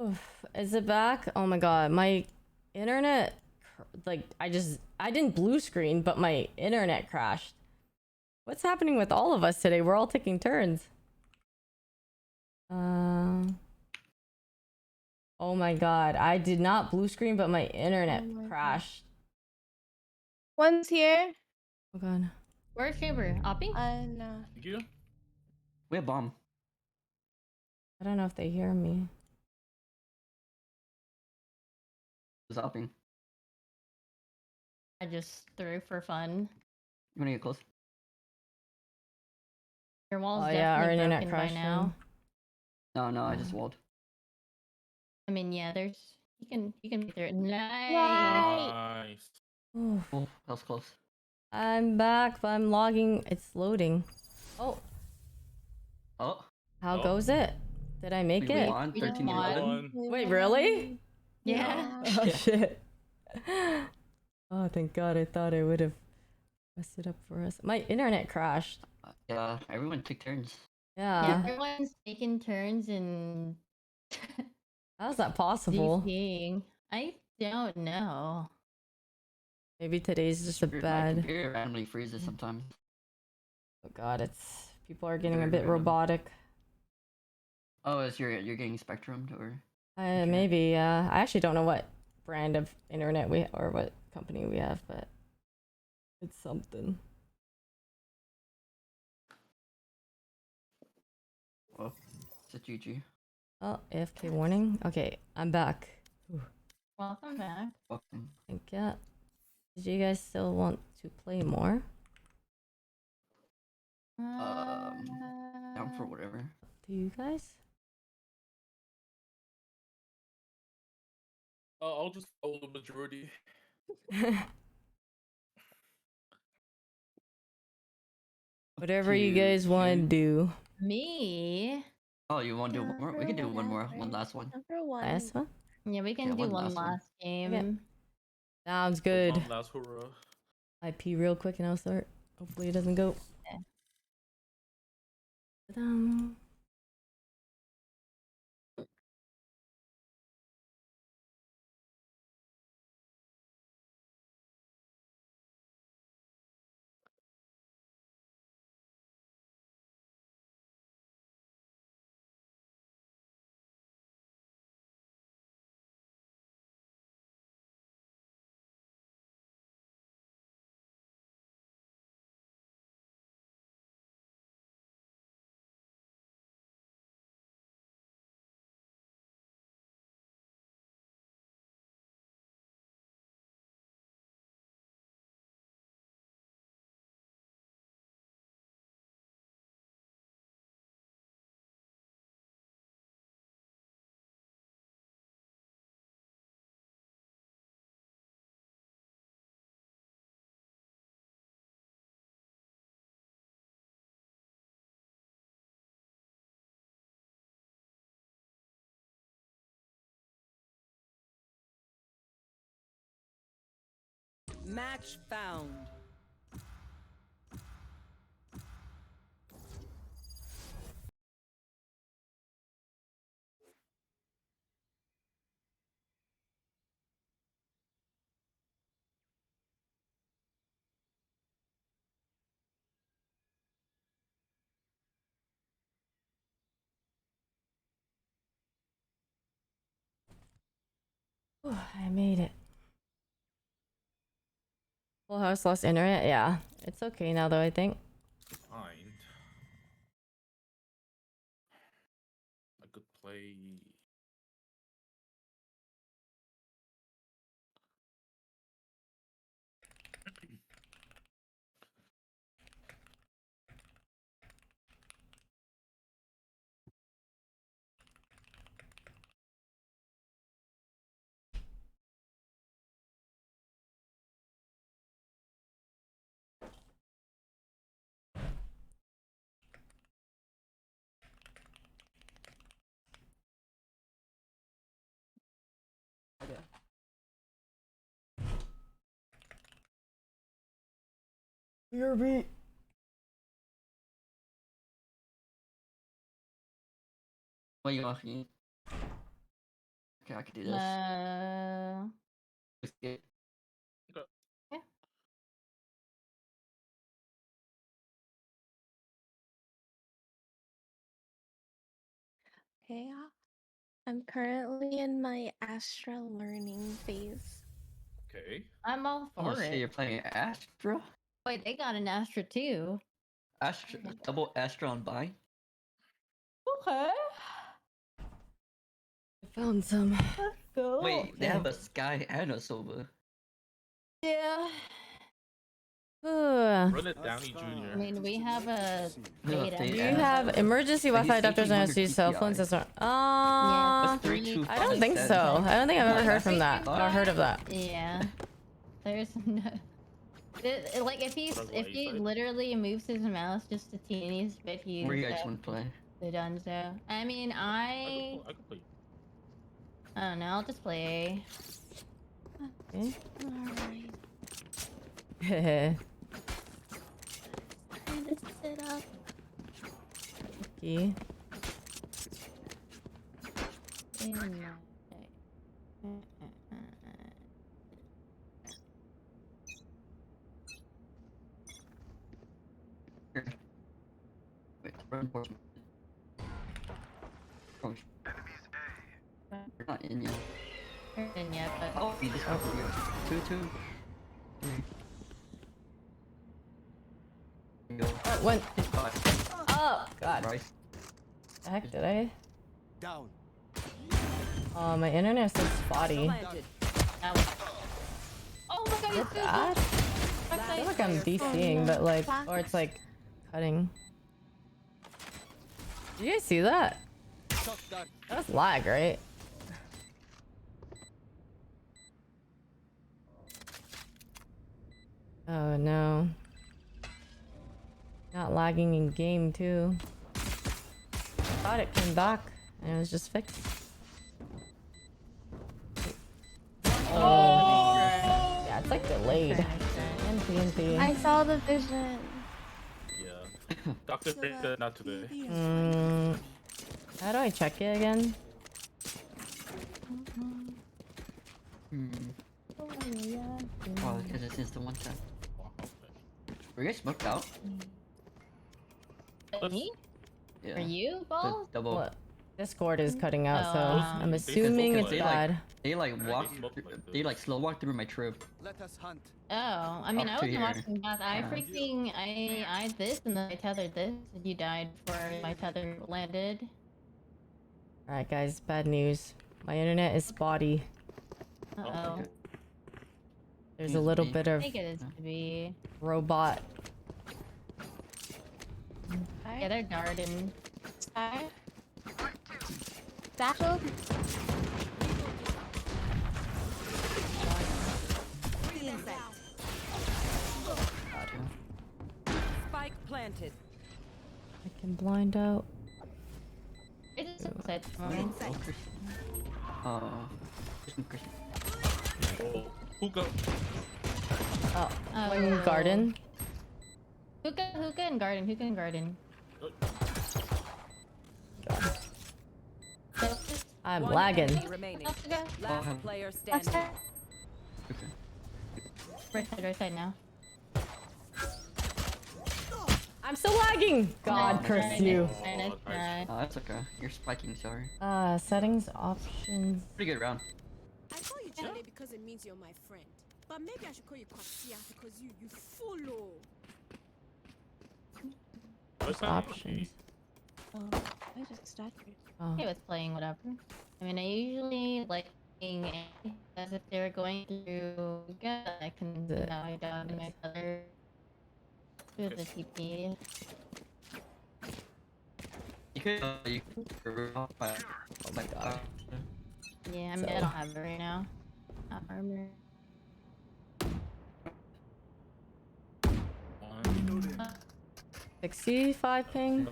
Oof. Is it back? Oh my god, my internet, like, I didn't blue screen, but my internet crashed. What's happening with all of us today? We're all taking turns. Oh my god, I did not blue screen, but my internet crashed. One's here. Oh god. Where's Chamber? Opping? No. Thank you. We have bomb. I don't know if they hear me. Who's hopping? I just threw for fun. You wanna get close? Your wall's Oh yeah, our definitely internet broken by crashed. now. No, I just walled. I mean, yeah, there's you can make through it. Nice. Nice. Oof. Oh, that was close. I'm back, but I'm logging. It's loading. Oh, Oh, how Oh. goes it? Did I make we it? won. We 13-11. won. Wait, really? Yeah. Oh shit. Oh, thank god. I thought I would have messed it up for us. My internet crashed. Yeah, everyone took turns. Yeah, Yeah. everyone's taking turns and How's that possible? DCing. I don't know. Maybe today's just a My bad. computer randomly freezes sometimes. Oh god, it's people are getting a Very bit random. robotic. Oh, is you're getting spectrumed or? Maybe. I actually don't know what brand of internet we or what company we have, but it's something. Oh, it's a GG. Oh, AFK warning. Okay, I'm back. Welcome back. Fucking. Think yeah. Did you guys still want to play more? Down for whatever. Do you guys? I'll just follow the majority. Whatever you guys want to do. Me? Oh, you want to do one more? We can do one more. One last one. Number one. Last one? Yeah, we can Yeah, do one one last one. last game. Sounds good. One last hurrah. I pee real quick and I'll start. Hopefully it doesn't go. Okay. Ta-dam. Match found. I made it. Full house lost internet? Yeah. It's okay now though, I think. Fine. I could play. BRB. What you walking? Okay, I can do this. Let's get- Okay. I'm currently in my Astra learning phase. Okay. I'm all Oh for shit, it. you're playing Astra? Wait, they got an Astra too. Astra, double Astra on buy? Okay. I found some. Let's go. Wait, they have a Sky and a Silver. Yeah. Run it, Downey Jr. I mean, we have a beta. Do Do Yeah. you have emergency Like, Wi-Fi he's adapters on 1800 your cell phones? PPI. That's Yeah, That's 325. I don't think so. I don't think I've ever heard from that or heard of that. Yeah. There's no. Like if he literally moves his mouse just a teeniest bit, he's Where you guys want to play? done so. I mean, I could play. I don't know. I'll just play. Okay. Alright. Hehe. Trying to sit up. Okay. Wait, reinforcement. Oh, you're not in yet. In yet, but Oh, we just got here. 2-2. Go. When? Five. Oh God. Right. The heck did I? Down. Oh, my internet's so spotty. that was... Oh my god, Is it bad? I feel like I'm DCing, but like, or it's like cutting. Did you guys see that? Shot that. That was lag, right? Oh no. Not lagging in game too. Thought it came back and it was just fixed. Oh. Yeah, it's like delayed. NP. I saw the vision. Yeah. Dr. Fate said not today. How do I check it again? Wow, because it's instant one tap. Were you guys smoked out? Me? Yeah. For you, The balls? double. What? Discord is cutting out, so Oh, I'm they assuming focus it's they, bad. They like walked. smoked like They like slow walked through my trip. Let us hunt. Oh, I mean, Up I to wasn't here. watching that. I Yeah. freaking, I this and then I tethered this, and you died before my tether landed. Alright guys, bad news. My internet is spotty. Uh-oh. Okay. There's a little bit I of think it is to be. robot. Yeah, they're garden. Star. Satchel. Spike planted. I can blind out. It is upside Oh, down. Christian. Christian. Oh, hookah. Oh, Oh. one garden. Hookah and garden. Hookah and garden. I'm One lagging. enemy remaining. Hookah. Last player That's standing. her. Okay. Right side now. I'm still lagging! God Oh, curse you. Nice try. Oh, that's okay. You're spiking, sorry. Settings, options. Pretty good round. I call you Charlie because it means you're my friend. But maybe I should call you Kwasia because you follow. What's that? Options. Oh, I just started. Oh. Okay with playing whatever. I mean, I usually like playing as if they're going through. Yeah, I can The- now I down in my other. Do the TP. You could. Oh my God. Yeah, I mean, I don't have it right now. Not armor. One. 65 ping.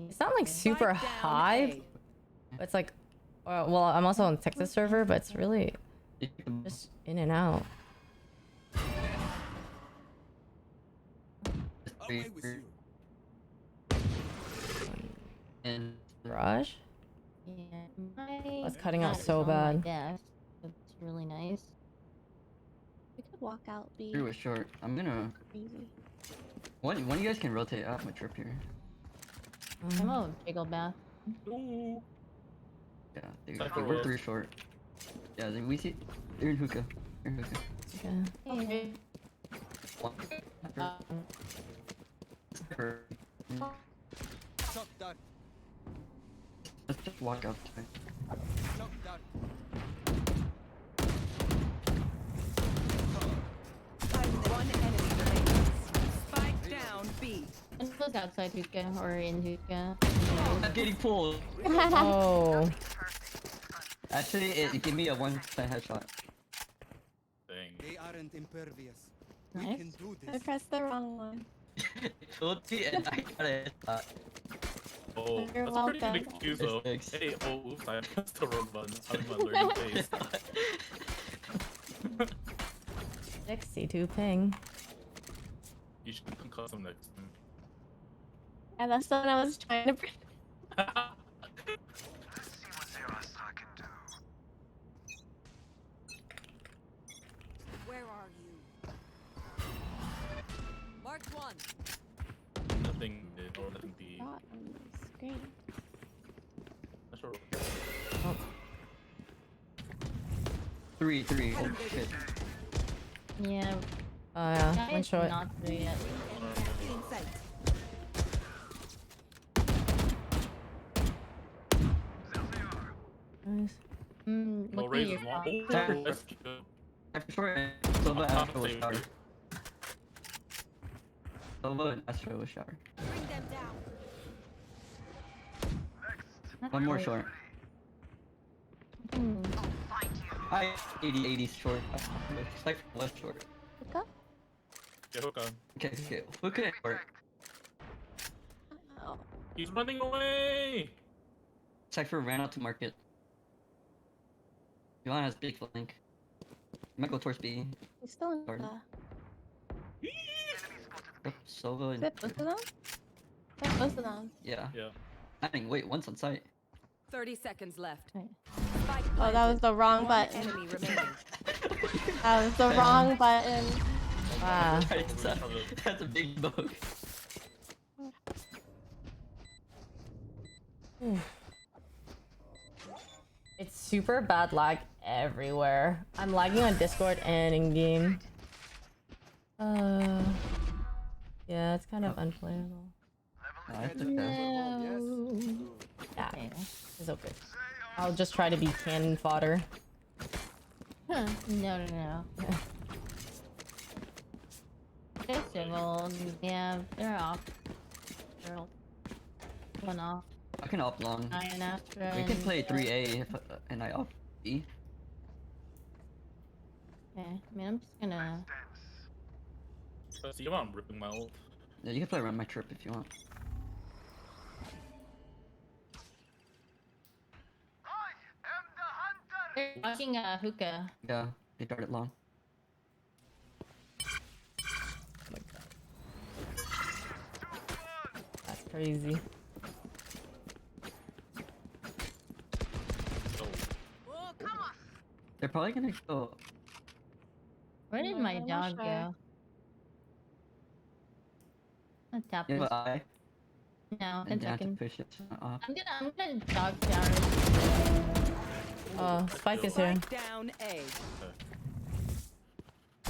It's not like super Spike down high. A. But it's like, well, I'm also on Texas server, but it's really just in and out. Away with you. And Garage? Yeah, my That's cutting out cat is so on my bad. desk. It's really nice. We could walk out, B. Drew was short. I'm gonna. Crazy. One of you guys can rotate out my trip here. I'm a jiggle bath. Ooh. Yeah, Cypher we're was. 3 short. Yeah, then we see. They're in hookah. They're in hookah. Okay. Okay. One. Cypher. Shock dart. Let's just walk out. Shock dart. One enemy remaining. Spike down B. One was outside hookah or in hookah. I'm getting pulled. Oh. Actually, it gave me a 1% headshot. Dang. They aren't impervious. We Nice. can do I this. pressed the wrong one. It told me and I got a headshot. Oh, You're that's a pretty welcome. big excuse though. Thanks. Hey, oh, oops, I pressed the wrong button. I'm in my learning phase. 62 ping. You should concuss him next time. And that's the one I was trying to press. Where are you? Marked one. Nothing did or nothing be. Dot on the screen. That's sure. 3. Oh shit. Yeah. Oh yeah, That one is short. not through yet. In sight. Nice. Mm, No look at raises your one. phone. Oh, that's good. After short and Silva Astro was shower. Silva and Astro was shower. Bring them down. One more short. Mm. I 80 short. It's like left short. Hookah? Yeah, hook on. Okay. Look at short. Oh. He's running away! Cypher ran out to market. Yvonne has big flank. Might go towards B. He's still in Pardon? hookah. Yep, Silva Is and it both of them? That's both of them. yeah. Yeah. I think wait, one's on site. 30 seconds left. Okay. Spike Oh, that was planted. the wrong One button. enemy remaining. That was the wrong button. Ah. That's a big bug. It's super bad lag everywhere. I'm lagging on Discord and in game. Yeah, it's kind of unplayable. I took that. No. Yeah, Okay. it's okay. I'll just try to be cannon fodder. Huh. No. They're civil. Yeah, they're off. They're one off. I can op long. Iron Astra. We can play 3A if, and I op B. Okay. I mean, I'm just gonna. See, come on, ripping my ult. Yeah, you can play around my trip if you want. They're watching hookah. Yeah, they darted long. Oh my god. That's crazy. Oh, come on. They're probably gonna go. Where did No, my I'm not dog sure. go? I'll tap You have this. an eye, No, and 10 you have to seconds. push it off. I'm gonna dog shower. Oh, Spike is here. Spike down A.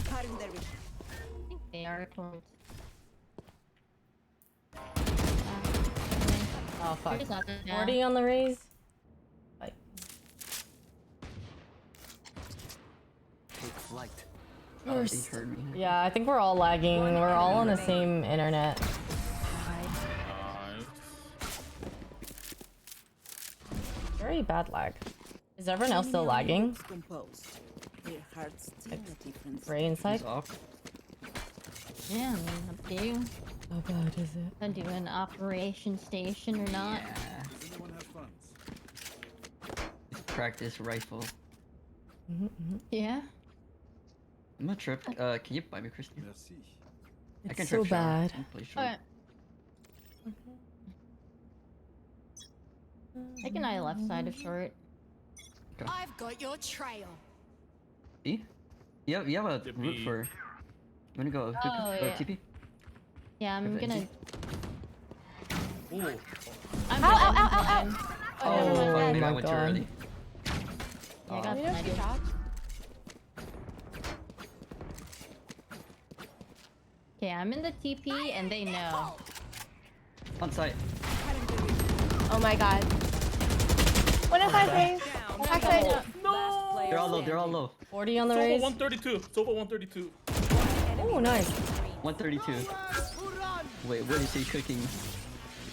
Cutting their vision. I think they are towards. Oh fuck. Here's out there now. 40 on the raise. Like, Take flight. Oh, he heard me. yeah, I think we're all lagging. We're all on the same internet. Nice. Very bad lag. Is everyone else still lagging? Composed. Their hearts tell a different Ray inside? He's off. Yeah, I mean, up to you. Oh god, is it? Gonna do an operation station or not. Yeah. Does anyone have funds? It's practice rifle. Yeah. I'm gonna trip. Can you buy me, Christy? Merci. I can It's so trip shower bad. and play short. Okay. Taking eye left side of short. I've got your trail. E? You have a Did route we- for. You wanna go hookah Oh, or yeah. TP? Yeah, I'm Okay. gonna. Ooh. I'm Ow, blind, ow, ow, I'm ow, ow. blind. Oh, Oh, never mind. maybe I my went too God. early. Yeah, I got We don't see blinded. Josh. Okay, I'm in the TP and they know. On site. Oh my god. One of my face. Down. Backside. no. Last player They're all low. They're all standing. low. 40 on the Sova raise. 132. Sova 132. Oh, nice. 132. Wait, what is he cooking?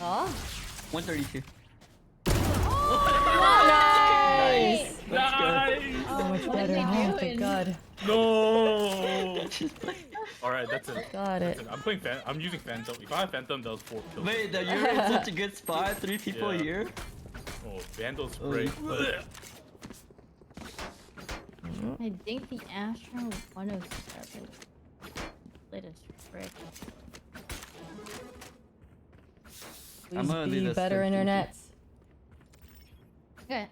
Oh, 132. nice. Let's go. Nice. So much What is better. he Oh, thank doing? God. No. Just like- All right, that's it. Got it. That's it. I'm playing I'm using Phantom. If I had Phantom, that was 4 kills. Wait, you're in such a good spot. 3 people Yeah. here. Oh, Vandal spray. I think the Astro 107. Lit as frick. I'm Please gonna be leave this better for TP. internet. Okay.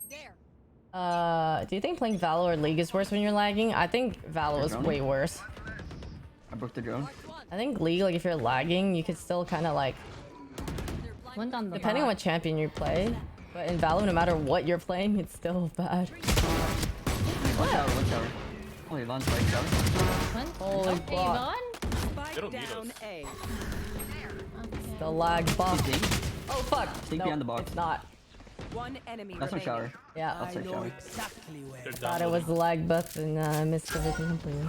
There. Do you think playing Valo or League is worse when you're lagging? I think Valo is way worse. I broke the drone. I think League, like if you're lagging, you could still kind of like, One's on the depending on bot. what champion you play. But in Valo, no matter what you're playing, it's still bad. One tower, one tower. Oh, Yvonne's right tower. One? Holy Okay, fuck. They Spike don't need down us. A. The lag buff. Think? Oh fuck. Think No, behind the box. it's not. One enemy That's my remaining. shower. Yeah. Outside shower. exactly where. They're Thought it was the lag buff and I missed everything completely.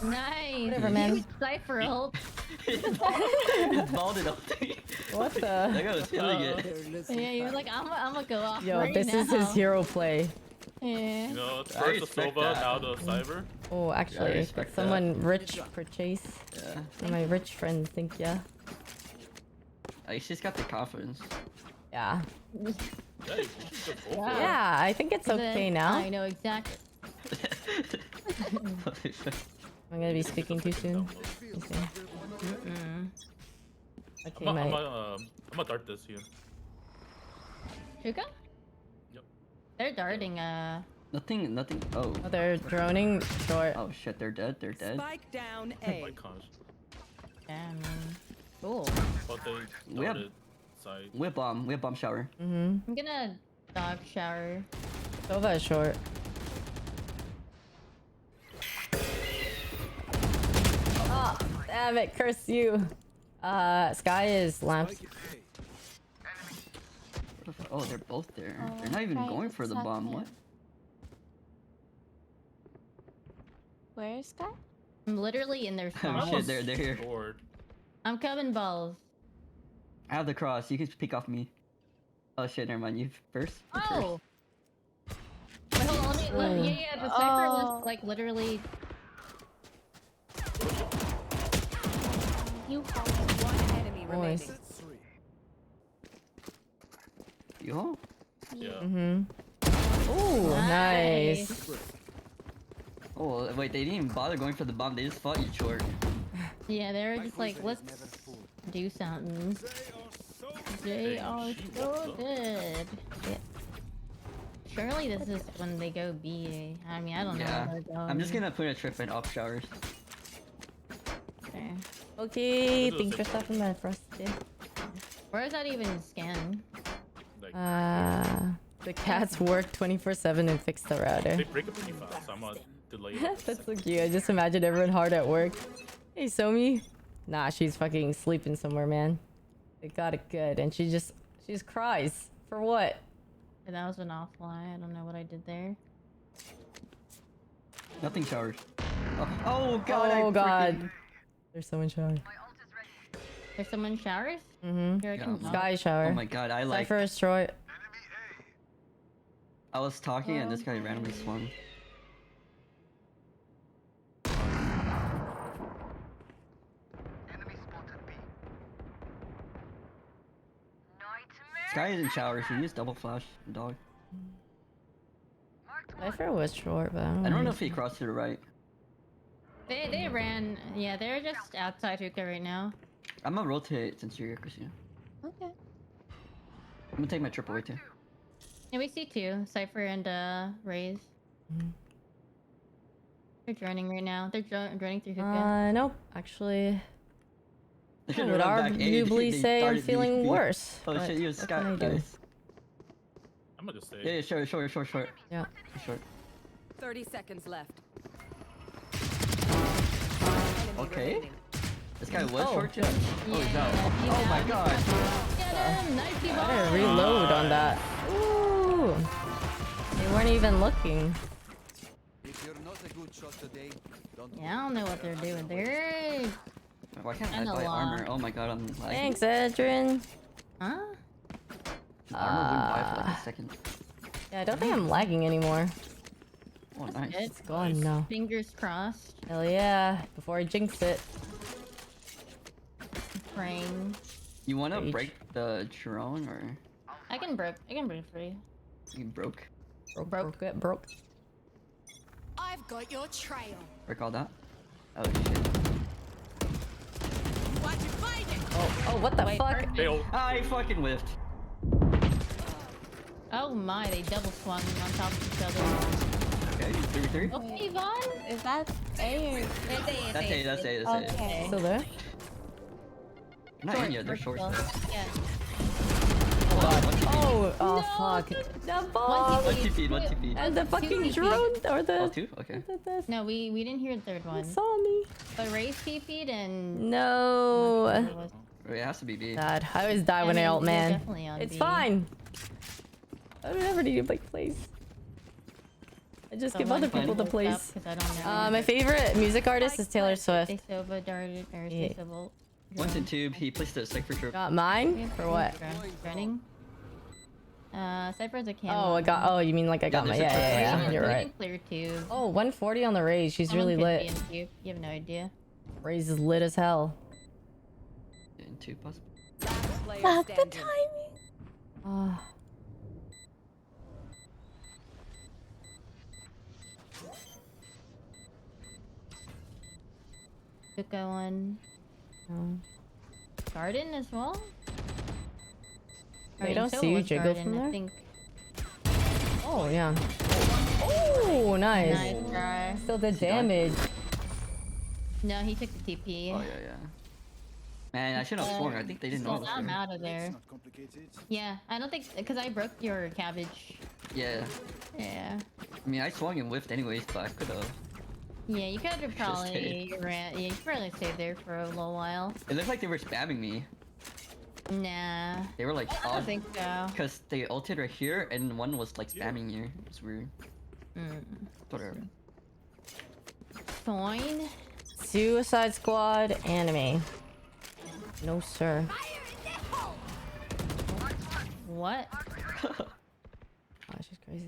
Nice. Whatever, man. Huge Cypher ult. It's balded up. What That the? guy was feeling it. Yeah, you were like, I'm gonna go off Yo, right this now. is his hero play. Yeah. You know, I first the respect Sova, that. now the Cyber. Oh, actually, respect that. someone rich for Chase. Yeah. And my rich friends think, yeah. He's just got the confidence. Yeah. Yeah, you should just go for it. Yeah, I think it's okay now. I know exactly. I'm gonna be speaking too soon. You see. Okay, I'm mate. gonna dart this here. Shuka? Yep. They're darting, Nothing. Oh. Oh, they're droning short. Oh shit, they're dead. They're dead. Spike down Oh A. my gosh. yeah, I mean, cool. But they We have- darted side. We have bomb shower. Mm-hmm. I'm gonna dog shower. Sova is short. Oh, damn it, curse you. Sky is lamps. Oh, they're both there. Oh, They're not even right, going for the suck bomb. it. What? Where's Sky? I'm literally in their Oh spawn. shit, they're here. Lord. I'm coming balls. I have the cross. You can pick off me. Oh shit, never mind. You first. You first. Oh! Wait, hold on, yeah, the Cypher was like literally. You hold. One enemy Nice. remaining. Yo. Yeah. Mm-hmm. Ooh, nice. Oh wait, they didn't even bother going for the bomb. They just fought you short. Yeah, they were just like, let's do something. They are so good. Yeah. Surely this is when they go B. I mean, I don't know. Yeah. Where they're going. I'm just gonna put a trip in off showers. Okay. Okay, thank you for stopping by for us today. Where is that even scanned? Like, The cats work 24/7 and fix the router. they break it pretty fast, so I'm gonna delay it. That's so cute. I just imagine everyone hard at work. Hey, Somi. Nah, she's fucking sleeping somewhere, man. They got it good, and she just cries for what? And that was an offline. I don't know what I did there. Nothing showers. Oh god. Oh, I God. freaking- There's someone showering. There's someone showers? Mm-hmm. Here I Yeah, can no. Sky shower. Oh my god. I like. Cypher is short. I was talking and this guy randomly swung. Sky is in shower. She used double flash. Dog. Cypher was short, but I don't know if he crossed to the right. They ran. Yeah, they're just outside hookah right now. I'm gonna rotate since you're here, Christina. Okay. I'm gonna take my triple away too. Yeah, we see two. Cypher and Raze. They're droning right now. They're droning through hookah. Nope. Actually, They're I gonna would run back. Hey, arguably they say I'm darted feeling me. worse. Oh but shit, you what Scott. can I do? Nice. I'm gonna just say. Yeah, short. Yeah. Short. 30 seconds left. Okay. Remaining. This guy was Oh, short. shit. Oh, he's Yeah, out. he's Oh my out. god. Get him! Nice I ball! didn't reload on that. Ooh. They weren't even looking. If you're not a good shot today, don't Yeah, I don't know what they're doing. They're... Why can't I Kinda buy armor? lost. Oh my god, I'm lagging. Thanks, Adrian. Huh? Armor wouldn't buy for like a second. Yeah, I don't think I'm lagging anymore. Oh, nice. It's Gone now. fingers crossed. Hell yeah. Before I jinx it. Praying. You wanna Rage. break the drone or I can break for you. you broke? Broke it, broke. I've got your trail. Break all that? Oh shit. Why'd you find it? Oh, what the Wait, fuck? perfect. Fail. I fucking whiffed. Oh my, they double swung on top of each other. Okay, 3v3. Oh, Yvonne! Is that A or? It's A, That's A, that's A, that's A. Okay. Still there? Not in yet, they're short still. though. Yeah. Oh, fuck. The bomb! One TP, one TP. And the fucking TP. drone, or Oh, the... two? Okay. No, we didn't hear the third one. saw me. But Raze TP'd and... No. Wait, it has to be B. God, I always die when I ult, we're man. definitely on It's B. fine. I don't ever need to like place. I just give other people the place. I don't know. My favorite music artist is Taylor Swift. Stay Sova darted or Yeah. Stay Sova. One's in tube, he placed a cypher trip. Got mine? For what? Running. Cypher's a camo. Oh, I got. Oh, you mean like I got my? there's a Yeah. couple. You're We right. can clear tube. Oh, 140 on the raise. She's Someone really could be lit. in tube. You have no idea. Raise is lit as hell. In tube, possible. Last player Fuck the standing. timing. Oh. Hookah one. No. Garden as well? They don't see you was jiggle garden, from I there? think. Oh yeah. Oh, nice. Nice try. Still did He died? damage. No, he took the TP. Oh yeah. Man, I should have swung. I think they didn't know. Well, I'm out of there. It's not complicated. Yeah, I don't think because I broke your cabbage. Yeah. Yeah. I mean, I swung and whiffed anyways, but I could have. Yeah, you could have Should've probably stayed. ran. Yeah, you could probably stayed there for a little while. It looked like they were spamming me. Nah, They were like, I don't think so. because they ulted right here, and one was like spamming you. It's weird. Whatever. Fine. Suicide Squad anime. No sir. What? Oh, she's crazy.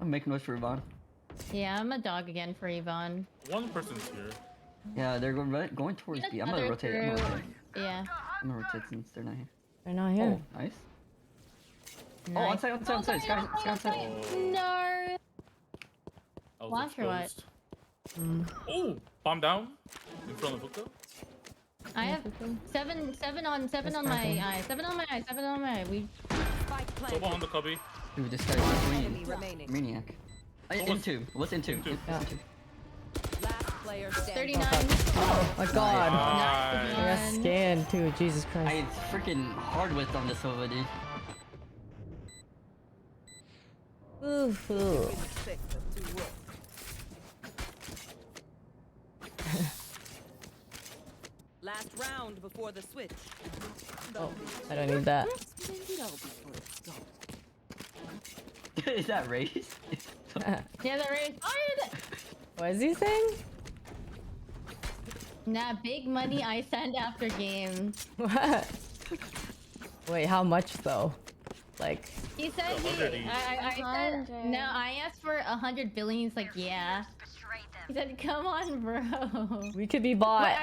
I'm making noise for Yvonne. Yeah, I'm a dog again for Yvonne. One person's here. Yeah, they're going towards B. I'm gonna Other rotate. I'm gonna rotate. Yeah. I'm gonna rotate since they're not here. They're not here. Oh, nice. Oh, Nice. onside. Sky outside. No. I was Flash or what? exposed. Oh, bomb down in front of hookah. I have seven on my eye. Seven on my eye. We Spike Soba planted. on the cubby. Dude, this guy's Enemy green. remaining. Maniac. Into. What's into? Into. Last player standing. 39. Oh my god. Nice. I got scanned too. Jesus Christ. I freaking hard whipped on this over, dude. Ooh, ooh. Last round before the switch. Oh, I don't need that. Is that race? Yeah, the race. What is he saying? Nah, big money I send after game. What? Wait, how much though? Like, He said he. 100 each. I said no. I asked for 100 billion. He's like, yeah. He said, come on, bro. we could be But bought.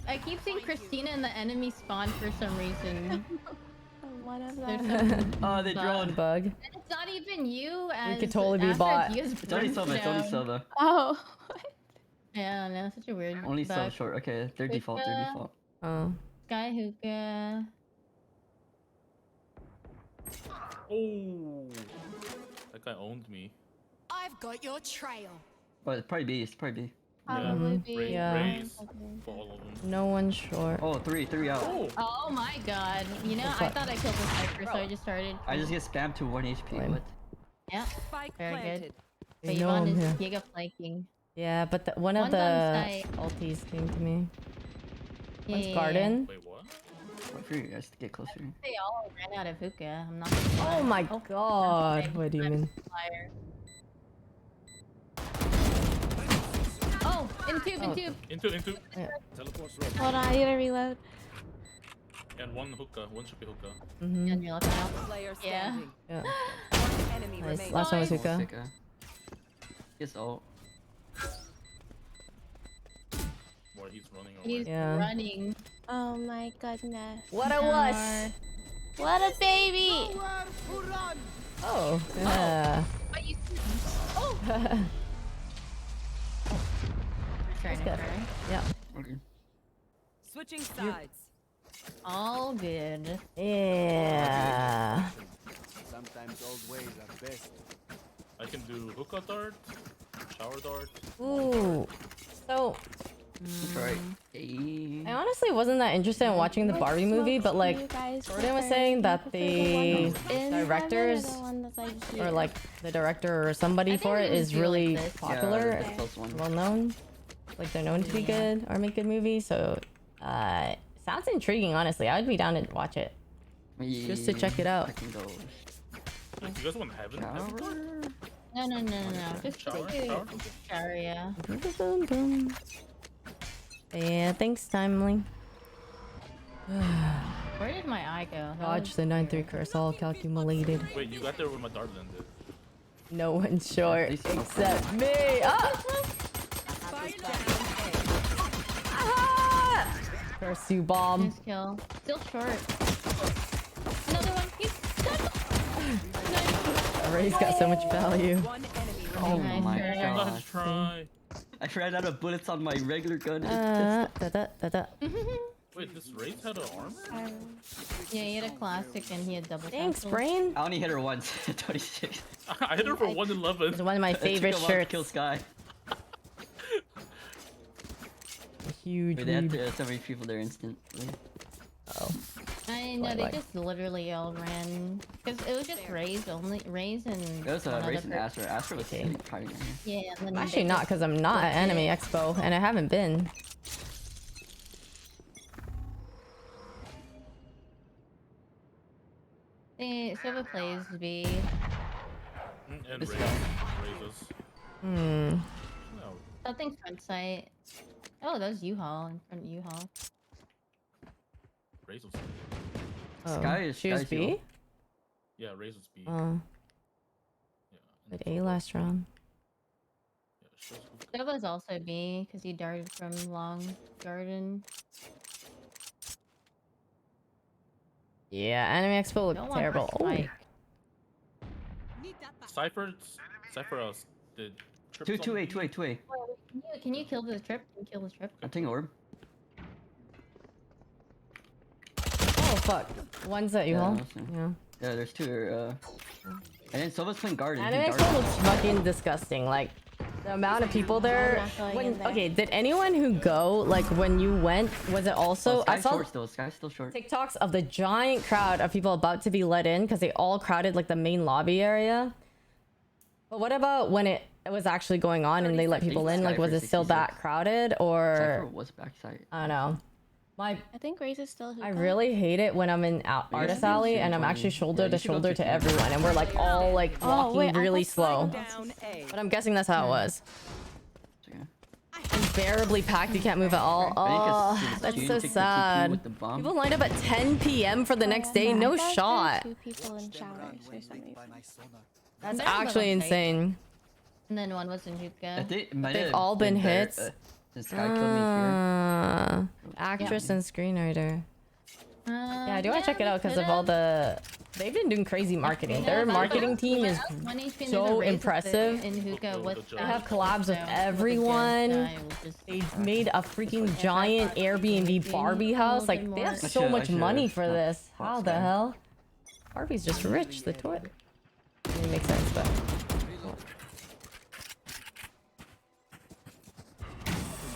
I keep seeing Christina in the enemy spawn for some reason. One of There's them. some Oh, they bug. droned. Bug. And it's not even you. As could totally be after bought. Dia's It's only Silva. It's only brimstone. Silva. Oh. Yeah, no, such a weird. Only so bug. short. Okay, their default. Their Hookah. default. Oh. Sky hookah. Oh, that guy owned me. I've got your trail. Oh, it's probably B. It's probably B. Probably Mhm. be. Yeah. Raise for all of them. No one's short. Oh, three out. Oh, Oh my god. You know, What's I up? thought I killed the sniper, so I just started. I just get spammed to 1 HP. Lame. What? Yeah. Spike Very good. planted. But You know Yvonne him, is yeah. giga flanking. Yeah, but one of One's on the site. ulties came to me. Yeah, One's yeah, garden. wait, what? Wait for you guys to get closer. They all ran out of hookah. I'm not gonna lie. Oh my Oh, god. I'm What do you mean? liar. Oh, in tube, in tube. Into. Hold on, I need to reload. And one hookah. One should be hookah. Mm-hmm. And you're looking out. Player Yeah. standing. Yeah. One enemy Nice. remaining. Last one was Nice. hookah. Sicka. Guess ult. Boy, he's running away. He's Yeah. running. Oh my goodness. What a wuss! What a baby! Oh. Yeah. But you. Oh. Trying to good. cry. Yeah. Okay. Switching sides. All good. Yeah. Sometimes old ways are best. I can do hookah dart, shower dart. Ooh. So Try. Hey. I honestly wasn't that interested in watching the Barbie movie, but like Jordan was saying that the directors or like the director or somebody I think for we it would is do like really this. popular, Yeah, that's the close one. well known. Like they're known to be good or make good movies. So sounds intriguing. Honestly, I would be down to watch it just to check it out. I can go. Wait, you guys want heaven? Heaven dart? No. Just Shower? take Shower? a shower, yeah. Yeah, thanks, Timely. Where did my eye go? That Dodge was the weird. 9-3 curse, all calculated. Wait, you got there with my dart landed. No one's short Please don't except me. Ah! Spike down. Ah! Curse you, bomb. Nice kill. Still short. Another one. He's Ray's got so much value. One enemy Oh remaining. my Nice god. Let's try. I ran out of bullets on my regular gun. Da, da, da, da. Wait, this Wraith had an armor? Yeah, he had a classic and he had double. Thanks, cancel. brain. I only hit her once. 26. I hit her for It's 111. one of my It took favorite a while to shirts. kill Sky. Huge. Wait, they had weeb. so many people there instantly. Oh. I know, Like- they just literally all ran. Because it was just Raze only. Raze and. It was one a other race and per- Astra. Astra was Okay. like, probably gonna hit. Yeah, and then Actually they not, just- because I'm not at Anime Expo, and I haven't been. Silva plays B. And This Wraith. guy. Raises. Hmm. No. Something front sight. Oh, that was U-Haul in front of U-Haul. Raise was. Oh. Sky is She was Sky's B? heal. Yeah, Raise was B. Oh. Yeah. But A last round. Yeah, she was hookah. Silva's also B, because he darted from long garden. Yeah, Anime Expo Don't looked want terrible. her Oh. spike. Need that back. Cypher did. trips Two on A, B. two A, two A. Can you kill the trip? Can you kill the trip? I'm taking orb. Oh, fuck. One's at you, Yeah, huh? that's it. Yeah. Yeah, there's two. And then Silva's playing garden. He Anime darted. Expo looks fucking disgusting. Like, the amount of people there. I'm not going When, in there. okay, did anyone who go, like, when you went, was it also. I Sky's saw short still. Sky's still short. TikToks of the giant crowd of people about to be let in because they all crowded, like, the main lobby area. But what about when it was actually going on and they let people in? Like, was it still that crowded Cypher or. was backside. I don't know. I think Raze is still I hookah. really hate it when I'm in Artist Alley and I'm actually shoulder to shoulder to everyone and we're like all like walking wait, I really thought slow. Down A. But I'm guessing that's how it was. Yeah. Unbearably packed, you can't move at all. Oh, that's so sad. People lined up at 10 p.m. for the next day, no I thought there were shot. 2 people in showers for some reason. That's They're both actually fake. insane. And then one was in I hookah. think it might They've have all been there, hits. This guy killed me here. Actress and screenwriter. Yeah, I do want to check it out because of all the. They've been doing crazy marketing. Their marketing team is so impressive. In hookah with They have collabs with everyone. They made a freaking giant Airbnb Barbie house. Like they have so much money for this. How the hell? Barbie's just rich. The toy. It makes sense, but.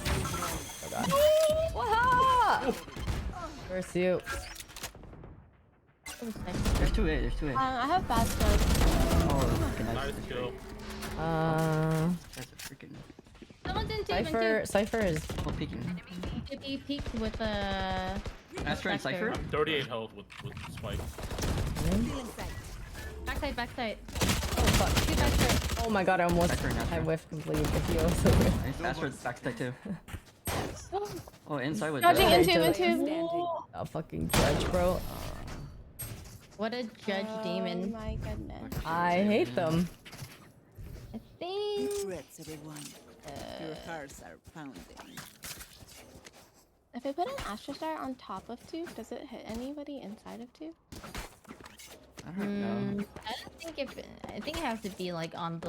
Oh god. Waha! Where's you? There's 2A, there's 2A. I have bad stuff. Oh, freaking nice. Nice kill. That's a freaking... Someone's in two. Cypher is. Oh, peeking. He peeked with a. Astra and Cypher? 38 health with Spike. Backside. Oh fuck. Two backside. Oh my god, I almost. Cypher and Astra. I whiffed completely. If you also whiffed. Nice. Astra's backside too. Oh, inside with Dodging the... into. Standing. A fucking judge, bro. What a judge demon. Oh my goodness. I hate them. I think. Regrets, everyone. Your hearts are pounding. If I put an Astra Star on top of 2, does it hit anybody inside of 2? I don't know. I don't think I think it has to be like on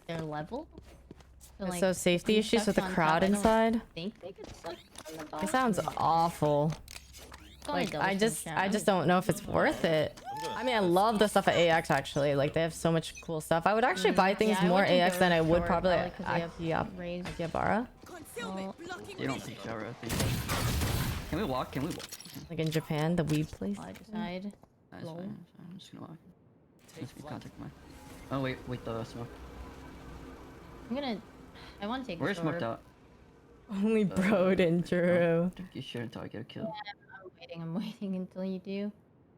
their level. Like, So safety you issues suck with the on crowd top, I don't inside. think they could suck on the bottom. It sounds awful. It's only Like double I just challenge. don't know if it's worth it. I mean, I love the stuff at AX actually. Like they have so much cool stuff. I would actually buy things Yeah, I more wouldn't AX go than I would short, probably probably 'cause they have raised. Akihabara. Well, You don't think shower, I think. Can we walk? Can we walk? Like in Japan, the weed place. I decide. Nice, Lol. fine. I'm just gonna walk. Let's be contact mine. Oh wait, the smoke. I want to take. Where's the smoked sword. out? Only Broad and Drew. You shoot until I get a kill. I'm waiting until you do.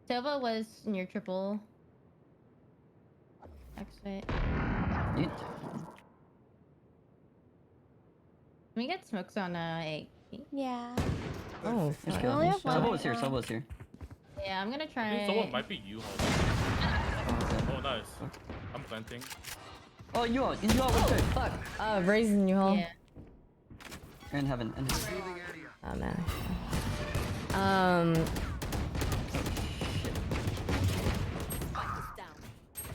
Silva was near triple. Exit. You... Can we get smokes on A? yeah. Oh, Let's fuck. go. only have one Sobo right was here, now. Sobo was here. Yeah, I'm gonna I try. think someone might be you. Oh, nice. I'm planting. Oh, you all was good. Fuck. Raising you home. Yeah. You're in heaven. Oh man.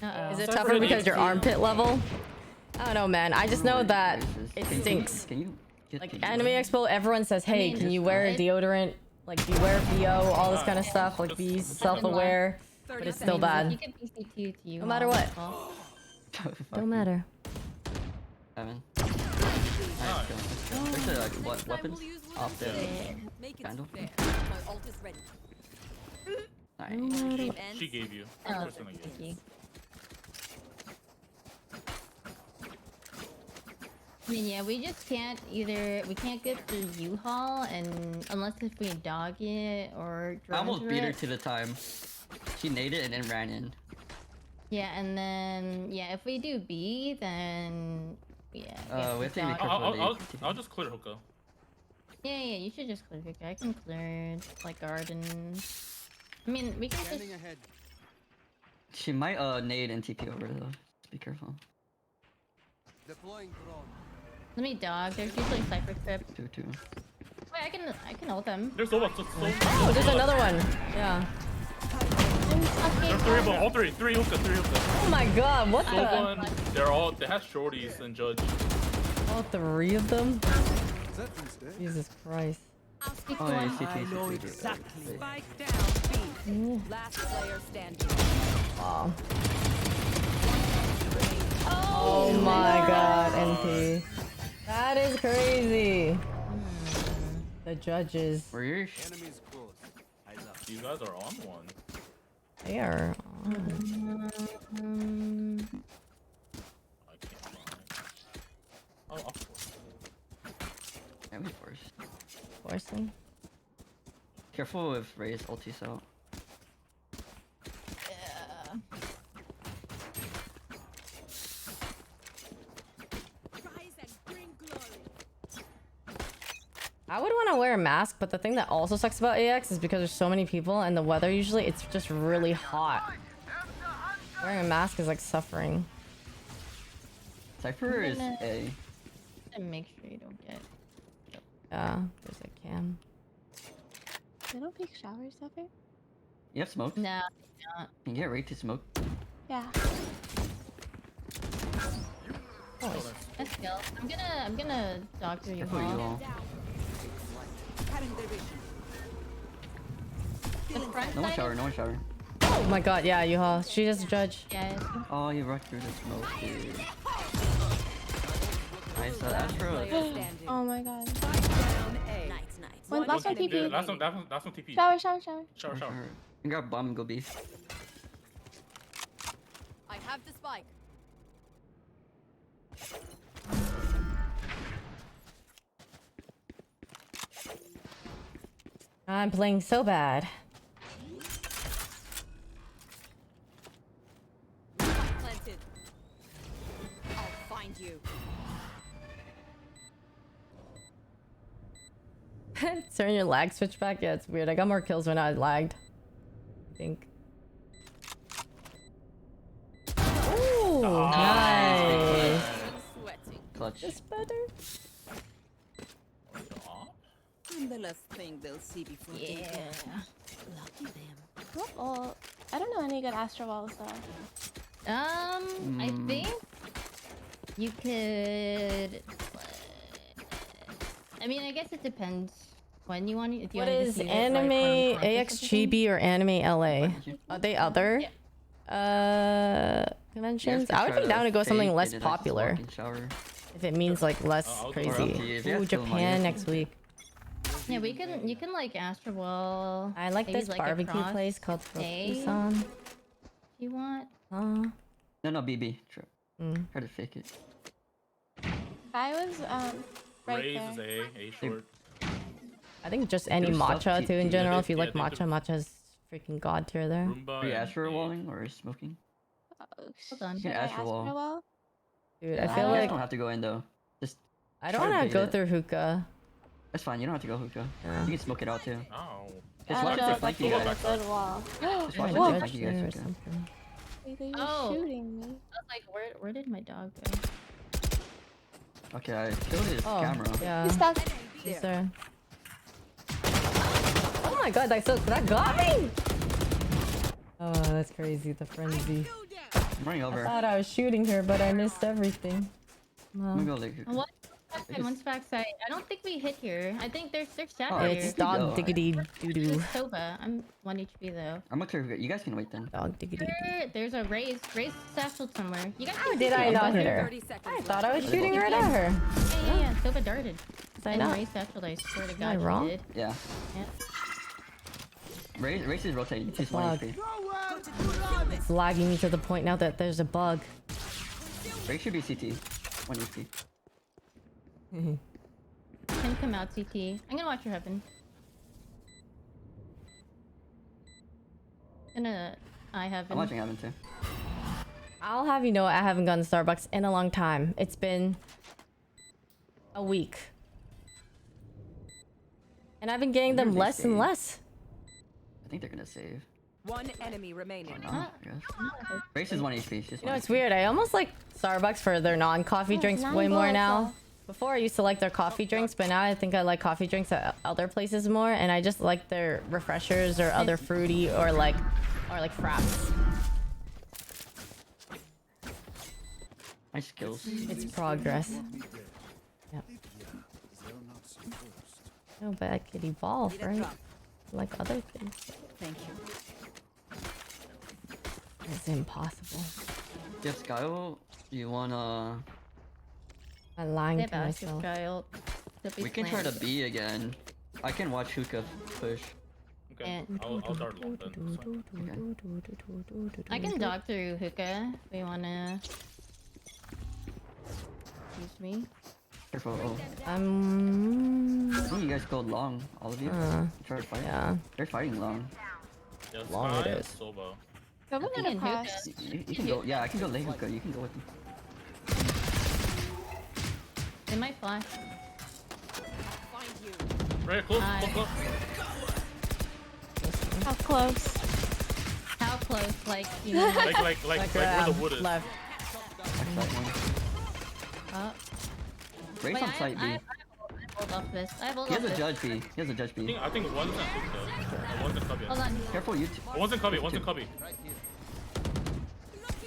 Uh-oh. Is it Cypher tougher did because your 18. armpit level? I don't know, man. I just know that it Can you- stinks. Can you get Like the- Anime Expo, everyone says, "Hey, mean, can you just wear it. deodorant? Like, do you wear BO? All this kind of stuff. Like, be self-aware." But it's still You bad. can PCT to you. No matter what. Fuck Don't matter. Heaven. Nice kill. There's a like, weapons off the Make it candle. fair. My ult is ready. Nice. Game ends. She gave you. Oh, First one I gave. thank you. I mean, yeah, we just can't we can't get the U-Haul and unless if we dog it or I almost drone beat her it. to the time. She naded and then ran in. Yeah, and then yeah, if we do B, then yeah. We have to be dog- careful. I'll just clear hookah. Yeah, you should just clear it. I can clear like garden. I mean, we can just Scanning ahead. She might nade and TP over though. Just be careful. Deploying drone. let me dog. There's usually cypher trip. 2-2. Wait, I can ult them. There's so much. Oh, there's another one. Yeah. There's three of them. All three. Three hookah. Oh my god, what So the? one. They have shorties and judge. All three of them? Zepplin's dead. Jesus Christ. Oh yeah, CT. Exactly. Spike down. B. Last player standing. Wow. Oh my god, NP. That is crazy. The judges, Were you? Enemies close. Eyes up. You guys are on one. they are on. I can't find. Oh, of course. Yeah, we forced. Forcing. Careful if Ray's ulti's out. Rise and bring glory. I would want to wear a mask, but the thing that also sucks about AX is because there's so many people and the weather usually, it's just really hot. Wearing a mask is like suffering. Cypher is gonna- A. And make sure you don't get. Yeah, there's a cam. They don't pick showers ever? You have smoke? No. Can you get Ray to smoke? Yeah. Let's go. I'm gonna doctor you. Careful, you all. The front No one side shower, is- no one shower. Oh my god, yeah, Yuha. She doesn't judge. Yeah. Oh, you rushed through the smoke, dude. Nice, Astro. Player standing. Oh my god. Down A. Nice. One, last one Yeah, TP. last one TP. Shower. Shower. Sure. You can grab bomb and go B. I have the spike. I'm playing so bad. Planted. I'll find you. Turn your lag switch back. Yeah, it's weird. I got more kills when I lagged. I think. Ooh, nice. Sweating. Clutch. It's better. I'm the last thing they'll see before they Yeah. go. Lucky them. What wall? I don't know any good Astro walls though. I think you could. I mean, I guess it depends when you want it. If you What want to is see it, anime like, on campus or AXGB or anime LA? Are they other conventions? I would be down to go something less popular if it means like less I'll go crazy. up to you. If you Ooh, have to, Japan like, next week. something. Yeah, you can like Astro Wall. I like maybe, this like, barbecue across place called A. Fukusan. If you want. No, BB. Mm. Try to fake it. I was right Raise there. is A short. I think just any There's matcha stuff too in TP. general. Yeah, If you they- like yeah, they matcha's freaking god tier there. Roomba. Are you and Astro A. walling or smoking? Hold on. You can Should I Astro wall. Astro wall? Dude, Yeah, I feel you guys like don't have to go in though. Just I don't try to want to bait go it. through hookah. That's fine. You don't have to go hookah. Yeah. You can smoke it out too. Oh. Just I watch don't know it if flank I you can guys. get a good wall. Just watch Yeah, it Whoa. flank judge you tier or guys. Okay. something. They were Oh. shooting me. I was like, where did my dog go? Okay, I killed his Oh, camera. yeah. He's stuck. Yes, sir. Oh my god, that got me! Oh, that's crazy, the frenzy. I'm running I over. thought I was shooting her, but I missed everything. I'm Well, gonna go like hookah. What? One's backside. I don't think we hit here. I think there's shadow Oh, here. it's Here we dog go. diggity This doo-doo. is Soba. I'm 1 HP though. I'm gonna clear hookah. You guys can wait then. Dog diggity doo. There's a raise satchel somewhere. You guys How can did I I'm not not hit here. her? 30 seconds I left. thought I was Are they shooting both right at her. Yeah. Soba darted. I And not? raise satchel. I swear to Am I God, wrong? she did. Yeah. Yeah. Race is rotating. He's Bug. 1 HP. It's lagging me to the point now that there's a bug. Race should be CT. 1 HP. Can come out CT. I'm gonna watch your heaven. I have. I'm watching heaven too. I'll have you know I haven't gone to Starbucks in a long time. It's been a week. And I've been getting them Wonder if they less and stayed. less. I think they're gonna save. One enemy remaining. Or not, I guess. Race is 1 HP. She's You know, it's weird. I almost like Starbucks for their non-coffee drinks nine way more bullets now. left. Before I used to like their coffee drinks, but now I think I like coffee drinks at other places more, and I just like their refreshers or other fruity or like fraps. Nice skills. It's progress. Yep. No, but I could evolve, right? Like other things. Thank you. It's impossible. Yes, Kyle. You wanna? I'm lying Yeah, to myself. child. We can try to B again. I can watch hookah push. Okay. And- I'll dart long then. That's fine. I can dog through hookah if we wanna. Excuse me. Careful. Oh. I I think you guys go long, all of you. Try to fight. yeah. They're fighting long. Yeah, Long Sky it and is. Soba. Someone I gonna think cross. You can go. Yeah, I can go late hookah. You can go with me. They might flash. Find you. Right, close, Hi. close. How close? How close? Like, you know. Like where the wood is. Left. Watch that one. Oh. Race Wait, on site B. I hold off this. I have ult He off has a this. judge B. He has a judge B. I think one's in Victor. One's in Cubby. Hold on. Careful, you two. One's in Cubby. One's in Cubby.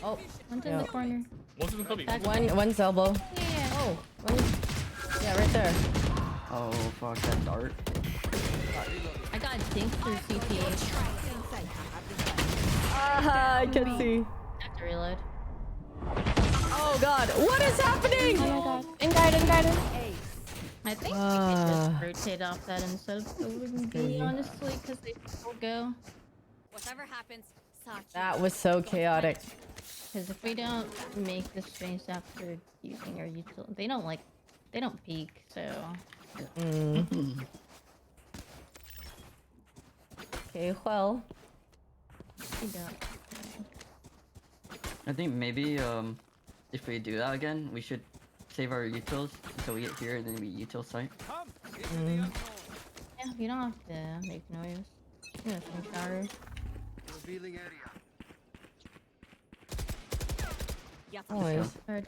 Oh, One's in the corner. One's in Cubby. Back. one's elbow. Yeah. Oh, yeah, right there. Oh fuck, that dart. I got dinked through CT. I can see. I have to reload. Oh god, what is happening? Oh my god. In garden. I think we could just rotate off that instead of going B, honestly, because they still go. Whatever happens, suck. That was so chaotic. Because if we don't make the space after using our utility, they don't peek, so. Okay, well. We don't. I think maybe if we do that again, we should save our utils until we get here and then we util site. Yeah, you don't have to make noise. I'm gonna take shower. Revealing area. Always. I'm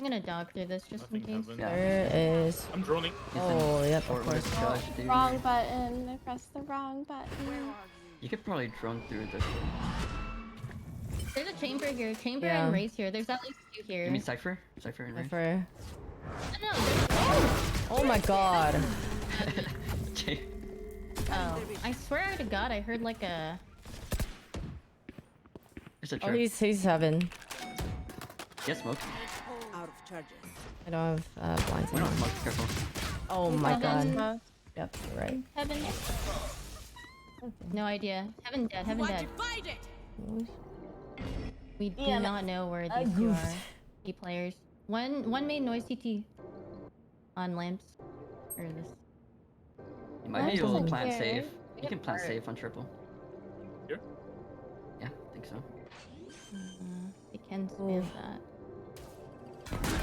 gonna dog through this just in Nothing case. happened. Yeah. There is. I'm droning. Oh, yep, Or of with course. judge, dude. Wrong button. I pressed the wrong button. You could probably drone through this. There's a chamber here, chamber Yeah. and race here. There's at least two here. You mean Cypher? Cypher and Ray? For... No, there's Oh my god. oh, I swear to God, I heard like a. There's a Oh, trap. he's heaven. Yes, smoke. Out of charges. I don't have blinds We on. don't smoke, careful. Oh my Heaven. god. Yep, you're right. Heaven. No idea. Heaven dead. Heaven dead. We do Yeah, not know where these two are. Key players. One made noise CT on lamps. Or this. You might That be able to doesn't plant care. safe. You can plant safe on triple. Here? Yeah, I think so. They can spam that.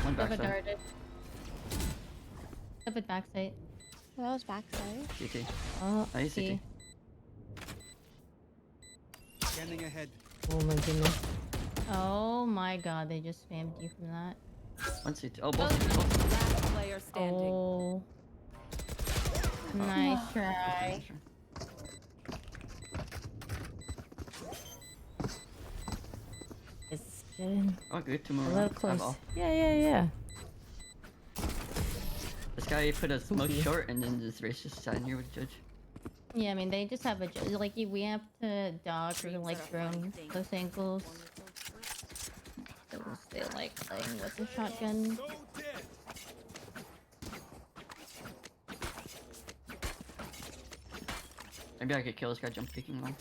One Have a backside. darted. Have it backside. That was backside. CT. Oh, Oh, he's See. CT. Scanning ahead. oh my goodness. Oh my God! They just spammed you from that. One CT. Oh, both. Last player standing. Oh. Nice try. It's getting Oh, good. Two a more little rounds. Have close. all. Yeah. This guy put us smoke Spooky. short and then this race just sat in here with Judge. Yeah, I mean they just have a like we have to dodge or like drone those angles. They like playing with the shotgun. Maybe I could kill this guy jump peeking long.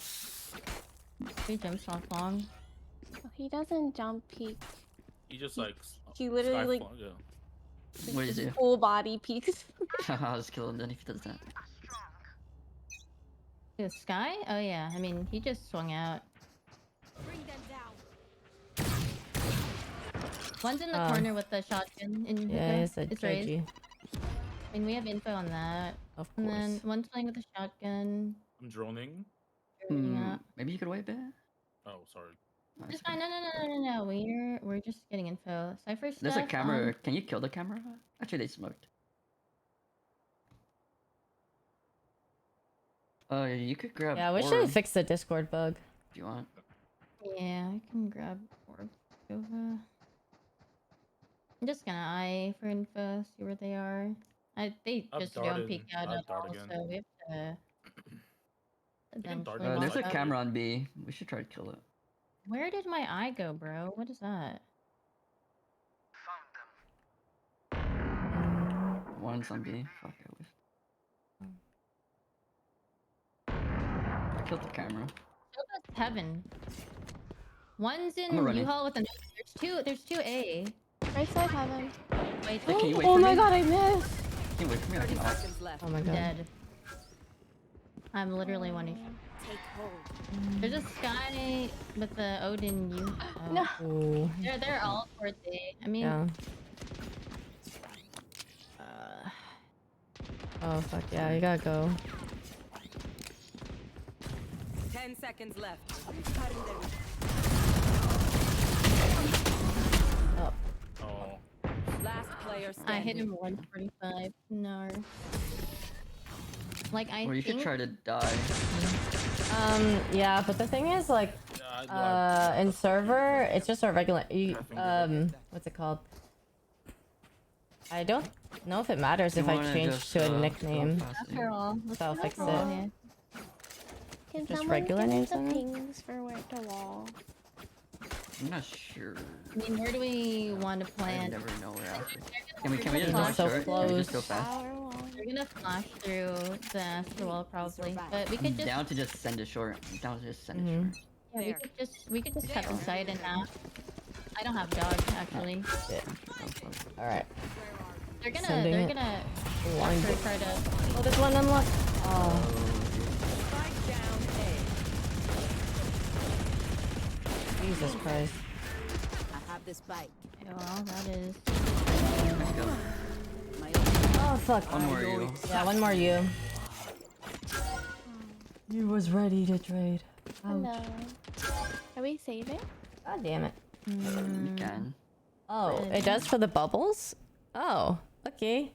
He jumps off long. Oh, he doesn't jump peek. He just like. He literally, skyfall, yeah. What is his it? full body peeks. I'll just kill him then if he does that. The sky? Oh yeah. I mean he just swung out. Bring them down. One's in the corner with the shotgun. In Yeah, it's a it's raised. judgy. I mean we have info on that. Of And then course. one's playing with a shotgun. I'm droning. Yeah. Maybe you could wait a bit? Oh, sorry. No, It's it's fine. fine. No. We're just getting info. Cypher stuff. There's a camera. Can you kill the camera? Actually, they smoked. You could grab. Yeah, we orb should fix the Discord bug. if you want. Yeah, I can grab orb. Over. I'm just gonna eye for info, see where they are. They I've just don't darted. peek out I've at all, darted again. so we have to. can dart eventually out. There's a walk up. camera on B. We should try to kill it. Where did my eye go, bro? What is that? One's on B. Fuck, I wish. I killed the camera. Show us heaven. One's in I'm running. U-Haul with a. There's two A. Right side heaven. Wait, Hey, can you wait Oh for my me? god, I missed. Can you wait for me? I 30 can off. seconds left. Oh my god. dead. I'm literally one. Take hold. There's a sky with the Odin U. No. Ooh. They're all towards A. I mean. Yeah. Oh fuck yeah, you gotta go. 10 seconds left. Oh. Oh. Last Player I hit standing. him 145. No. Like I Or you could think try to die. Yeah, but the thing is, like, Yeah, in server, it's just a regular, what's it called? I don't know if it matters if I change to a nickname. after all, So I'll fix it. yeah. Can Just someone regular give me names the on it? pings for where to wall? I'm not sure. I mean, where do we want to I plan? never know where after. Can we just You're go so short? Can we just go close. fast? Power wall. We're gonna flash through the after wall probably, but we I'm could just down to just send it short. I'm down to just send it Mhm. short. yeah, we could just cut the side in half. I don't have dogs actually. Alright. They're Sending it. gonna Blind actually it. try to. Oh, there's one unlocked. Oh. Spike down A. Jesus Christ. I have this bike. Yeah, well, that is. Let's go. Oh, fuck. One more you. Yeah, one more you. You was ready to trade. Hello. Can we save it? God damn it. You can. Oh, it does for the bubbles? Oh, okay.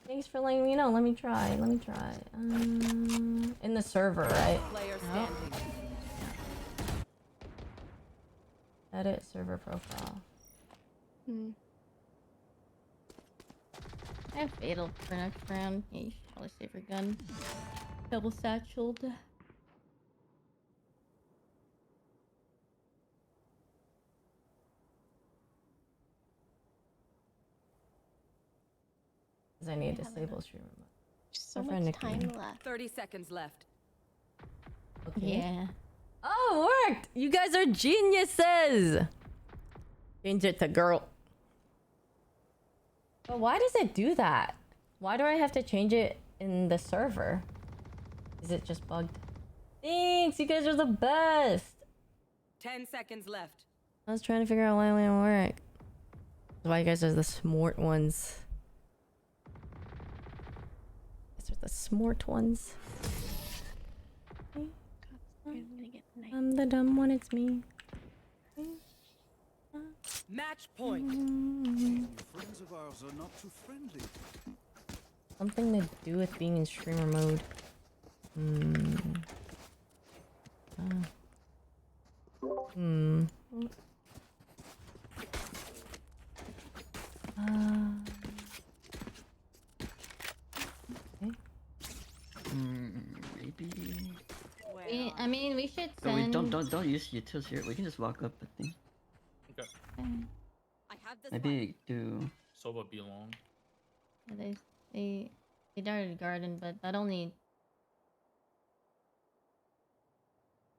Thanks for letting me know. Let me try. In the server, right? Player standing. Edit server profile. Hmm. I have fatal for next round. Yeah, you should probably save your gun. Double satcheled. Because I need to disable stream remote. So What's our much time nickname? left. 30 seconds left. Okay. Yeah. Oh, it worked! You guys are geniuses! Change it to girl. But why does it do that? Why do I have to change it in the server? Is it just bugged? Thanks! You guys are the best! 10 seconds left. I was trying to figure out why it wouldn't work. Why you guys are the smart ones. You guys are the smart ones. I'm gonna get the knife. I'm the dumb one, it's me. Match point. Friends of ours are not too friendly. Something to do with being in streamer mode. Maybe. I mean, we should No, we send. don't use utils here. We can just walk up. I think. Okay. I have this Maybe do. Sova belong. Yeah, they darted garden, but that only.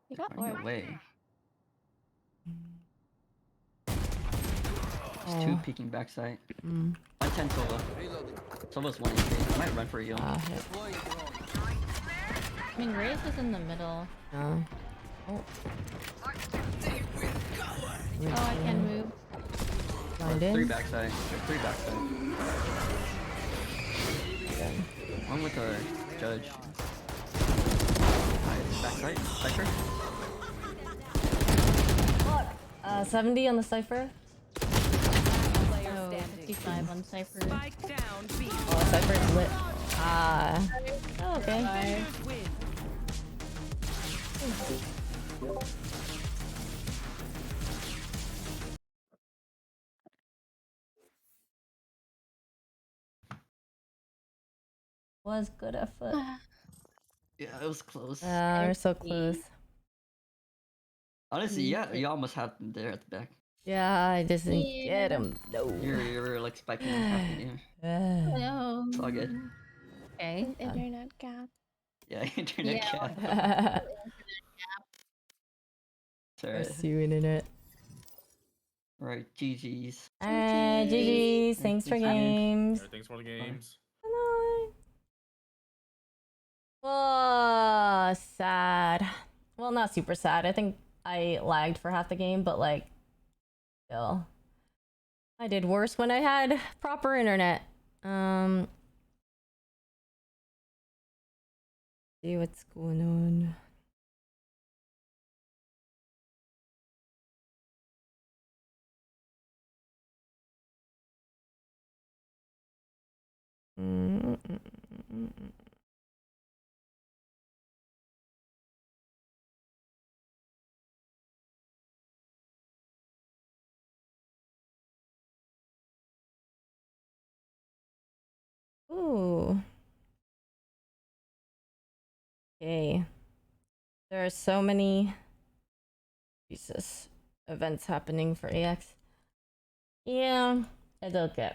You got Running orb. away. There's two peeking backside. 110 Sova. Reloading. Sova's 1 HP. I might run for you. Hit. Deploying drone. I mean, Raze is in the middle. No. Oh. Oh, I can move. Blind 3 in. backside. There's 3 backside. One with a judge. Nice. Backside. Cypher. 70 on the cipher. Player Oh, standing. 55 on Cypher. Spike down B. Oh, cipher's lit. Oh, okay. Win. Was good effort. Yeah, it was close. We're so close. Honestly, yeah, you almost had them there at the back. Yeah, I just didn't get him. No. You're like spiking and tapping. No. It's all good. Okay. Internet gap. Yeah, internet Yeah. cap. It's I alright. see you, internet. Right, GG's. GG's. Thanks for Thanks for games. Thanks for the games. Oh, sad. Well, not super sad. I think I lagged for half the game, but like, still. I did worse when I had proper internet. See what's going on. Ooh. Okay. There are so many events happening for AX. Yeah, it's okay.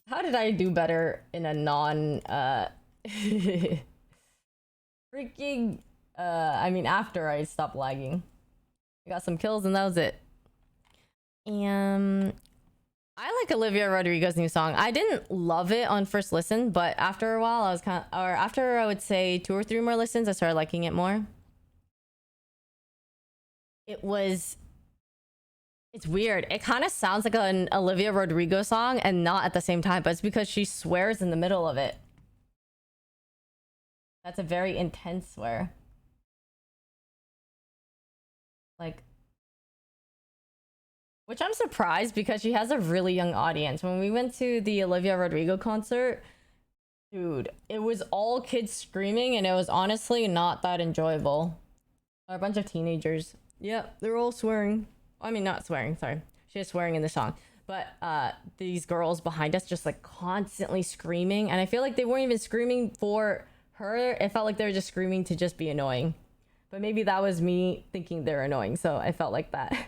How did I do better in a non freaking I mean after I stopped lagging. I got some kills and that was it. I like Olivia Rodrigo's new song. I didn't love it on first listen, but after a while I was after I would say 2 or 3 more listens, I started liking it more. It's weird. It kind of sounds like an Olivia Rodrigo song and not at the same time, but it's because she swears in the middle of it. That's a very intense swear. Like, which I'm surprised because she has a really young audience. When we went to the Olivia Rodrigo concert, dude, it was all kids screaming and it was honestly not that enjoyable. A bunch of teenagers. Yep, they're all swearing. I mean, not swearing, sorry. She was swearing in the song. But these girls behind us just like constantly screaming. And I feel like they weren't even screaming for her. It felt like they were just screaming to just be annoying. But maybe that was me thinking they're annoying. So I felt like that.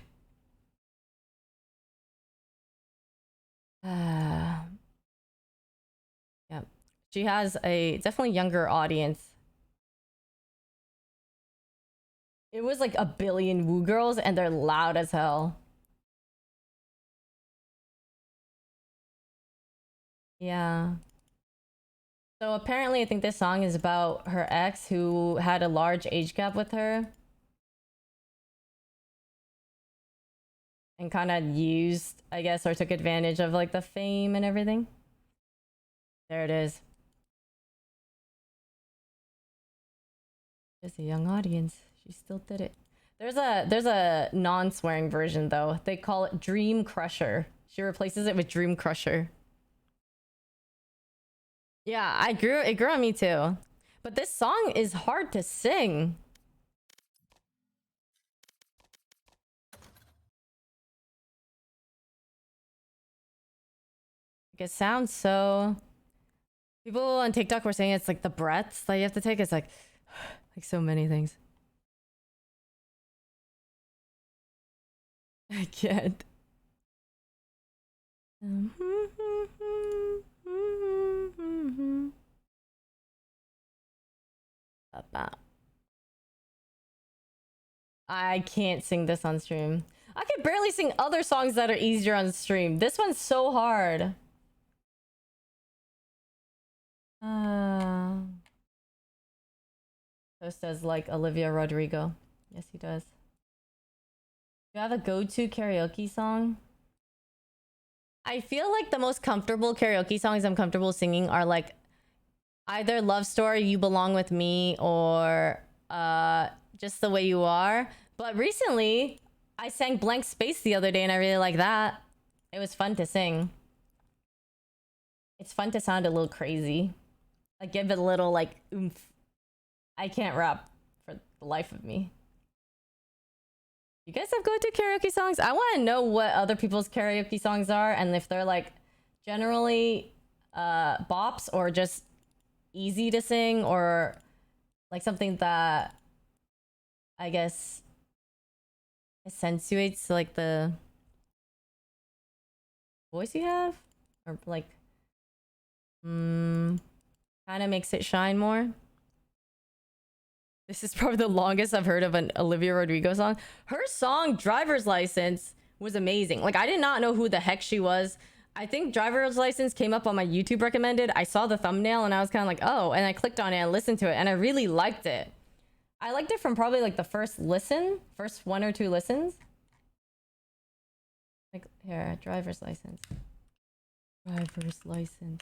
Yeah. She has a definitely younger audience. It was like 1 billion Woo girls and they're loud as hell. Yeah. So apparently I think this song is about her ex who had a large age gap with her. And kind of used, I guess, or took advantage of like the fame and everything. There it is. Just a young audience. She still did it. There's a non-swearing version though. They call it Dream Crusher. She replaces it with Dream Crusher. Yeah, it grew on me too. But this song is hard to sing. Like, it sounds so... People on TikTok were saying it's like the breaths that you have to take. It's like so many things. I can't. I can't sing this on stream. I can barely sing other songs that are easier on stream. This one's so hard. Toast does like Olivia Rodrigo. Yes, he does. Do you have a go-to karaoke song? I feel like the most comfortable karaoke songs I'm comfortable singing are like either Love Story, You Belong With Me, or Just the Way You Are. But recently, I sang Blank Space the other day and I really like that. It was fun to sing. It's fun to sound a little crazy. Like give it a little like oomph. I can't rap for the life of me. You guys have go-to karaoke songs? I want to know what other people's karaoke songs are and if they're like generally bops or just easy to sing or like something that I guess accentuates like the voice you have or like kind of makes it shine more. This is probably the longest I've heard of an Olivia Rodrigo song. Her song Driver's License was amazing. Like I did not know who the heck she was. I think Driver's License came up on my YouTube recommended. I saw the thumbnail and I was kind of like, oh, and I clicked on it and listened to it and I really liked it. I liked it from probably like the first 1 or 2 listens. Like here, Driver's License. Driver's License.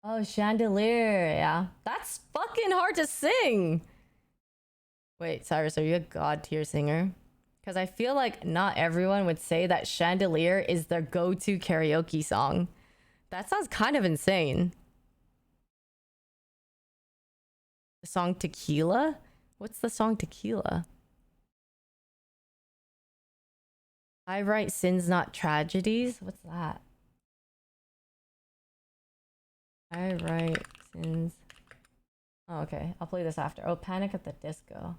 Oh, Chandelier. Yeah. That's fucking hard to sing. Wait, Cyrus, are you a god tier singer? Because I feel like not everyone would say that Chandelier is their go-to karaoke song. That sounds kind of insane. The song Tequila? What's the song Tequila? I write sins, not tragedies. What's that? I write sins. Oh, okay. I'll play this after. Oh, Panic at the Disco.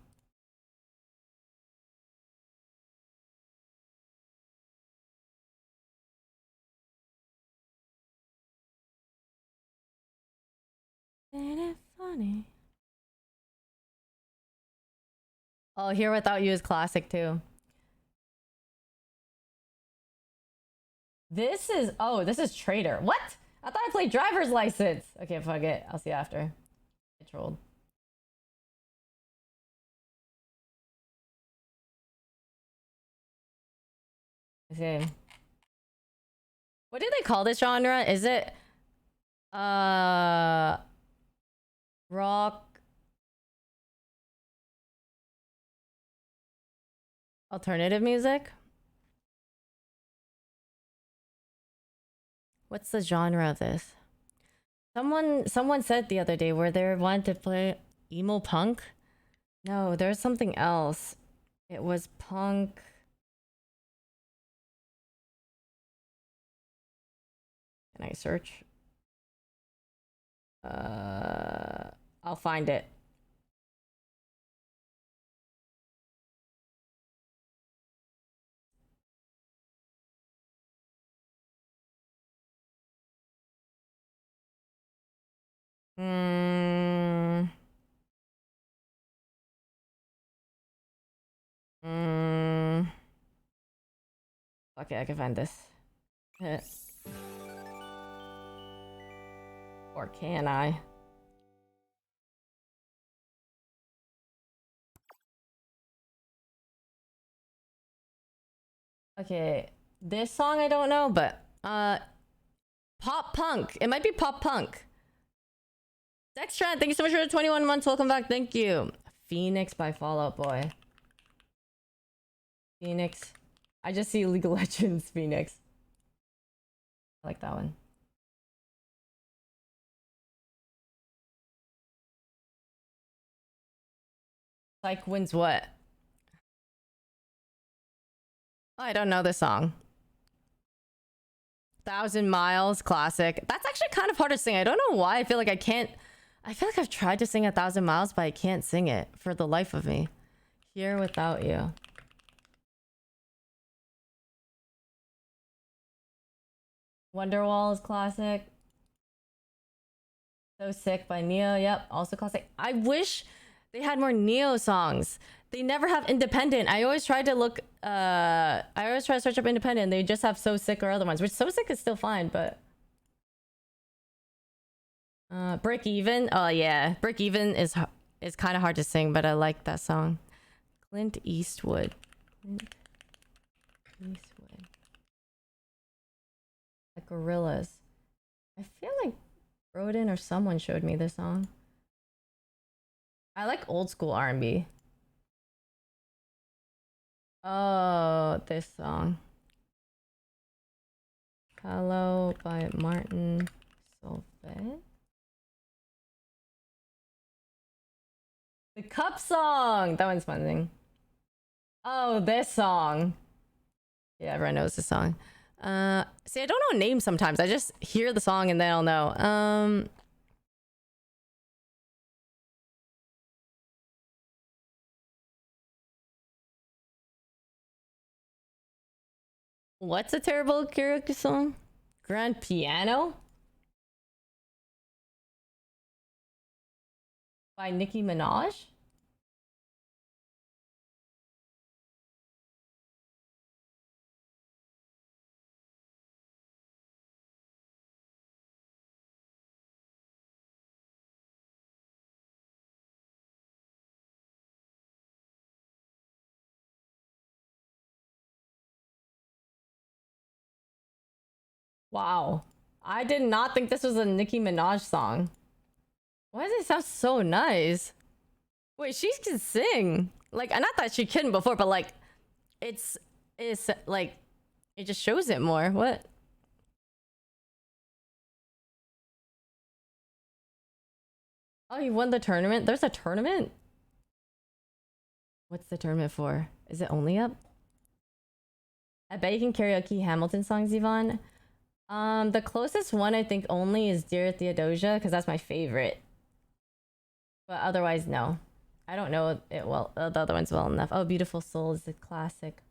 Ain't it funny? Oh, Here Without You is classic too. This is, oh, this is Traitor. What? I thought I played Driver's License. Okay, fuck it. I'll see you after. I trolled. Okay. What do they call this genre? Is it rock alternative music? What's the genre of this? Someone said the other day where they wanted to play emo punk. No, there's something else. It was punk. Can I search? I'll find it. Mm. Mm. Okay, I can find this. Or can I? Okay, this song I don't know, but pop punk. It might be pop punk. Dextran, thank you so much for the 21 months. Welcome back. Thank you. Phoenix by Fall Out Boy. Phoenix. I just see League of Legends Phoenix. I like that one. Like wins what? I don't know this song. 1,000 Miles, classic. That's actually kind of hard to sing. I don't know why. I feel like I can't. I feel like I've tried to sing 1,000 Miles, but I can't sing it for the life of me. Here Without You. Wonderwall is classic. So Sick by Neo. Yep, also classic. I wish they had more Neo songs. They never have independent. I always try to look. I always try to search up independent. They just have So Sick or other ones, which So Sick is still fine, but. Break Even. Oh yeah, Break Even is kind of hard to sing, but I like that song. Clint Eastwood. Clint Eastwood. The Gorillas. I feel like Rodin or someone showed me this song. I like old school R&B. Oh, this song. Hello by Martin Solveig. The Cup song! That one's fun. Oh, this song. Yeah, everyone knows this song. See, I don't know names sometimes. I just hear the song and then I'll know. What's a terrible karaoke song? Grand Piano? By Nicki Minaj? Wow. I did not think this was a Nicki Minaj song. Why does it sound so nice? Wait, she can sing. Like, not that she couldn't before, but like, it's like, it just shows it more. What? Oh, you won the tournament? There's a tournament? What's the tournament for? Is it only up? I bet you can karaoke Hamilton songs, Yvonne. The closest one I think only is Dear Theodosia, because that's my favorite. But otherwise, no. I don't know it well. The other one's well enough. Oh, Beautiful Soul is a classic.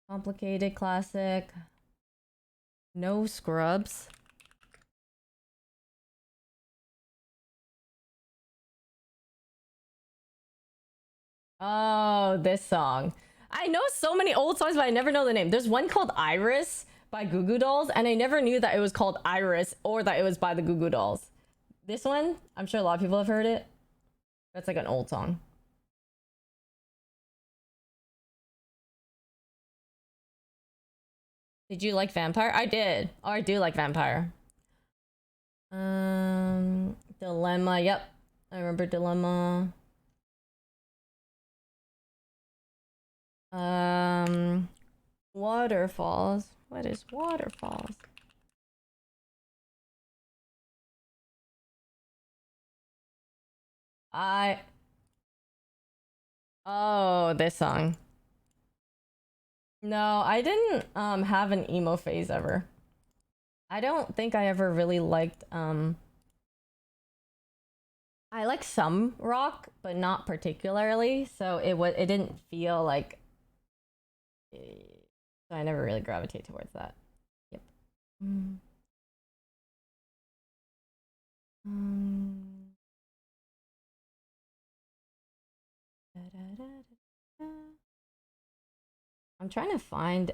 Complicated classic. No Scrubs. Oh, this song. I know so many old songs, but I never know the name. There's one called Iris by Goo Goo Dolls, and I never knew that it was called Iris or that it was by the Goo Goo Dolls. This one, I'm sure a lot of people have heard it. That's like an old song. Did you like Vampire? I did. Oh, I do like Vampire. Dilemma. Yep. I remember Dilemma. Waterfalls. What is Waterfalls? Oh, this song. No, I didn't have an emo phase ever. I don't think I ever really liked I like some rock, but not particularly. So it didn't feel like so I never really gravitate towards that. Yep. I'm trying to find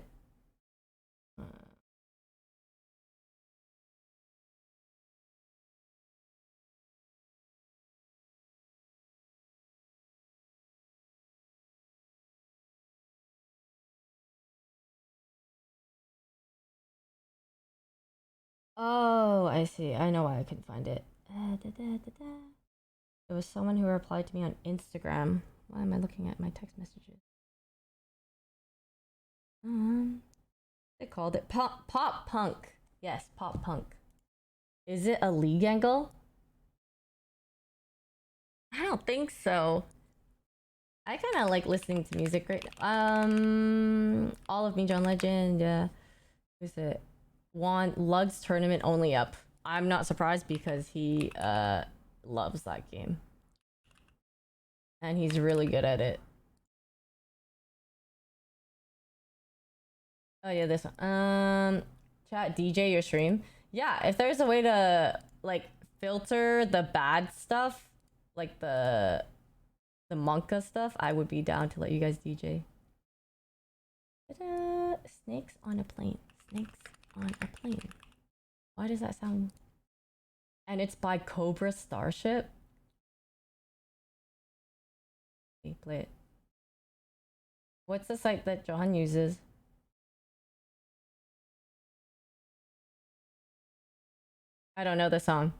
oh, I see. I know why I couldn't find it. It was someone who replied to me on Instagram. Why am I looking at my text messages? They called it pop punk. Yes, pop punk. Is it a league angle? I don't think so. I kind of like listening to music right now. All of Me John Legend. Yeah. Who's it? Lug's tournament only up. I'm not surprised because he loves that game. And he's really good at it. Oh yeah, this one. Chat DJ your stream. Yeah, if there's a way to like filter the bad stuff, like the Monka stuff, I would be down to let you guys DJ. Ta-da! Snakes on a plane. Snakes on a plane. Why does that sound? And it's by Cobra Starship. Okay, play it. What's the site that John uses? I don't know the song.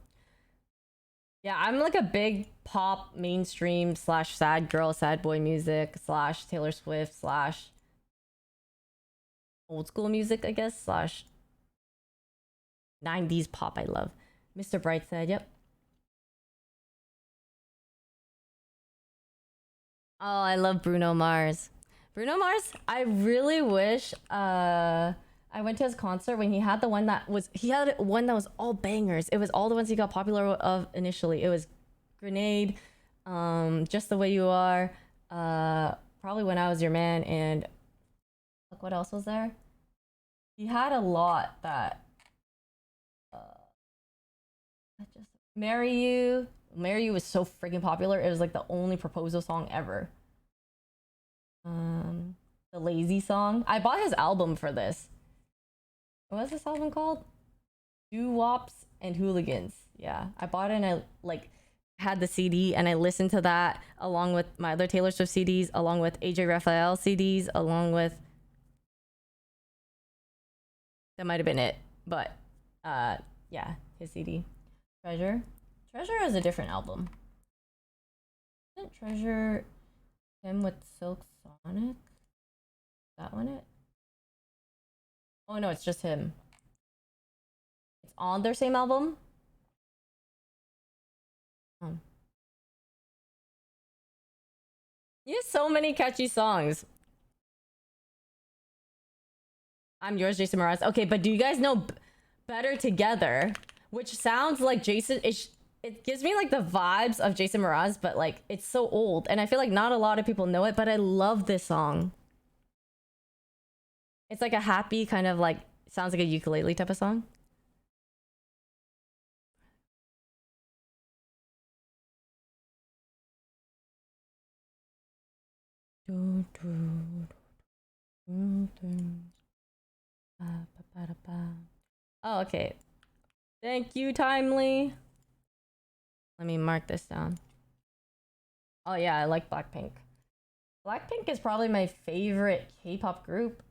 Yeah, I'm like a big pop mainstream / sad girl, sad boy music / Taylor Swift / old school music, I guess / 90s pop I love. Mr. Brightside, yep. Oh, I love Bruno Mars. Bruno Mars, I really wish I went to his concert when he had one that was all bangers. It was all the ones he got popular of initially. It was Grenade, Just the Way You Are, probably When I Was Your Man, and look what else was there? He had a lot that Marry You. Marry You was so freaking popular. It was like the only proposal song ever. The Lazy Song. I bought his album for this. What was this album called? Doo-Wops and Hooligans. Yeah, I bought it and I like had the CD and I listened to that along with my other Taylor Swift CDs, along with AJ Raphael CDs, along with that might have been it, but yeah, his CD. Treasure is a different album. Isn't Treasure him with Silk Sonic? That one it? Oh no, it's just him. It's on their same album. He has so many catchy songs. I'm yours, Jason Mraz. Okay, but do you guys know Better Together? Which sounds like Jason. It gives me like the vibes of Jason Mraz, but like it's so old, and I feel like not a lot of people know it. But I love this song. It's like a happy kind of like sounds like a ukulele type of song. Oh, okay. Thank you, Timely. Let me mark this down. Oh yeah, I like Blackpink. Blackpink is probably my favorite K-pop group.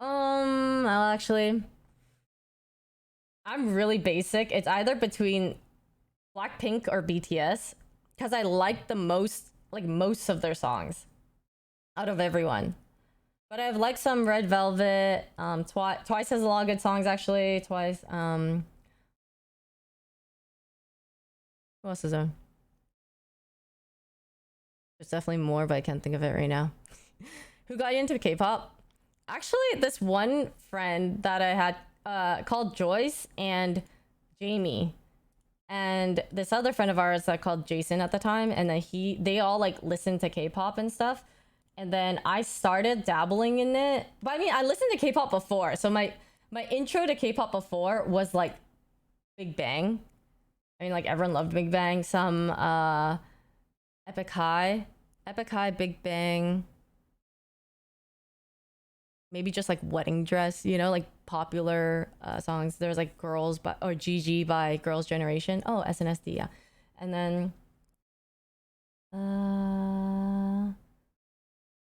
Well, actually, I'm really basic. It's either between Blackpink or BTS because I like the most, like most of their songs out of everyone. But I've liked some Red Velvet. Twice has a lot of good songs actually. Twice. Who else is there? There's definitely more, but I can't think of it right now. Who got you into K-pop? Actually, this one friend that I had called Joyce and Jamie. And this other friend of ours that called Jason at the time, and then they all like listened to K-pop and stuff. And then I started dabbling in it. But I mean, I listened to K-pop before. So my intro to K-pop before was like Big Bang. I mean, like everyone loved Big Bang. Some Epic High, Big Bang. Maybe just like Wedding Dress, you know, like popular songs. There's like Girls or GG by Girls' Generation. Oh, SNSD, yeah. And then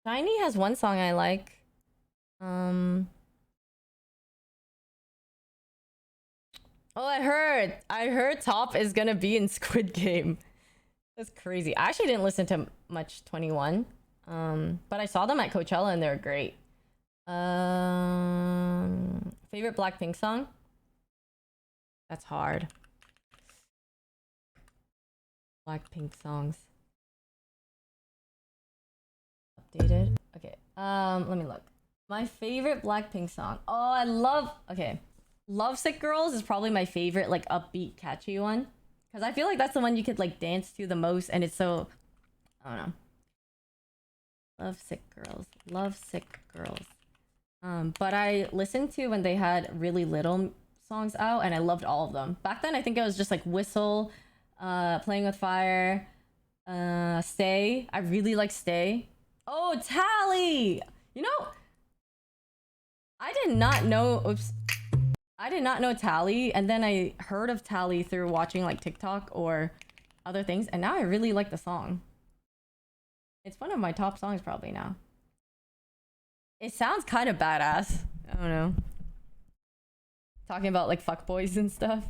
Shiny has one song I like. Oh, I heard Top is gonna be in Squid Game. That's crazy. I actually didn't listen to much 21. But I saw them at Coachella and they're great. Favorite Blackpink song? That's hard. Blackpink songs. Updated. Okay. Let me look. My favorite Blackpink song. Oh, I love. Okay, Lovesick Girls is probably my favorite, like upbeat, catchy one. Cause I feel like that's the one you could like dance to the most, and it's so. I don't know. Lovesick Girls. Lovesick Girls. But I listened to when they had really little songs out, and I loved all of them. Back then, I think it was just like Whistle, Playing with Fire, Stay. I really like Stay. Oh, Tally! You know, I did not know. Oops. I did not know Tally, and then I heard of Tally through watching like TikTok or other things, and now I really like the song. It's one of my top songs probably now. It sounds kind of badass. I don't know. Talking about like fuckboys and stuff.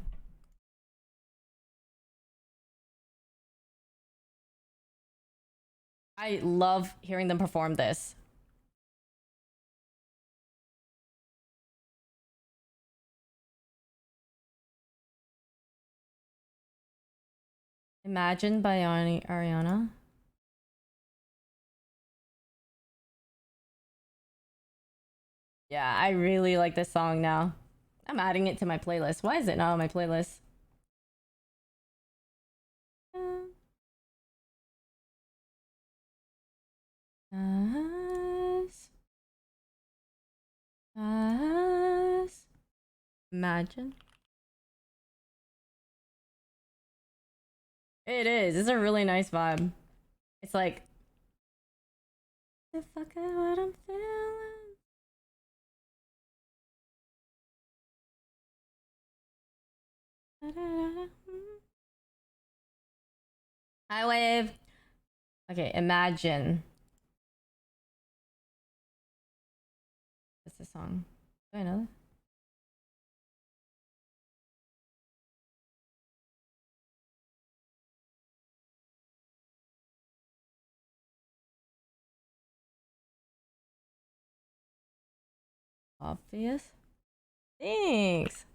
I love hearing them perform this. Imagine by Ariana. Yeah, I really like this song now. I'm adding it to my playlist. Why is it not on my playlist? Imagine. It is. It's a really nice vibe. It's like the fuck is what I'm feeling. Hi, Wave. Okay, Imagine. What's the song? Do I know that? Obvious. Thanks.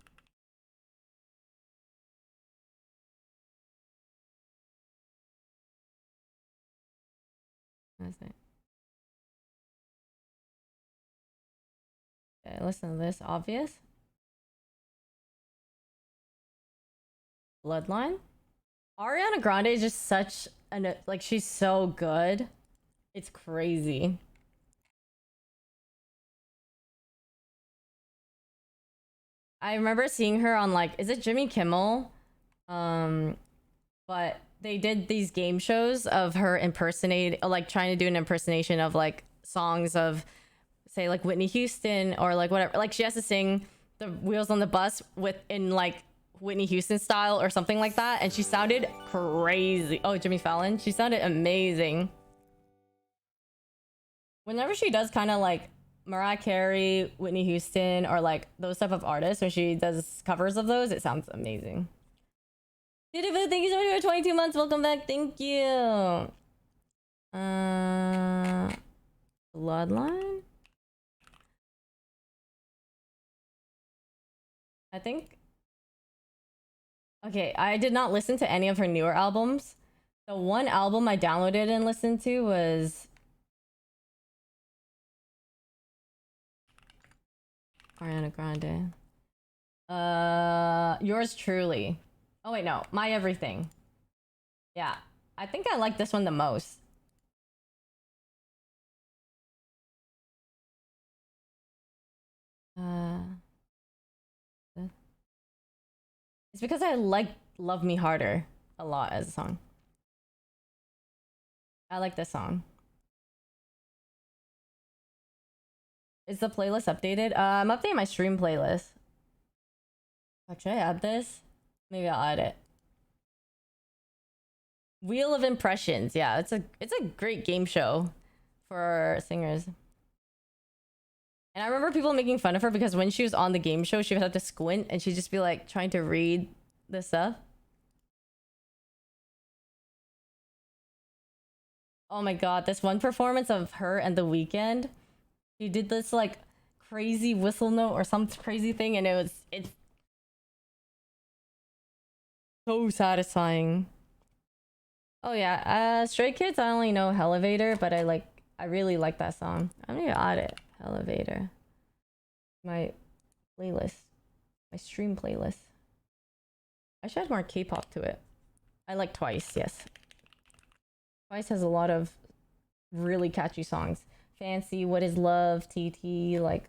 That's it. Okay, listen to this. Obvious. Bloodline. Ariana Grande is just such an like she's so good. It's crazy. I remember seeing her on like, is it Jimmy Kimmel? But they did these game shows of her like trying to do an impersonation of like songs of, say, like Whitney Houston or like whatever. Like she has to sing the Wheels on the Bus in like Whitney Houston style or something like that, and she sounded crazy. Oh, Jimmy Fallon. She sounded amazing. Whenever she does kind of like Mariah Carey, Whitney Houston, or like those type of artists, when she does covers of those, it sounds amazing. Beautiful, thank you so much for 22 months. Welcome back. Thank you. Bloodline? I think. Okay, I did not listen to any of her newer albums. The one album I downloaded and listened to was Ariana Grande. Yours truly. Oh wait, no, My Everything. Yeah, I think I like this one the most. It's because I like Love Me Harder a lot as a song. I like this song. Is the playlist updated? I'm updating my stream playlist. Oh, should I add this? Maybe I'll add it. Wheel of Impressions. Yeah, it's a great game show for singers. And I remember people making fun of her because when she was on the game show, she would have to squint and she'd just be like trying to read the stuff. Oh my god, this one performance of her and The Weeknd. She did this like crazy whistle note or some crazy thing, and it's so satisfying. Oh yeah, Stray Kids, I only know Elevator, but I really like that song. I'm gonna add it. Elevator. My playlist. My stream playlist. I should add more K-pop to it. I like Twice, yes. Twice has a lot of really catchy songs. Fancy, What Is Love, TT, like...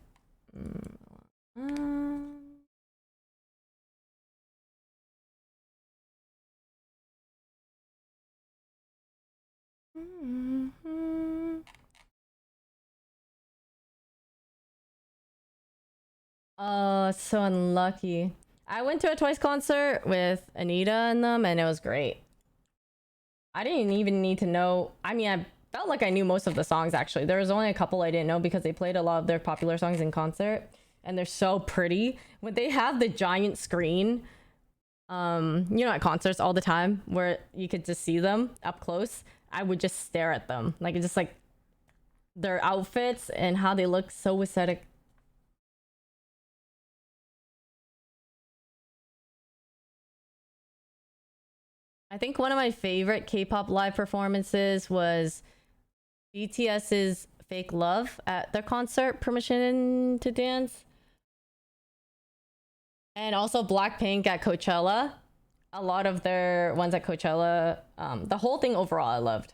Oh, so unlucky. I went to a Twice concert with Anita and them, and it was great. I didn't even need to know. I mean, I felt like I knew most of the songs, actually. There was only a couple I didn't know because they played a lot of their popular songs in concert, and they're so pretty. When they have the giant screen, you know, at concerts all the time, where you could just see them up close, I would just stare at them. Like, it's just like their outfits and how they look so aesthetic. I think one of my favorite K-pop live performances was BTS's Fake Love at their concert, Permission to Dance. And also Blackpink at Coachella. A lot of their ones at Coachella. The whole thing overall I loved.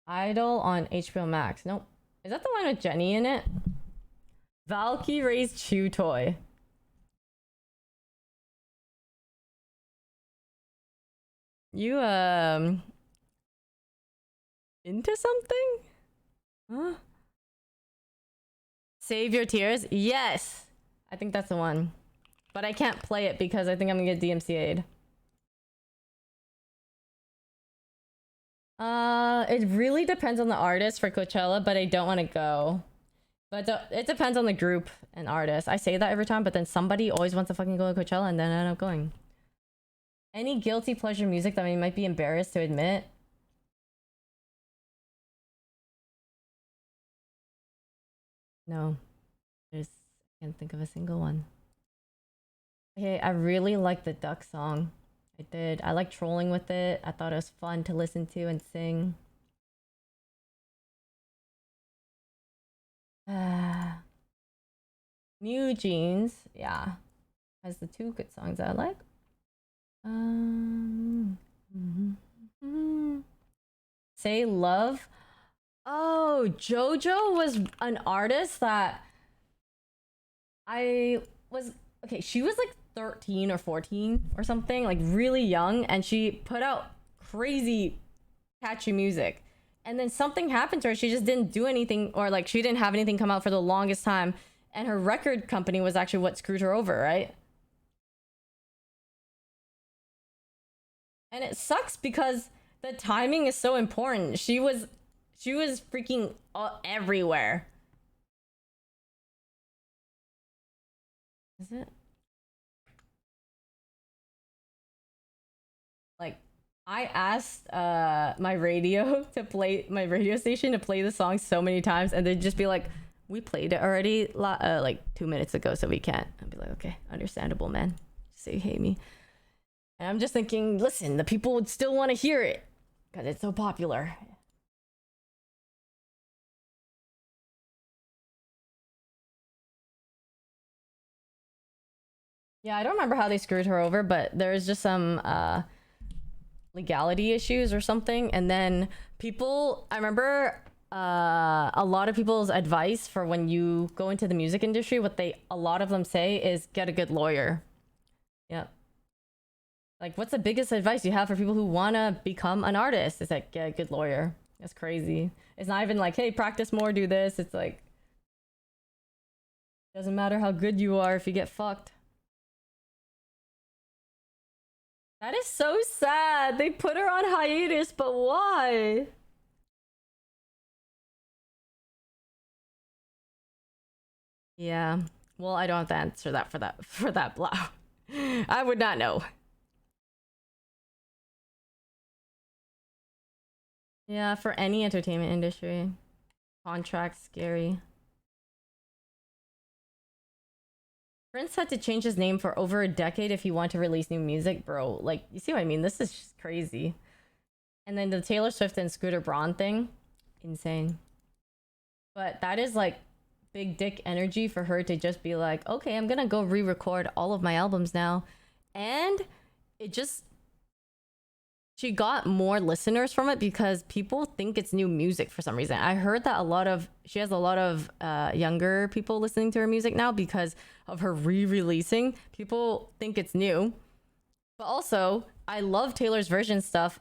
Idol on HBO Max. Nope. Is that the one with Jenny in it? Valkyrie's Chew Toy. You into something? Huh? Save Your Tears? Yes! I think that's the one. But I can't play it because I think I'm gonna get DMCA'd. It really depends on the artist for Coachella, but I don't want to go. But it depends on the group and artist. I say that every time, but then somebody always wants to fucking go to Coachella and then I end up going. Any guilty pleasure music that I might be embarrassed to admit? No. I can't think of a single one. Okay, I really like the Duck song. I did. I like trolling with it. I thought it was fun to listen to and sing. New Jeans, yeah, has the two good songs I like. Say Love. Oh, JoJo was an artist that I was okay. She was like 13 or 14 or something, like really young, and she put out crazy catchy music. And then something happened to her. She just didn't do anything, or like she didn't have anything come out for the longest time. And her record company was actually what screwed her over, right? And it sucks because the timing is so important. She was freaking everywhere. Is it? Like, I asked my radio to play, my radio station to play the song so many times, and they'd just be like, we played it already like 2 minutes ago, so we can't. I'd be like, okay, understandable, man. So you hate me. And I'm just thinking, listen, the people would still want to hear it because it's so popular. Yeah, I don't remember how they screwed her over, but there's just some legality issues or something. And then people, I remember a lot of people's advice for when you go into the music industry, what a lot of them say is get a good lawyer. Yep. Like, what's the biggest advice you have for people who want to become an artist? It's like, get a good lawyer. That's crazy. It's not even like, hey, practice more, do this. It's like, doesn't matter how good you are if you get fucked. That is so sad. They put her on hiatus, but why? Yeah. Well, I don't have to answer that for that blah. I would not know. Yeah, for any entertainment industry. Contracts, scary. Prince had to change his name for over a decade if he wanted to release new music, bro. Like, you see what I mean? This is just crazy. And then the Taylor Swift and Scooter Braun thing, insane. But that is like big dick energy for her to just be like, okay, I'm gonna go re-record all of my albums now. And it just, she got more listeners from it because people think it's new music for some reason. I heard that she has a lot of younger people listening to her music now because of her re-releasing. People think it's new. But also, I love Taylor's version stuff.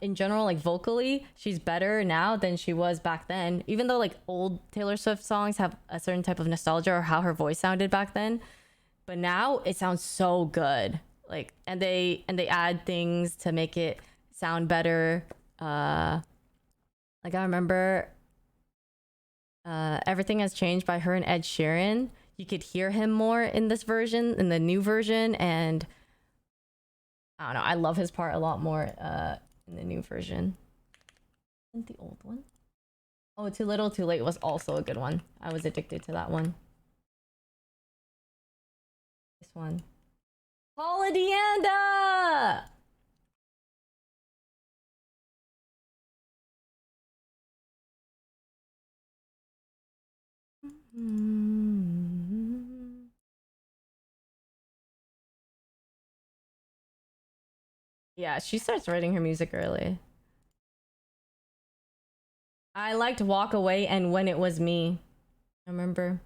In general, like vocally, she's better now than she was back then. Even though like old Taylor Swift songs have a certain type of nostalgia or how her voice sounded back then. But now it sounds so good. Like, and they add things to make it sound better. Like I remember Everything Has Changed by her and Ed Sheeran. You could hear him more in this version, in the new version, and I don't know, I love his part a lot more in the new version than the old one. Oh, Too Little Too Late was also a good one. I was addicted to that one. This one. Paula Deanda! Yeah, she starts writing her music early. I liked Walk Away and When It Was Me. I remember.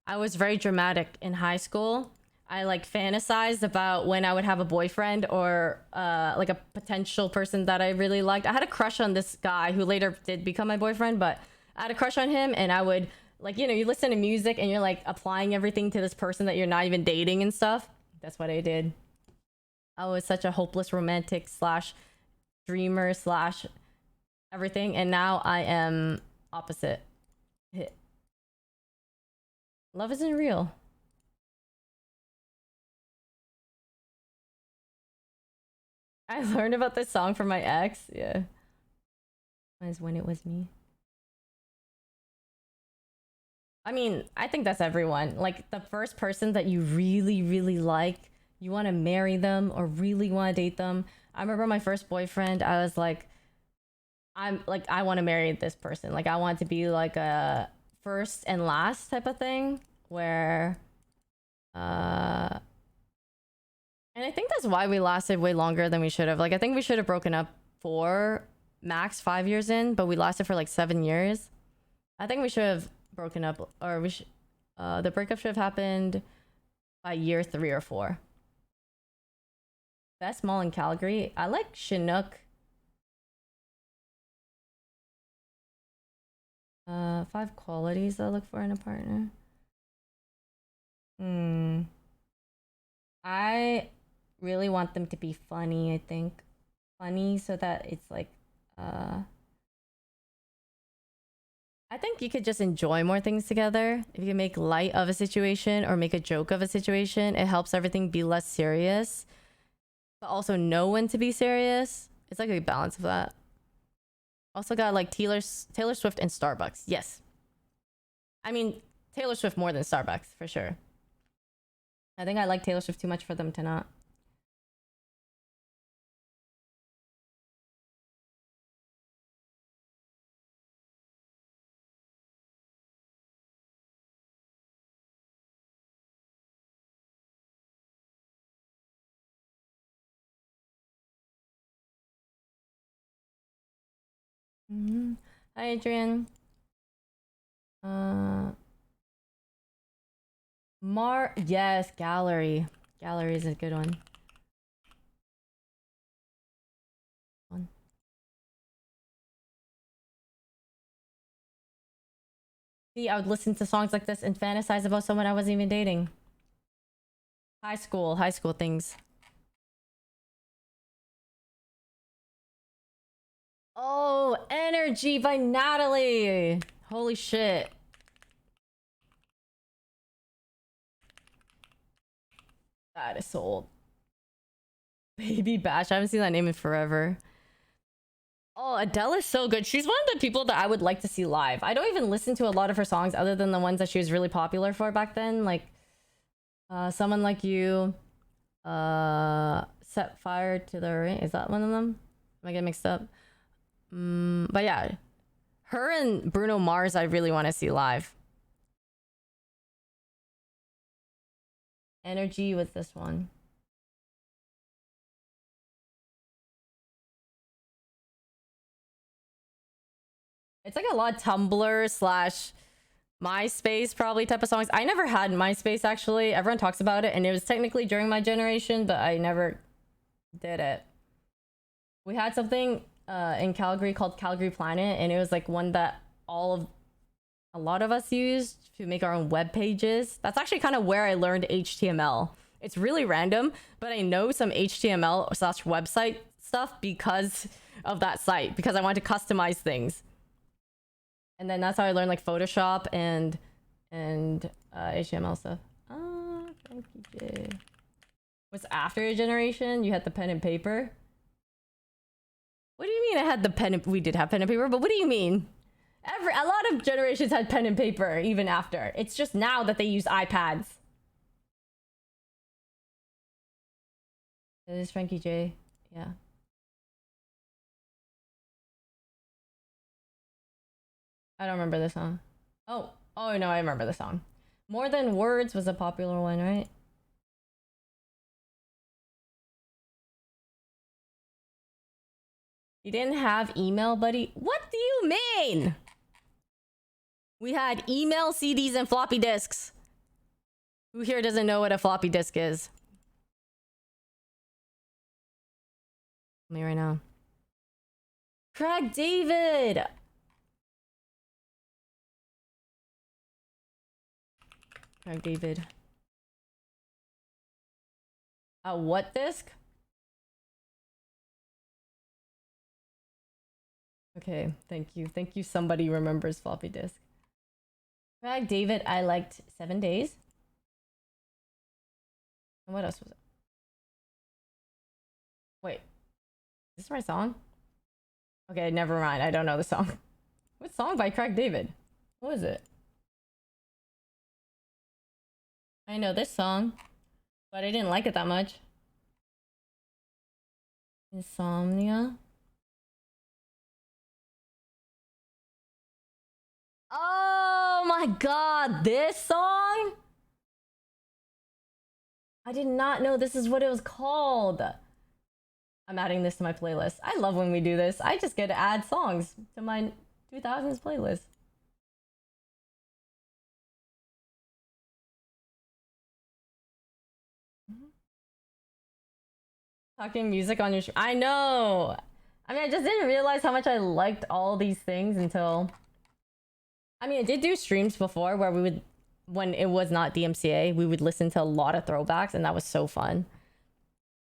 I was very dramatic in high school. I like fantasized about when I would have a boyfriend or like a potential person that I really liked. I had a crush on this guy who later did become my boyfriend, but I had a crush on him, and I would like, you know, you listen to music and you're like applying everything to this person that you're not even dating and stuff. That's what I did. I was such a hopeless romantic slash dreamer slash everything, and now I am opposite. Love isn't real. I learned about this song from my ex. Yeah. Was When It Was Me. I mean, I think that's everyone. Like, the first person that you really, really like, you want to marry them or really want to date them. I remember my first boyfriend, I was like, I want to marry this person. Like, I want to be like a first and last type of thing where and I think that's why we lasted way longer than we should have. Like I think we should have broken up 4 max 5 years in, but we lasted for like 7 years. I think we should have broken up, or we should the breakup should have happened by year 3 or 4. Best mall in Calgary. I like Chinook. 5 qualities I look for in a partner. I really want them to be funny, I think. Funny so that it's like I think you could just enjoy more things together. If you can make light of a situation or make a joke of a situation, it helps everything be less serious. But also know when to be serious. It's like a balance of that. Also got like Taylor Swift and Starbucks. Yes. I mean, Taylor Swift more than Starbucks, for sure. I think I like Taylor Swift too much for them to not. Hi, Adrian. Yes, gallery. Gallery is a good one. See, I would listen to songs like this and fantasize about someone I wasn't even dating. High school things. Oh, Energy by Natalie. Holy shit. That is so old. Baby Bash. I haven't seen that name in forever. Oh, Adele is so good. She's one of the people that I would like to see live. I don't even listen to a lot of her songs other than the ones that she was really popular for back then. Like, Someone Like You. Set Fire to the Rain. Is that one of them? Am I getting mixed up? But yeah. Her and Bruno Mars I really want to see live. Energy with this one. It's like a lot of Tumblr / MySpace probably type of songs. I never had MySpace actually. Everyone talks about it and it was technically during my generation, but I never did it. We had something in Calgary called Calgary Planet, and it was like one that a lot of us used to make our own web pages. That's actually kind of where I learned HTML. It's really random, but I know some HTML / website stuff because of that site, because I wanted to customize things. And then that's how I learned like Photoshop and HTML stuff. Oh, thank you, Jay. Was after your generation? You had the pen and paper? What do you mean I had the pen and... We did have pen and paper, but what do you mean? A lot of generations had pen and paper even after. It's just now that they use iPads. It is Frankie J. Yeah. I don't remember the song. Oh no, I remember the song. More Than Words was a popular one, right? You didn't have email, buddy? What do you mean? We had email, CDs, and floppy disks. Who here doesn't know what a floppy disk is? Me right now. Craig David! Craig David. What disk? Okay, thank you. Thank you, somebody remembers floppy disk. Craig David, I liked 7 Days. And what else was it? Wait. Is this my song? Okay, never mind. I don't know the song. What song by Craig David? What was it? I know this song, but I didn't like it that much. Insomnia. Oh my god, this song? I did not know this is what it was called. I'm adding this to my playlist. I love when we do this. I just get to add songs to my 2000s playlist. Talking music on your stream. I know. I mean, I just didn't realize how much I liked all these things until... I mean, I did do streams before where we would, when it was not DMCA, we would listen to a lot of throwbacks, and that was so fun.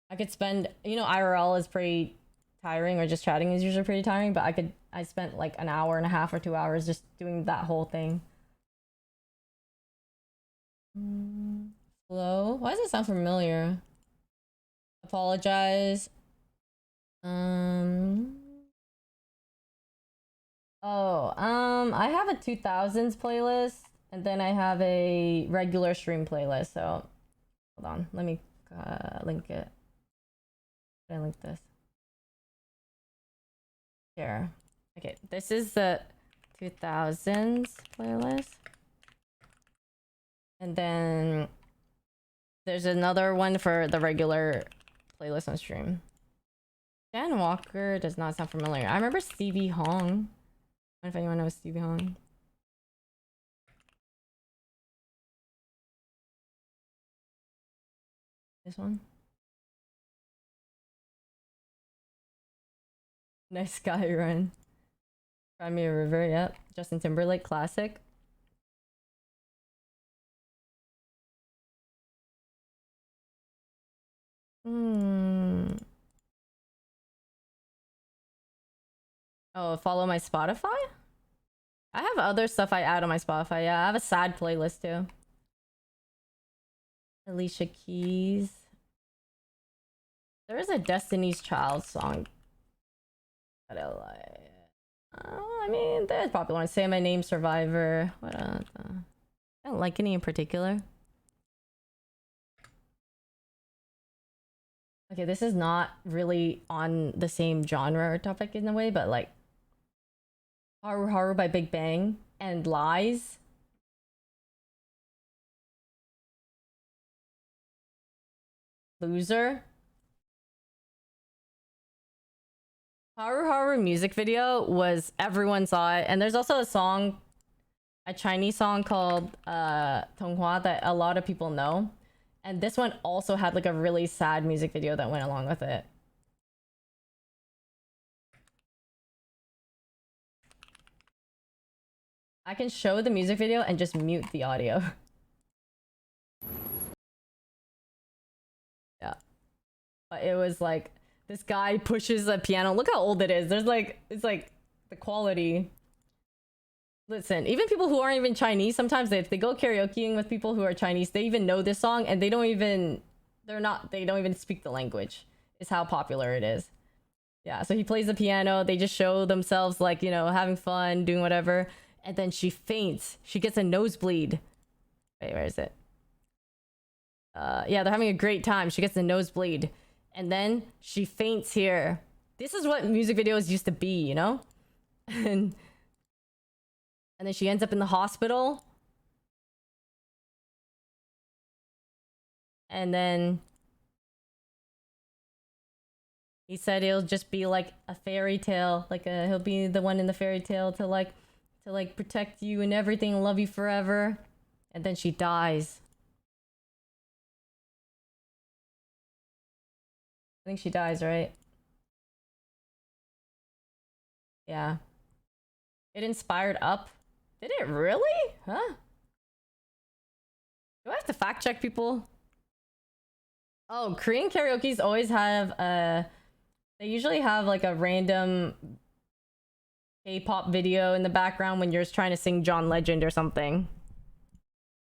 I could spend, you know, IRL is pretty tiring, or just chatting is usually pretty tiring, but I spent like an hour and a half or 2 hours just doing that whole thing. Hello? Why does it sound familiar? Apologize. I have a 2000s playlist, and then I have a regular stream playlist, so hold on, let me link it. Did I link this? Here. Okay, this is the 2000s playlist. And then there's another one for the regular playlist on stream. Dan Walker does not sound familiar. I remember Stevie Hong. I don't know if anyone knows Stevie Hong. This one? Nice Sky Run. Cry Me a River, yep. Justin Timberlake classic. Oh, follow my Spotify? I have other stuff I add on my Spotify. Yeah, I have a sad playlist too. Alicia Keys. There is a Destiny's Child song that I like. I mean, there's probably one. Say My Name, Survivor. What else? I don't like any in particular. Okay, this is not really on the same genre or topic in a way, but like Haru Haru by Big Bang and Lies. Loser. Haru Haru music video was, everyone saw it, and there's also a song, a Chinese song called Tonghua that a lot of people know, and this one also had like a really sad music video that went along with it. I can show the music video and just mute the audio. Yeah, but it was like this guy pushes a piano. Look how old it is. There's like, it's like the quality. Listen, even people who aren't even Chinese, sometimes if they go karaokeing with people who are Chinese, they even know this song and they don't even speak the language. Is how popular it is. Yeah, so he plays the piano, they just show themselves like, you know, having fun, doing whatever, and then she faints. She gets a nosebleed. Wait, where is it? Yeah, they're having a great time. She gets a nosebleed. And then she faints here. This is what music videos used to be, you know? And then she ends up in the hospital. And then he said it'll just be like a fairy tale. Like he'll be the one in the fairy tale to like protect you and everything, love you forever. And then she dies. I think she dies, right? Yeah. It inspired Up. Did it really? Huh? Do I have to fact check people? Oh, Korean karaoke's always have they usually have like a random K-pop video in the background when you're just trying to sing John Legend or something.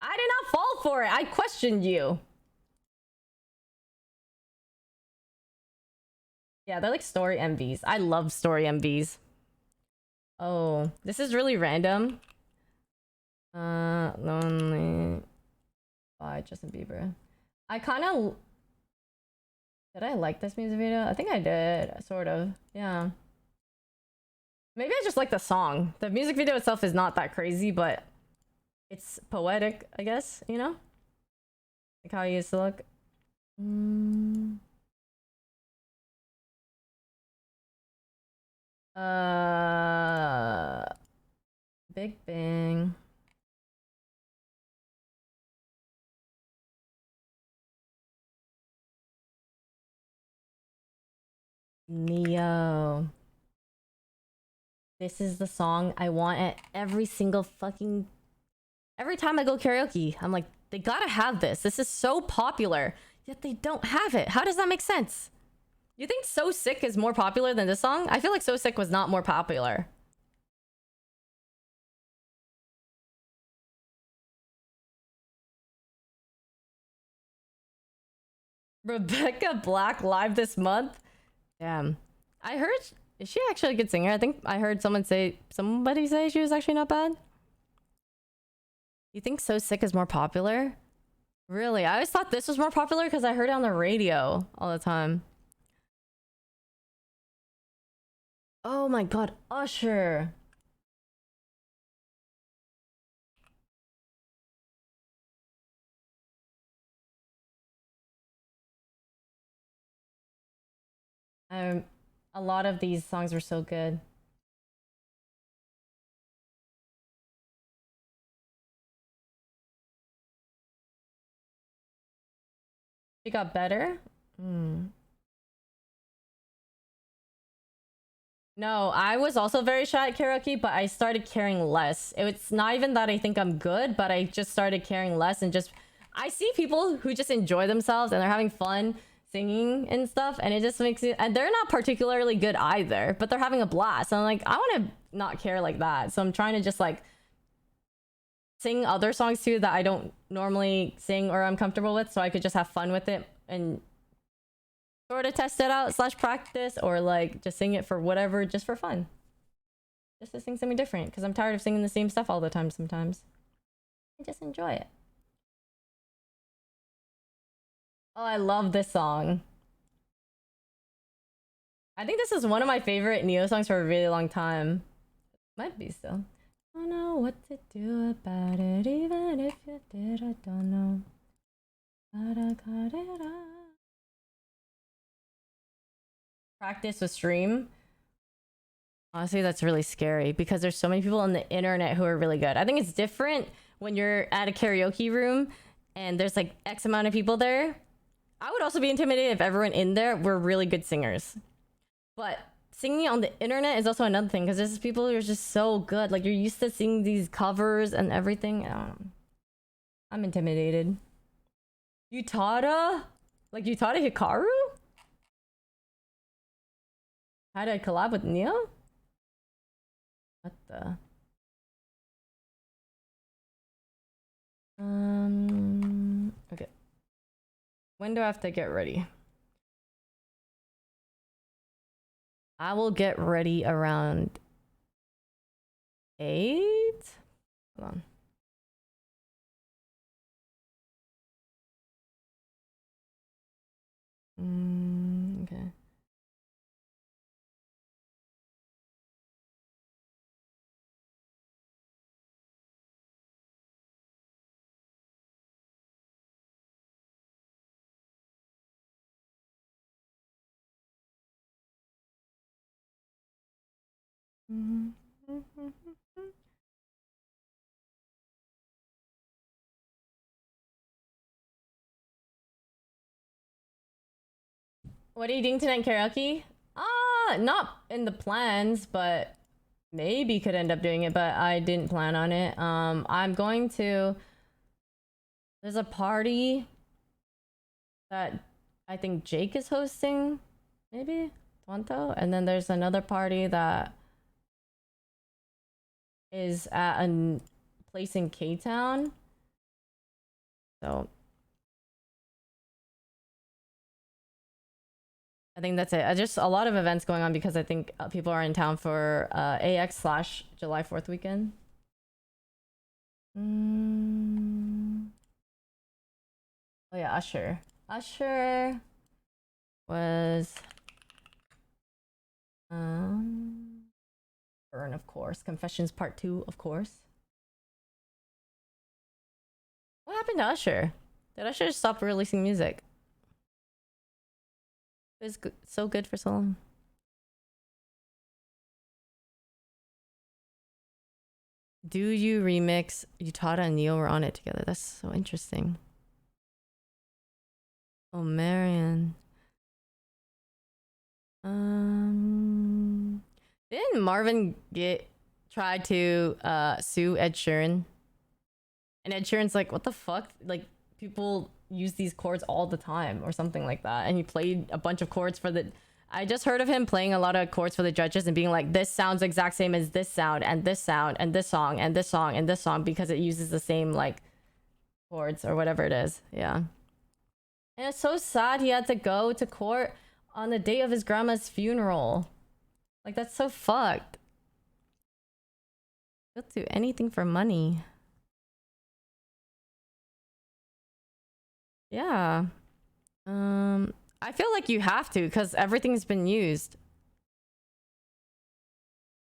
I did not fall for it. I questioned you. Yeah, they're like story MVs. I love story MVs. Oh, this is really random. Lonely by Justin Bieber. I kind of... Did I like this music video? I think I did, sort of. Yeah. Maybe I just like the song. The music video itself is not that crazy, but it's poetic, I guess, you know? Like how he used to look. Big Bang. Neo. This is the song I want at every single fucking... Every time I go karaoke, I'm like, they gotta have this. This is so popular, yet they don't have it. How does that make sense? You think So Sick is more popular than this song? I feel like So Sick was not more popular. Rebecca Black live this month? Damn. I heard... Is she actually a good singer? I think I heard somebody say she was actually not bad. You think So Sick is more popular? Really? I always thought this was more popular because I heard it on the radio all the time. Oh my god, Usher. A lot of these songs were so good. She got better? No, I was also very shy at karaoke, but I started caring less. It's not even that I think I'm good, but I just started caring less and just... I see people who just enjoy themselves and they're having fun singing and stuff, and it just makes it... And they're not particularly good either, but they're having a blast. And I'm like, I want to not care like that. So I'm trying to just like sing other songs too that I don't normally sing or I'm comfortable with, so I could just have fun with it and sort of test it out / practice, or like just sing it for whatever, just for fun. Just to sing something different, because I'm tired of singing the same stuff all the time sometimes. I just enjoy it. Oh, I love this song. I think this is one of my favorite Neo songs for a really long time. Might be still. Don't know what to do about it, even if you did, I don't know. Practice with stream. Honestly, that's really scary because there's so many people on the internet who are really good. I think it's different when you're at a karaoke room and there's like X amount of people there. I would also be intimidated if everyone in there were really good singers. But singing on the internet is also another thing, because there's people who are just so good. Like, you're used to singing these covers and everything. I don't know. I'm intimidated. Utada? Like Utada Hikaru? Had a collab with Neo? What the? Okay. When do I have to get ready? I will get ready around 8? Hold on. Okay. What are you doing tonight, karaoke? Not in the plans, but maybe could end up doing it, but I didn't plan on it. I'm going to... There's a party that I think Jake is hosting, maybe? Tonto? And then there's another party that is at a place in K-Town. So I think that's it. Just a lot of events going on because I think people are in town for AX / July 4th weekend. Oh yeah, Usher. Usher was Burn, of course. Confessions Part 2, of course. What happened to Usher? Did Usher stop releasing music? It was so good for so long. Do You remix? Utada and Neo were on it together. That's so interesting. Oh, Marion. Didn't Marvin try to sue Ed Sheeran? And Ed Sheeran's like, what the fuck? Like, people use these chords all the time or something like that. And he played a bunch of chords for the... I just heard of him playing a lot of chords for the judges and being like, this sounds exact same as this sound and this sound and this song and this song and this song because it uses the same, like, chords or whatever it is. Yeah. And it's so sad he had to go to court on the day of his grandma's funeral. Like, that's so fucked. He'll do anything for money. Yeah. I feel like you have to because everything's been used.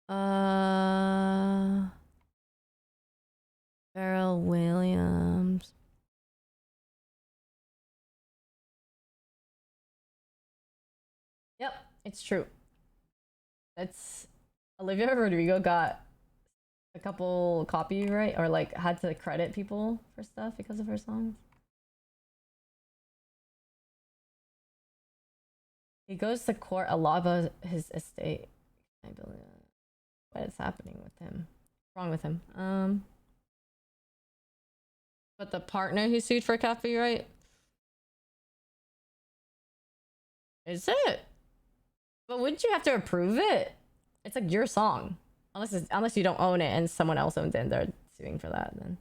Pharrell Williams. Yep, it's true. It's Olivia Rodrigo got a couple copyright or like had to credit people for stuff because of her songs. He goes to court a lot about his estate. I believe what is happening with him. What's wrong with him? But the partner he sued for copyright. Is it? But wouldn't you have to approve it? It's like your song. Unless you don't own it and someone else owns it and they're suing for that then.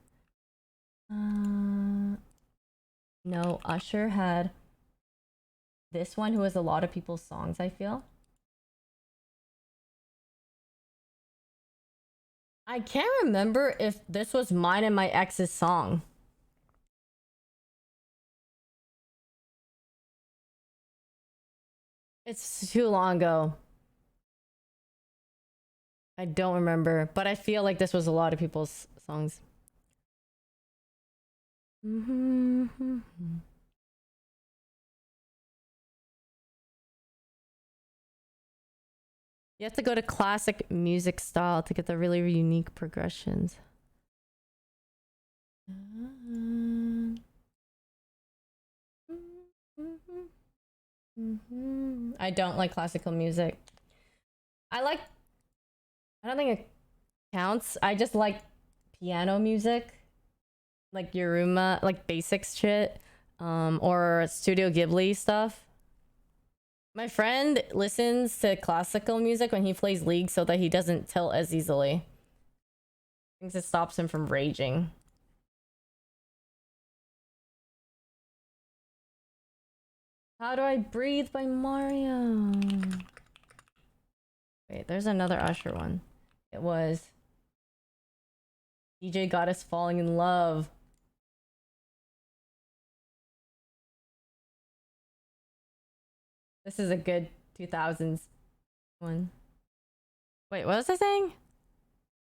No, Usher had this one who has a lot of people's songs, I feel. I can't remember if this was mine and my ex's song. It's too long ago. I don't remember, but I feel like this was a lot of people's songs. You have to go to classic music style to get the really unique progressions. I don't like classical music. I don't think it counts. I just like piano music. Like Yuruma, like basics shit. Or Studio Ghibli stuff. My friend listens to classical music when he plays League so that he doesn't tilt as easily. Thinks it stops him from raging. How Do I Breathe by Mario? Wait, there's another Usher one. It was DJ Got Us Falling in Love. This is a good 2000s one. Wait, what was I saying?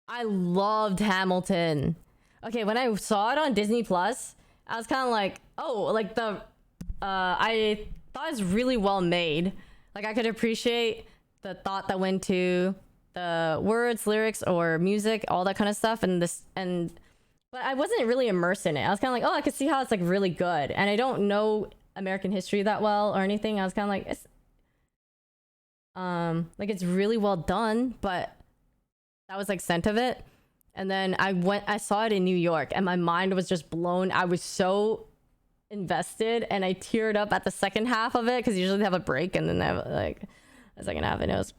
I loved Hamilton. Okay, when I saw it on Disney Plus, I was kind of like, oh, like I thought it was really well made. Like I could appreciate the thought that went to the words, lyrics, or music, all that kind of stuff, but I wasn't really immersed in it. I was kind of like, oh, I could see how it's like really good, and I don't know American history that well or anything. I was kind of like, it's really well done, but that was like scent of it. And then I saw it in New York and my mind was just blown. I was so invested and I teared up at the second half of it because usually they have a break and then they have like a second half, and it was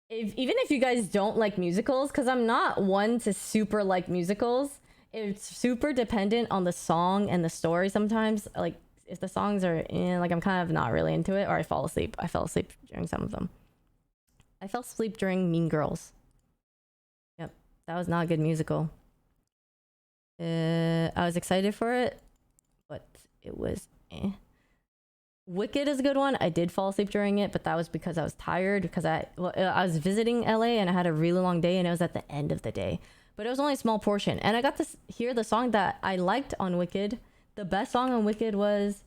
even if you guys don't like musicals, because I'm not one to super like musicals, it's super dependent on the song and the story sometimes. Like if the songs are like I'm kind of not really into it, or I fall asleep. I fell asleep during some of them. I fell asleep during Mean Girls. Yep, that was not a good musical. I was excited for it, but it was Wicked is a good one. I did fall asleep during it, but that was because I was tired because I was visiting LA and I had a really long day and it was at the end of the day. But it was only a small portion. And I got to hear the song that I liked on Wicked. The best song on Wicked was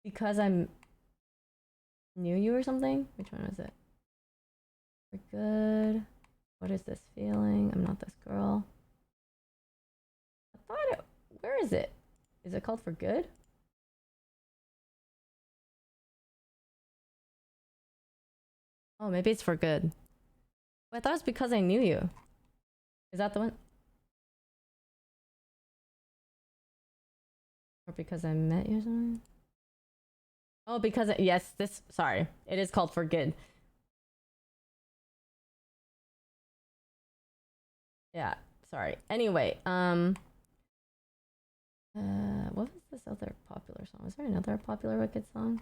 Because I'm Knew You or something. Which one was it? For Good. What is this feeling? I'm not this girl. I thought it... Where is it? Is it called For Good? Oh, maybe it's For Good. But I thought it was Because I Knew You. Is that the one? Or Because I Met You or something? Oh, because... yes, this... Sorry. It is called For Good. Yeah, sorry. Anyway, what was this other popular song? Was there another popular Wicked song?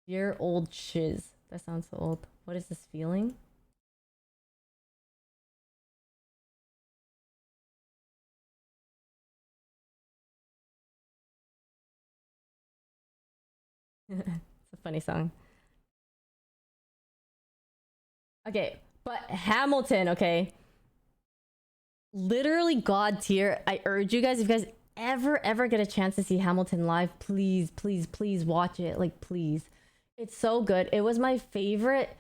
Dear Old Shiz. That sounds so old. What is this feeling? It's a funny song. Okay, but Hamilton, okay. Literally God tier. I urge you guys, if you guys ever get a chance to see Hamilton live, please watch it. Like, please. It's so good. It was my favorite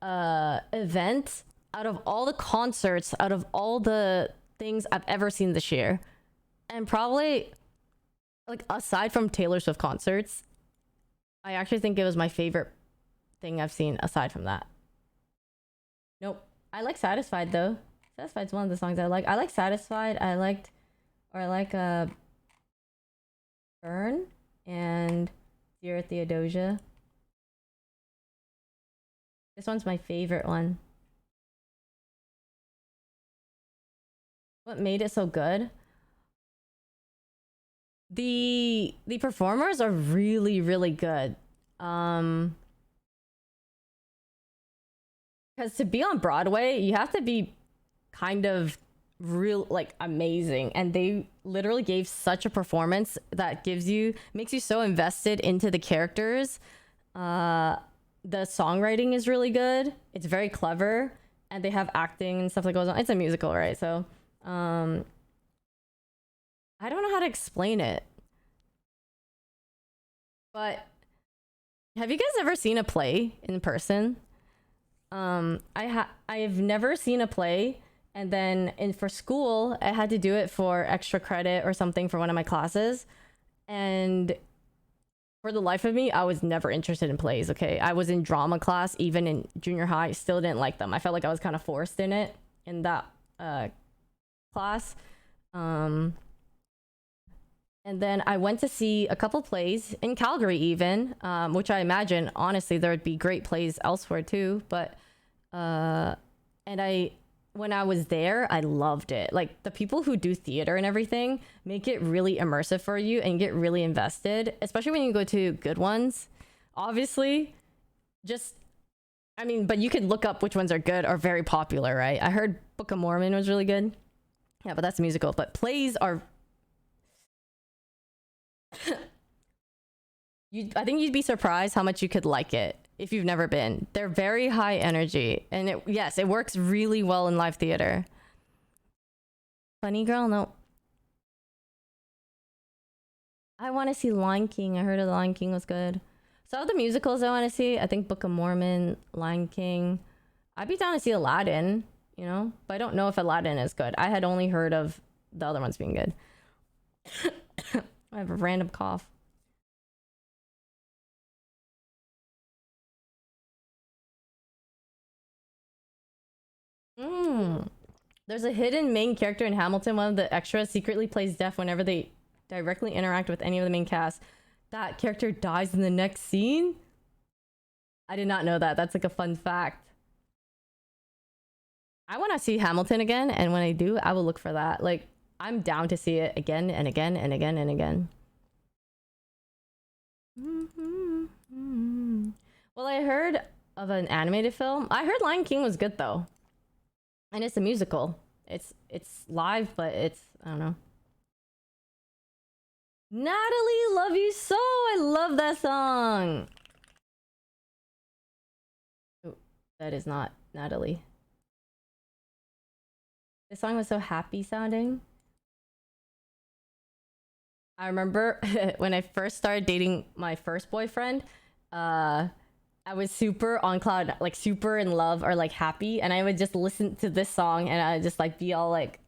event out of all the concerts, out of all the things I've ever seen this year. And probably, like, aside from Taylor Swift concerts, I actually think it was my favorite thing I've seen aside from that. Nope. I like Satisfied though. Satisfied's one of the songs I like. I like Satisfied. I like Burn and Dear Theodosia. This one's my favorite one. What made it so good? The performers are really good. Because to be on Broadway, you have to be kind of real, like, amazing, and they literally gave such a performance that makes you so invested into the characters. The songwriting is really good. It's very clever, and they have acting and stuff that goes on. It's a musical, right? So I don't know how to explain it, but have you guys ever seen a play in person? I've never seen a play, and then for school I had to do it for extra credit or something for one of my classes, and for the life of me I was never interested in plays. Okay, I was in drama class even in junior high, still didn't like them. I felt like I was kind of forced in it in that class. And then I went to see a couple plays in Calgary even, which I imagine, honestly, there would be great plays elsewhere too. But, when I was there, I loved it. Like, the people who do theater and everything make it really immersive for you and get really invested, especially when you go to good ones. Obviously, but you could look up which ones are good or very popular, right? I heard Book of Mormon was really good. Yeah, but that's a musical. But plays are... I think you'd be surprised how much you could like it if you've never been. They're very high energy, and it works really well in live theater. Funny Girl, no. I want to see Lion King. I heard of the Lion King was good. Some of the musicals I want to see, I think Book of Mormon, Lion King. I'd be down to see Aladdin, but I don't know if Aladdin is good. I had only heard of the other ones being good. I have a random cough. There's a hidden main character in Hamilton. One of the extras secretly plays deaf whenever they directly interact with any of the main cast. That character dies in the next scene? I did not know that. That's like a fun fact. I want to see Hamilton again, and when I do, I will look for that. Like, I'm down to see it again and again and again and again. Well, I heard of an animated film. I heard Lion King was good though. And it's a musical. It's live, but it's, I don't know. Natalie, love you so. I love that song. Oh, that is not Natalie. This song was so happy sounding. I remember when I first started dating my first boyfriend, I was super on cloud, like super in love or like happy, and I would just listen to this song and I would just like be all like,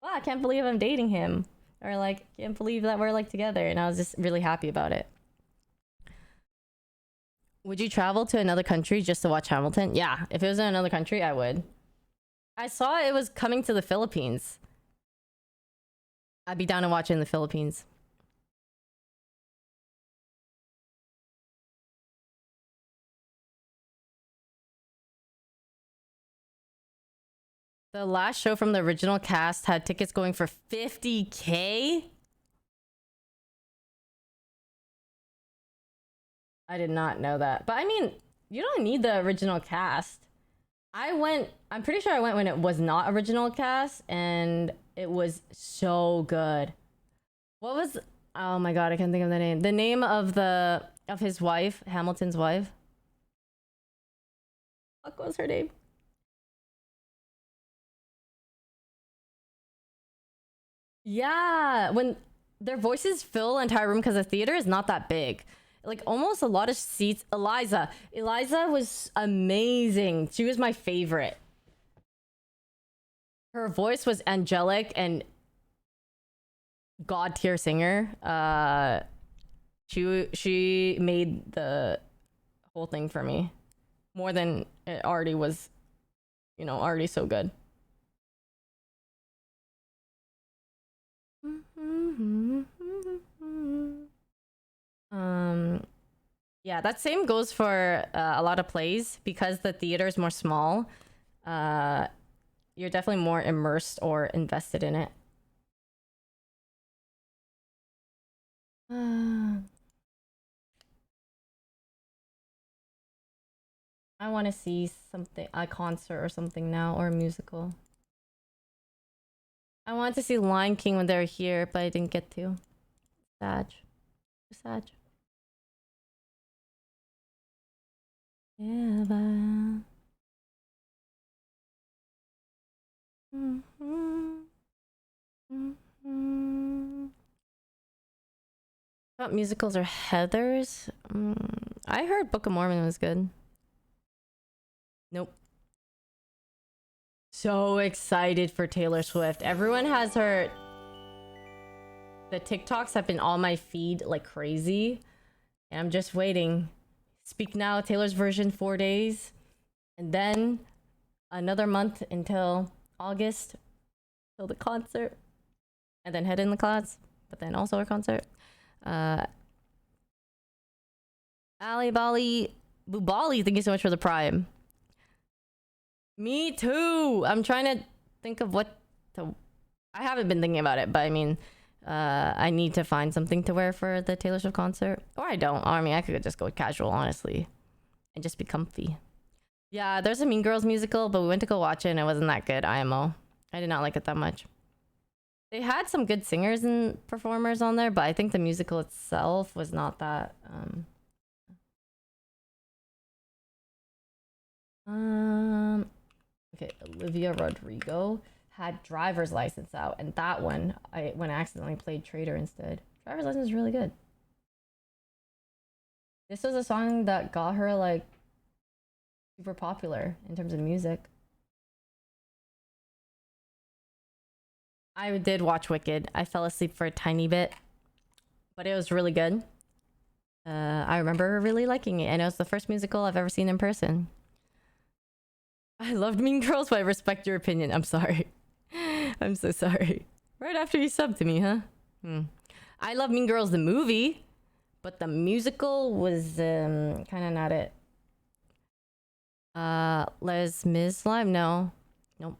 wow, I can't believe I'm dating him. Or like, can't believe that we're like together. And I was just really happy about it. Would you travel to another country just to watch Hamilton? Yeah, if it was in another country, I would. I saw it was coming to the Philippines. I'd be down to watch it in the Philippines. The last show from the original cast had tickets going for 50K? I did not know that. But I mean, you don't need the original cast. I'm pretty sure I went when it was not original cast, and it was so good. What was, oh my god, I can't think of the name. The name of his wife, Hamilton's wife. What was her name? Yeah, when their voices fill an entire room because the theater is not that big. Like almost a lot of seats. Eliza was amazing. She was my favorite. Her voice was angelic and god tier singer. She made the whole thing for me more than it already was, you know, already so good. Yeah, that same goes for a lot of plays because the theater is more small. You're definitely more immersed or invested in it. I want to see something, a concert or something now, or a musical. I wanted to see Lion King when they were here, but I didn't get to. Sad. Sad. Yeah, but... Thought musicals are Heathers. I heard Book of Mormon was good. Nope. So excited for Taylor Swift. Everyone has her... The TikToks have been on my feed like crazy. And I'm just waiting. Speak Now, Taylor's version, 4 days. And then another month until August. Till the concert. And then Head in the Clouds. But then also our concert. Ali Bali Bubali, thank you so much for the Prime. Me too. I'm trying to think of what to... I haven't been thinking about it, but I mean... I need to find something to wear for the Taylor Swift concert. Or I don't. I mean, I could just go casual, honestly. And just be comfy. Yeah, there's a Mean Girls musical, but we went to go watch it and it wasn't that good, IMO. I did not like it that much. They had some good singers and performers on there, but I think the musical itself was not that... Okay, Olivia Rodrigo had Driver's License out, and that one I accidentally played Traitor instead. Driver's License is really good. This was a song that got her like super popular in terms of music. I did watch Wicked. I fell asleep for a tiny bit, but it was really good. I remember really liking it, and it was the first musical I've ever seen in person. I loved Mean Girls, but I respect your opinion. I'm sorry. I'm so sorry. Right after you subbed to me, huh? I love Mean Girls the movie, but the musical was kind of not it. Les Mis Live? No. Nope.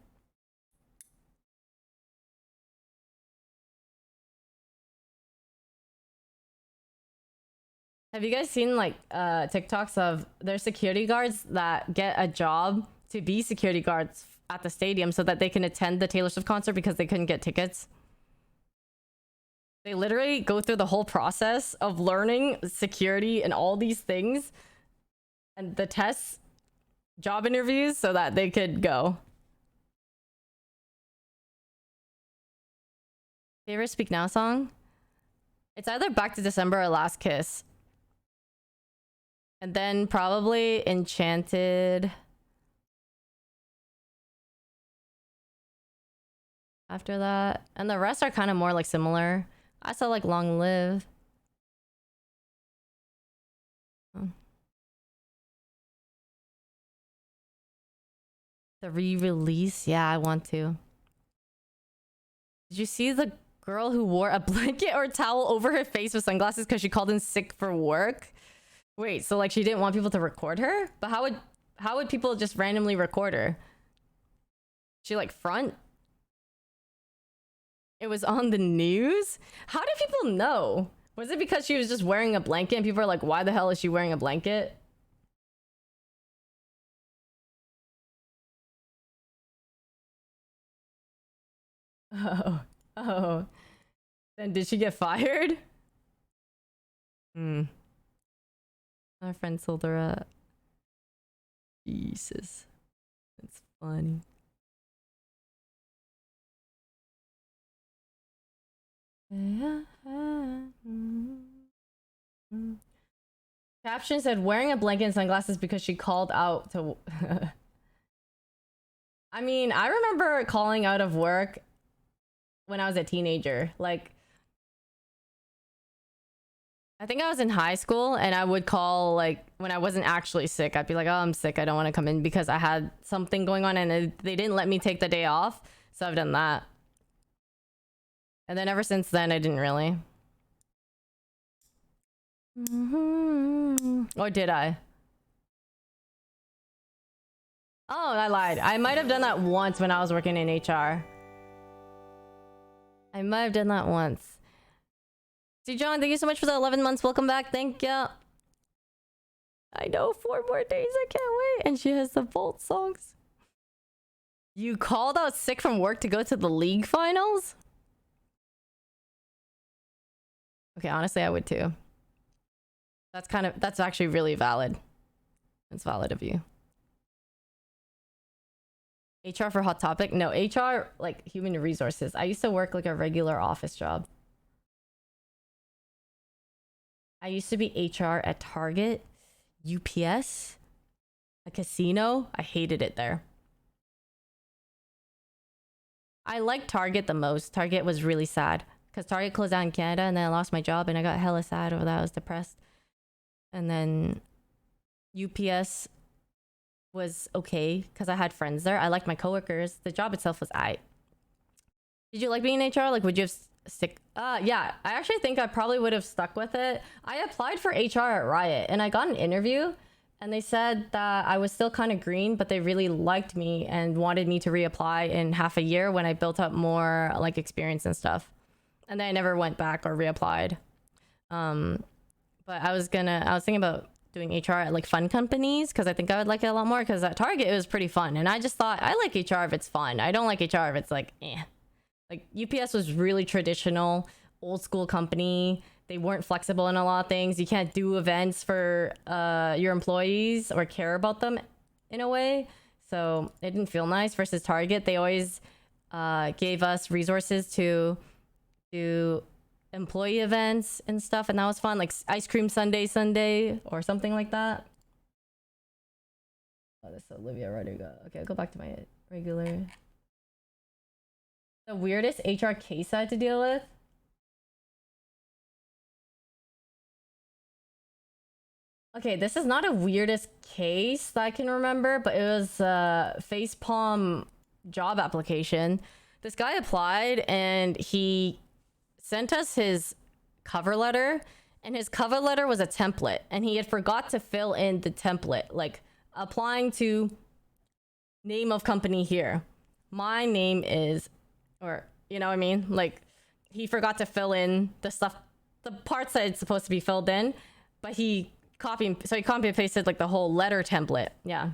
Have you guys seen like TikToks of their security guards that get a job to be security guards at the stadium so that they can attend the Taylor Swift concert because they couldn't get tickets. They literally go through the whole process of learning security and all these things and the tests, job interviews, so that they could go. Favorite Speak Now song? It's either Back to December or Last Kiss. And then probably Enchanted. After that. And the rest are kind of more like similar. I still like Long Live. Oh. The re-release? Yeah, I want to. Did you see the girl who wore a blanket or towel over her face with sunglasses because she called in sick for work? Wait, so like she didn't want people to record her? But how would people just randomly record her? She like front? It was on the news? How did people know? Was it because she was just wearing a blanket and people are like, why the hell is she wearing a blanket? Oh. Then did she get fired? My friend told her Jesus. That's funny. Caption said wearing a blanket and sunglasses because she called out to I mean, I remember calling out of work when I was a teenager. Like, I think I was in high school and I would call like when I wasn't actually sick. I'd be like, oh, I'm sick. I don't want to come in because I had something going on and they didn't let me take the day off. So I've done that. And then ever since then, I didn't really. Or did I? Oh, I lied. I might have done that once when I was working in HR. I might have done that once. See, John, thank you so much for the 11 months. Welcome back. Thank you. I know, 4 more days. I can't wait. And she has the Volt songs. You called out sick from work to go to the league finals? Okay, honestly, I would too. That's actually really valid. It's valid of you. HR for Hot Topic? No, HR, like human resources. I used to work like a regular office job. I used to be HR at Target, UPS, a casino. I hated it there. I liked Target the most. Target was really sad because Target closed down in Canada and then I lost my job and I got hella sad over that. I was depressed. And then UPS was okay because I had friends there. I liked my coworkers. The job itself was aight. Did you like being in HR? Like, would you have stick? Yeah, I actually think I probably would have stuck with it. I applied for HR at Riot and I got an interview and they said that I was still kind of green, but they really liked me and wanted me to reapply in half a year when I built up more like experience and stuff. And then I never went back or reapplied. But I was thinking about doing HR at like fun companies because I think I would like it a lot more because at Target it was pretty fun. And I just thought I like HR if it's fun. I don't like HR if it's like, eh. Like UPS was really traditional, old school company. They weren't flexible in a lot of things. You can't do events for your employees or care about them in a way. So it didn't feel nice versus Target. They always gave us resources to do employee events and stuff. And that was fun. Like ice cream Sunday or something like that. Oh, this is Olivia Rodrigo. Okay, I'll go back to my regular. The weirdest HR case I had to deal with? Okay, this is not a weirdest case that I can remember, but it was a facepalm job application. This guy applied and he sent us his cover letter, and his cover letter was a template, and he had forgot to fill in the template, like applying to name of company here. My name is, or you know what I mean? Like he forgot to fill in the stuff, the parts that it's supposed to be filled in, but he copy and pasted like the whole letter template. Yeah.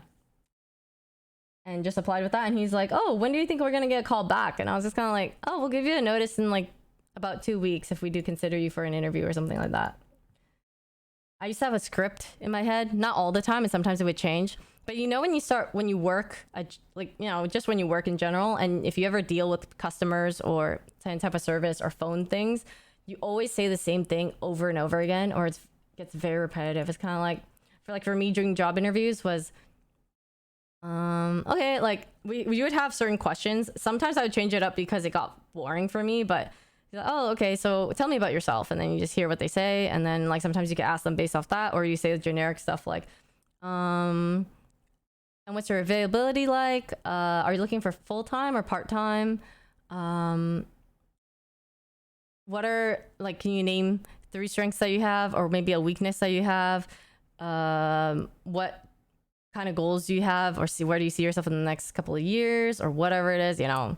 and just applied with that. And he's like, oh, when do you think we're gonna get a call back? And I was just kind of like, oh, we'll give you a notice in like about 2 weeks if we do consider you for an interview or something like that. I used to have a script in my head, not all the time, and sometimes it would change. But you know, when you work, like, you know, just when you work in general, and if you ever deal with customers or some type of service or phone things, you always say the same thing over and over again, or it gets very repetitive. It's kind of like, for me doing job interviews was, okay, like we would have certain questions. Sometimes I would change it up because it got boring for me, but oh, okay, so tell me about yourself, and then you just hear what they say, and then like sometimes you can ask them based off that, or you say the generic stuff like, and what's your availability like? Are you looking for full-time or part-time? What are, like, can you name 3 strengths that you have, or maybe a weakness that you have? What kind of goals do you have, or where do you see yourself in the next couple of years, or whatever it is, you know?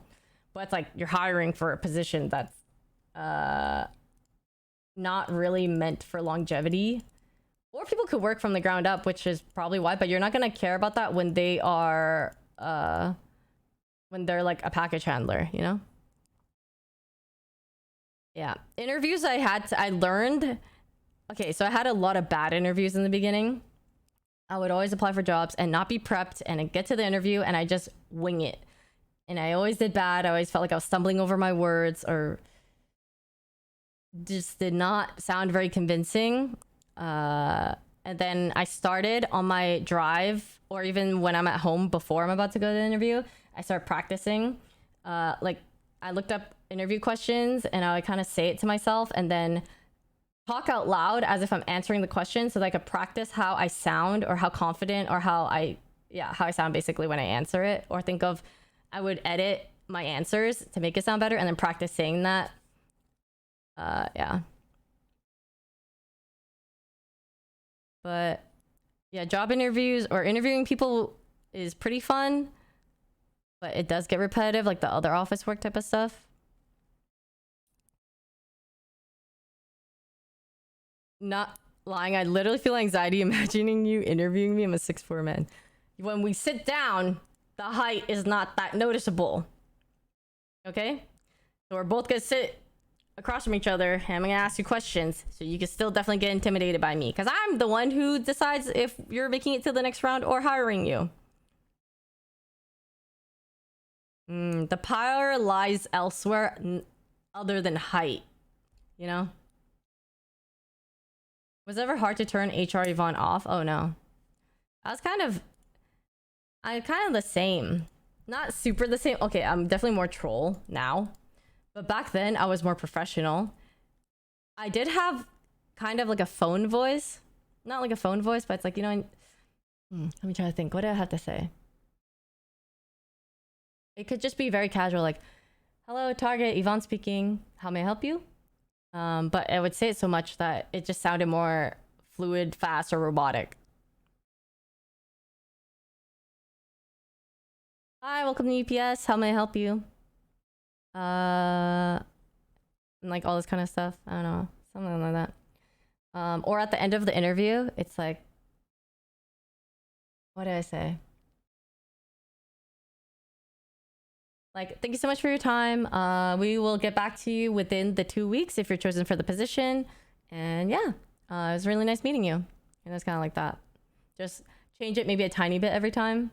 But it's like you're hiring for a position that's not really meant for longevity, or people could work from the ground up, which is probably why, but you're not going to care about that when they are when they're like a package handler, you know? Yeah, interviews I learned, okay, so I had a lot of bad interviews in the beginning. I would always apply for jobs and not be prepped, and I'd get to the interview and I just wing it, and I always did bad. I always felt like I was stumbling over my words, or just did not sound very convincing. And then I started on my drive, or even when I'm at home before I'm about to go to the interview, I start practicing. Like, I looked up interview questions and I would kind of say it to myself and then talk out loud as if I'm answering the question, so that I could practice how I sound, or how confident, or how I sound basically when I answer it. Or I would edit my answers to make it sound better and then practice saying that. Yeah. But yeah, job interviews or interviewing people is pretty fun, but it does get repetitive, like the other office work type of stuff. Not lying, I literally feel anxiety imagining you interviewing me. I'm a 6'4" man. When we sit down, the height is not that noticeable. Okay? So we're both gonna sit across from each other, and I'm gonna ask you questions, so you can still definitely get intimidated by me, because I'm the one who decides if you're making it to the next round or hiring you. The power lies elsewhere other than height, you know? Was it ever hard to turn HR Yvonne off? Oh no. I'm kind of the same. Not super the same. Okay, I'm definitely more troll now. But back then, I was more professional. I did have kind of like a phone voice. Not like a phone voice, but it's like, you know, let me try to think. What do I have to say? It could just be very casual, like, hello, Target, Yvonne speaking. How may I help you? But I would say it so much that it just sounded more fluid, fast, or robotic. Hi, welcome to UPS. How may I help you? And like all this kind of stuff. I don't know, something like that. Or at the end of the interview, it's like, what did I say? Like, thank you so much for your time. We will get back to you within the 2 weeks if you're chosen for the position. And yeah, it was really nice meeting you. And it's kind of like that. Just change it maybe a tiny bit every time.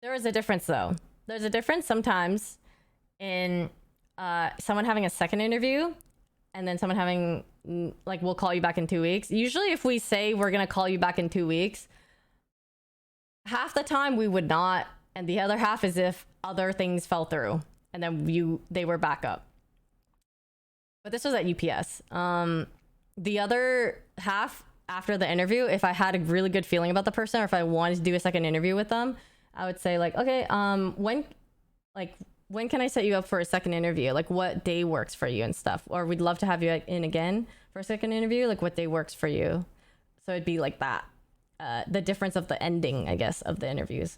There is a difference though. There's a difference sometimes in someone having a second interview and then someone having, like, we'll call you back in 2 weeks. Usually if we say we're gonna call you back in 2 weeks, half the time we would not, and the other half is if other things fell through and then they were back up. But this was at UPS. The other half after the interview, if I had a really good feeling about the person, or if I wanted to do a second interview with them, I would say like, okay, when can I set you up for a second interview? Like, what day works for you and stuff? Or we'd love to have you in again for a second interview. Like, what day works for you? So it'd be like that. The difference of the ending, I guess, of the interviews.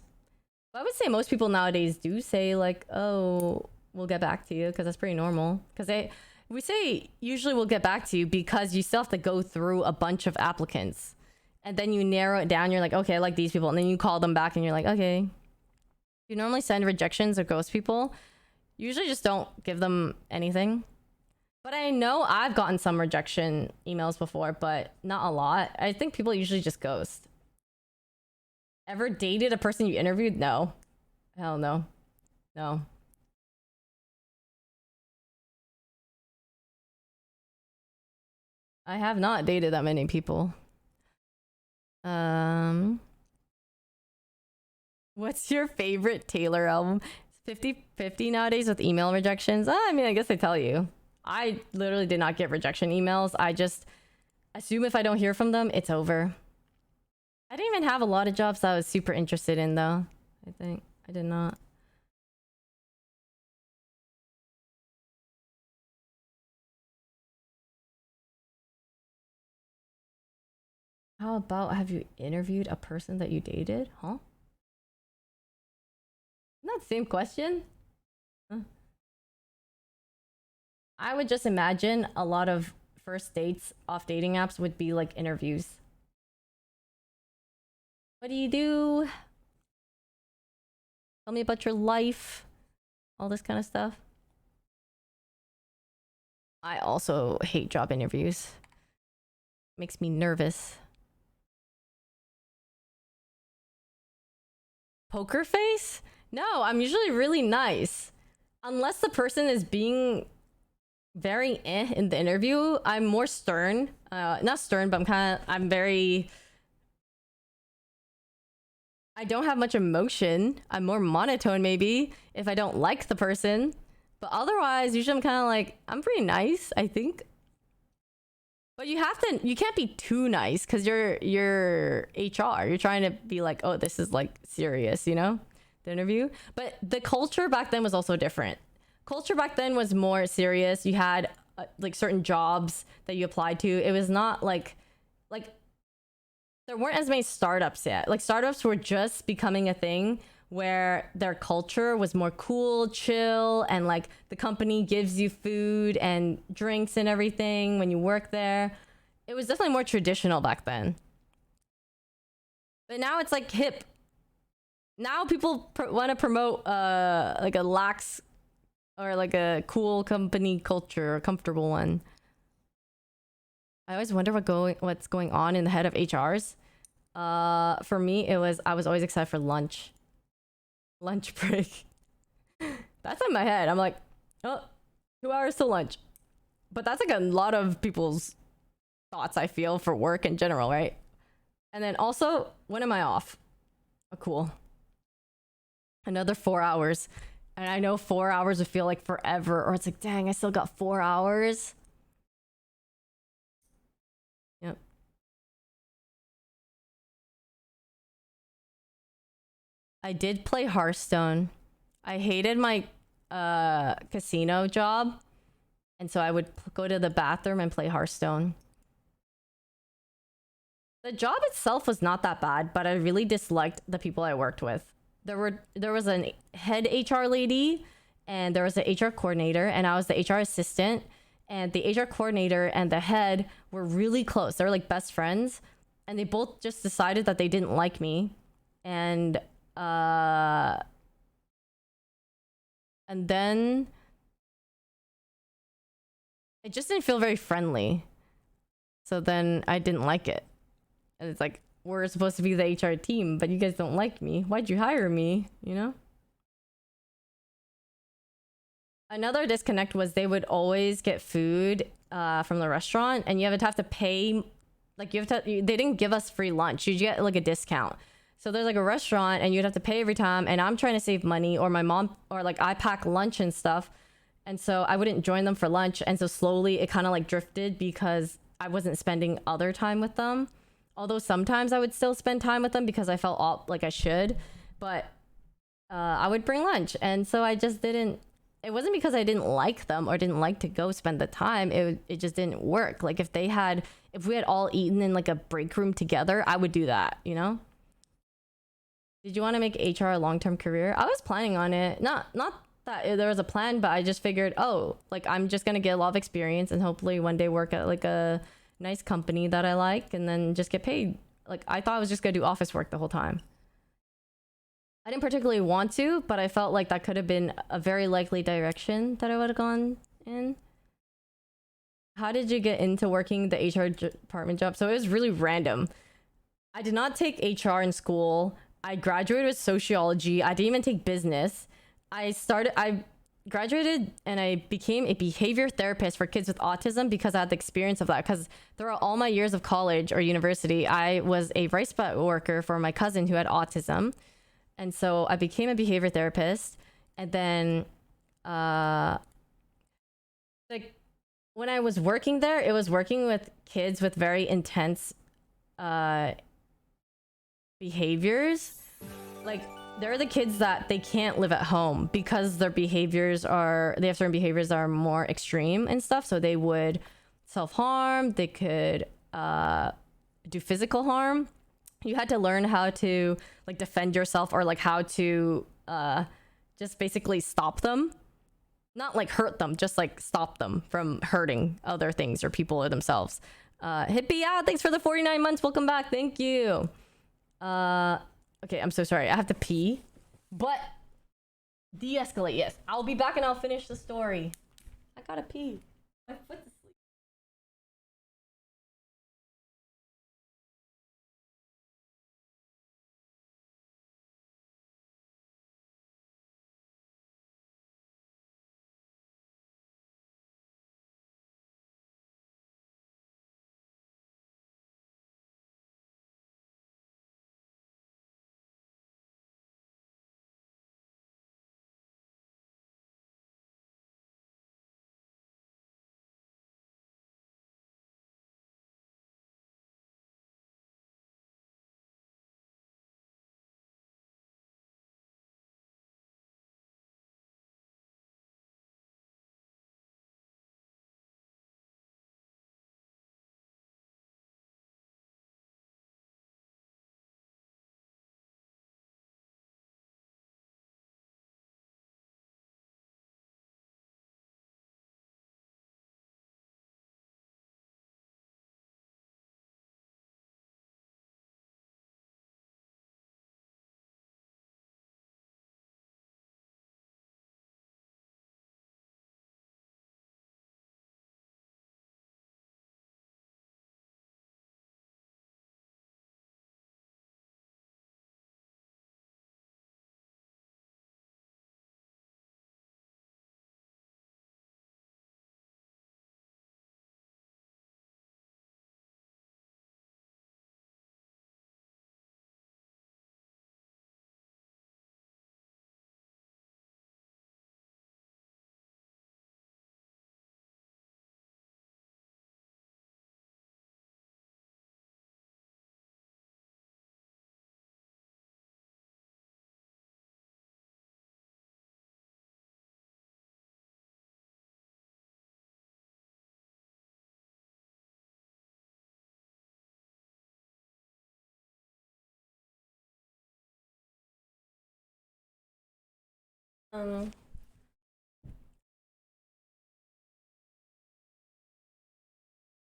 But I would say most people nowadays do say like, oh, we'll get back to you, because that's pretty normal. Because We say usually we'll get back to you because you still have to go through a bunch of applicants. And then you narrow it down. You're like, okay, I like these people. And then you call them back and you're like, okay. You normally send rejections or ghost people. Usually just don't give them anything. But I know I've gotten some rejection emails before, but not a lot. I think people usually just ghost. Ever dated a person you interviewed? No. Hell no. No. I have not dated that many people. What's your favorite Taylor album? It's 50-50 nowadays with email rejections. I mean, I guess they tell you. I literally did not get rejection emails. I just assume if I don't hear from them, it's over. I didn't even have a lot of jobs that I was super interested in, though. I think I did not. How about, have you interviewed a person that you dated? Huh? Not the same question. Huh? I would just imagine a lot of first dates off dating apps would be like interviews. What do you do? Tell me about your life. All this kind of stuff. I also hate job interviews. Makes me nervous. Poker face? No, I'm usually really nice. Unless the person is being very in the interview, I'm more stern. Not stern, but I'm very... I don't have much emotion. I'm more monotone maybe if I don't like the person. But otherwise, usually I'm kind of like, I'm pretty nice, I think. But you can't be too nice because you're HR. You're trying to be like, oh, this is like serious, you know, the interview. But the culture back then was also different. Culture back then was more serious. You had like certain jobs that you applied to. It was not like there weren't as many startups yet. Like startups were just becoming a thing where their culture was more cool, chill, and like the company gives you food and drinks and everything when you work there. It was definitely more traditional back then. But now it's like hip. Now people want to promote like a lax or like a cool company culture, a comfortable one. I always wonder what's going on in the head of HRs. For me, I was always excited for lunch break. That's in my head. I'm like, oh, 2 hours to lunch. But that's like a lot of people's thoughts, I feel, for work in general, right? And then also, when am I off? Oh, cool. Another 4 hours. And I know 4 hours would feel like forever, or it's like, dang, I still got 4 hours. Yep. I did play Hearthstone. I hated my casino job. And so I would go to the bathroom and play Hearthstone. The job itself was not that bad, but I really disliked the people I worked with. There was a head HR lady, and there was an HR coordinator, and I was the HR assistant. And the HR coordinator and the head were really close. They were like best friends, and they both just decided that they didn't like me. And then it just didn't feel very friendly. So then I didn't like it. And it's like, we're supposed to be the HR team, but you guys don't like me. Why'd you hire me? You know? Another disconnect was they would always get food from the restaurant, and you would have to pay. Like they didn't give us free lunch. You get like a discount. So there's like a restaurant, and you'd have to pay every time. And I'm trying to save money, or my mom, or like I pack lunch and stuff, and so I wouldn't join them for lunch. And so slowly it kind of like drifted because I wasn't spending other time with them. Although sometimes I would still spend time with them because I felt like I should, but I would bring lunch, and so I just didn't. It wasn't because I didn't like them or didn't like to go spend the time. It just didn't work. Like if we had all eaten in like a break room together, I would do that, you know? Did you want to make HR a long-term career? I was planning on it. Not that there was a plan, but I just figured, oh, like I'm just gonna get a lot of experience and hopefully one day work at like a nice company that I like and then just get paid. Like I thought I was just gonna do office work the whole time. I didn't particularly want to, but I felt like that could have been a very likely direction that I would have gone in. How did you get into working the HR department job? So it was really random. I did not take HR in school. I graduated with sociology. I didn't even take business. I graduated and I became a behavior therapist for kids with autism because I had the experience of that. Because throughout all my years of college or university, I was a rice butt worker for my cousin who had autism. And so I became a behavior therapist. And then, like, when I was working there, it was working with kids with very intense behaviors. Like, there are the kids that they can't live at home because they have certain behaviors that are more extreme and stuff. So they would self-harm, they could do physical harm. You had to learn how to like defend yourself or like how to just basically stop them. Not like hurt them, just like stop them from hurting other things or people or themselves. Hippie, thanks for the 49 months. Welcome back. Thank you. Okay, I'm so sorry. I have to pee. But de-escalate, yes. I'll be back and I'll finish the story. I gotta pee. My foot's asleep.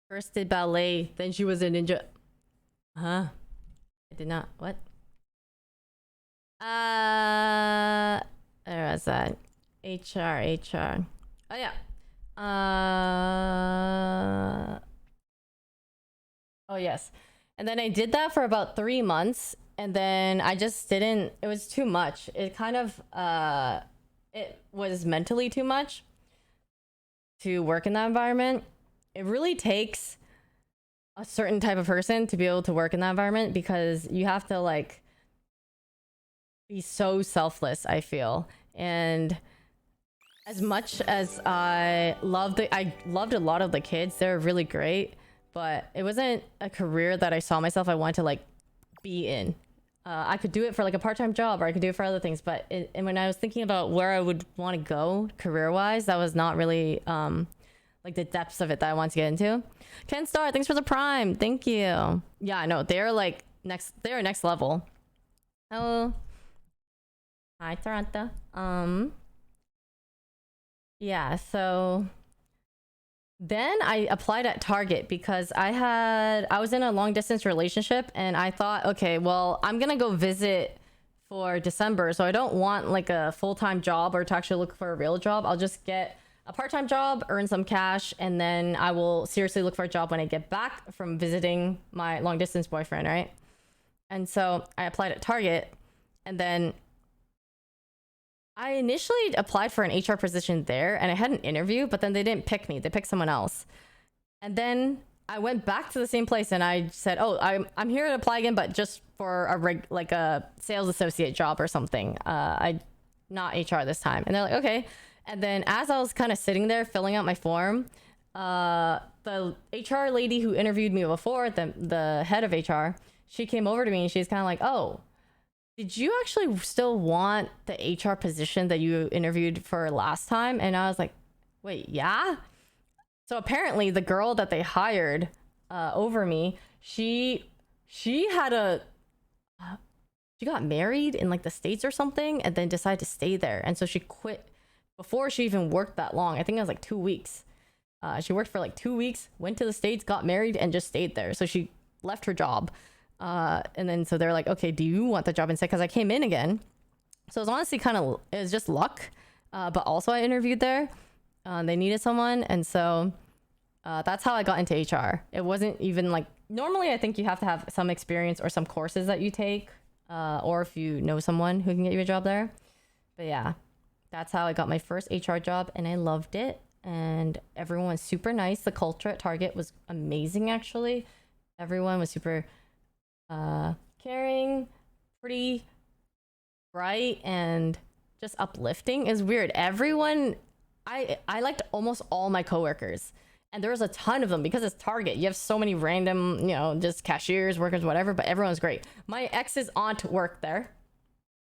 First did ballet, then she was a ninja. Huh? I did not. What? Where was that? HR. Oh yeah. Oh yes. And then I did that for about 3 months, and then I just didn't. It was too much. It kind of it was mentally too much to work in that environment. It really takes a certain type of person to be able to work in that environment because you have to like be so selfless, I feel. And as much as I loved a lot of the kids, they're really great, but it wasn't a career that I saw myself I wanted to like be in. I could do it for like a part-time job, or I could do it for other things, but and when I was thinking about where I would want to go career-wise, that was not really like the depths of it that I want to get into. Ken Star, thanks for the prime. Thank you. Yeah, no, they're like they're next level. Hello. Hi, Toronto. yeah, so then I applied at Target because I was in a long distance relationship and I thought, okay, well, I'm gonna go visit for December, so I don't want like a full-time job or to actually look for a real job. I'll just get a part-time job, earn some cash, and then I will seriously look for a job when I get back from visiting my long distance boyfriend, right? And so I applied at Target, and then I initially applied for an HR position there and I had an interview, but then they didn't pick me. They picked someone else. And then I went back to the same place and I said, "Oh, I'm here to apply again, but just for a sales associate job or something. Not HR this time." And they're like, "Okay." And then as I was kind of sitting there filling out my form, the HR lady who interviewed me before, the head of HR, she came over to me and she's kind of like, "Oh, did you actually still want the HR position that you interviewed for last time?" And I was like, "Wait, yeah?" So apparently the girl that they hired over me, she got married in like the States or something and then decided to stay there. And so she quit before she even worked that long. I think it was like 2 weeks. She worked for like 2 weeks, went to the States, got married, and just stayed there. So she left her job. And then so they're like, "Okay, do you want the job instead?" Because I came in again. So it was honestly it was just luck. But also I interviewed there. They needed someone. And so that's how I got into HR. It wasn't even like, normally I think you have to have some experience or some courses that you take. Or if you know someone who can get you a job there. But yeah, that's how I got my first HR job and I loved it. And everyone was super nice. The culture at Target was amazing, actually. Everyone was super caring, pretty bright, and just uplifting. Is weird. Everyone, I liked almost all my coworkers, and there was a ton of them because it's Target. You have so many random, just cashiers, workers, whatever, but everyone's great. My ex's aunt worked there,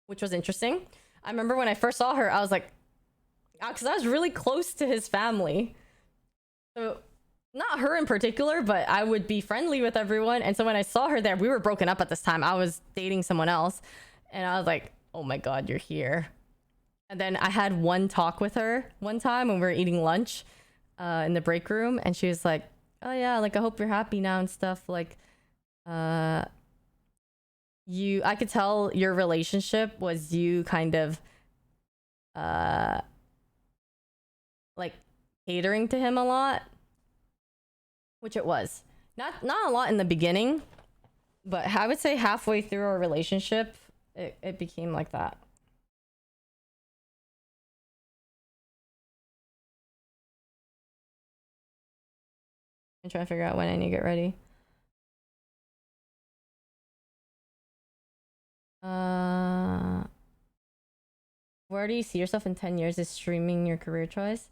which was interesting. I remember when I first saw her, I was like, because I was really close to his family. So not her in particular, but I would be friendly with everyone. And so when I saw her there, we were broken up at this time. I was dating someone else. And I was like, "Oh my God, you're here." And then I had one talk with her one time when we were eating lunch in the break room. And she was like, "Oh yeah, like I hope you're happy now and stuff. Like, I could tell your relationship was you kind of like catering to him a lot." Which it was. Not a lot in the beginning, but I would say halfway through our relationship, it became like that. I'm trying to figure out when I need to get ready. Where do you see yourself in 10 years? Is streaming your career choice?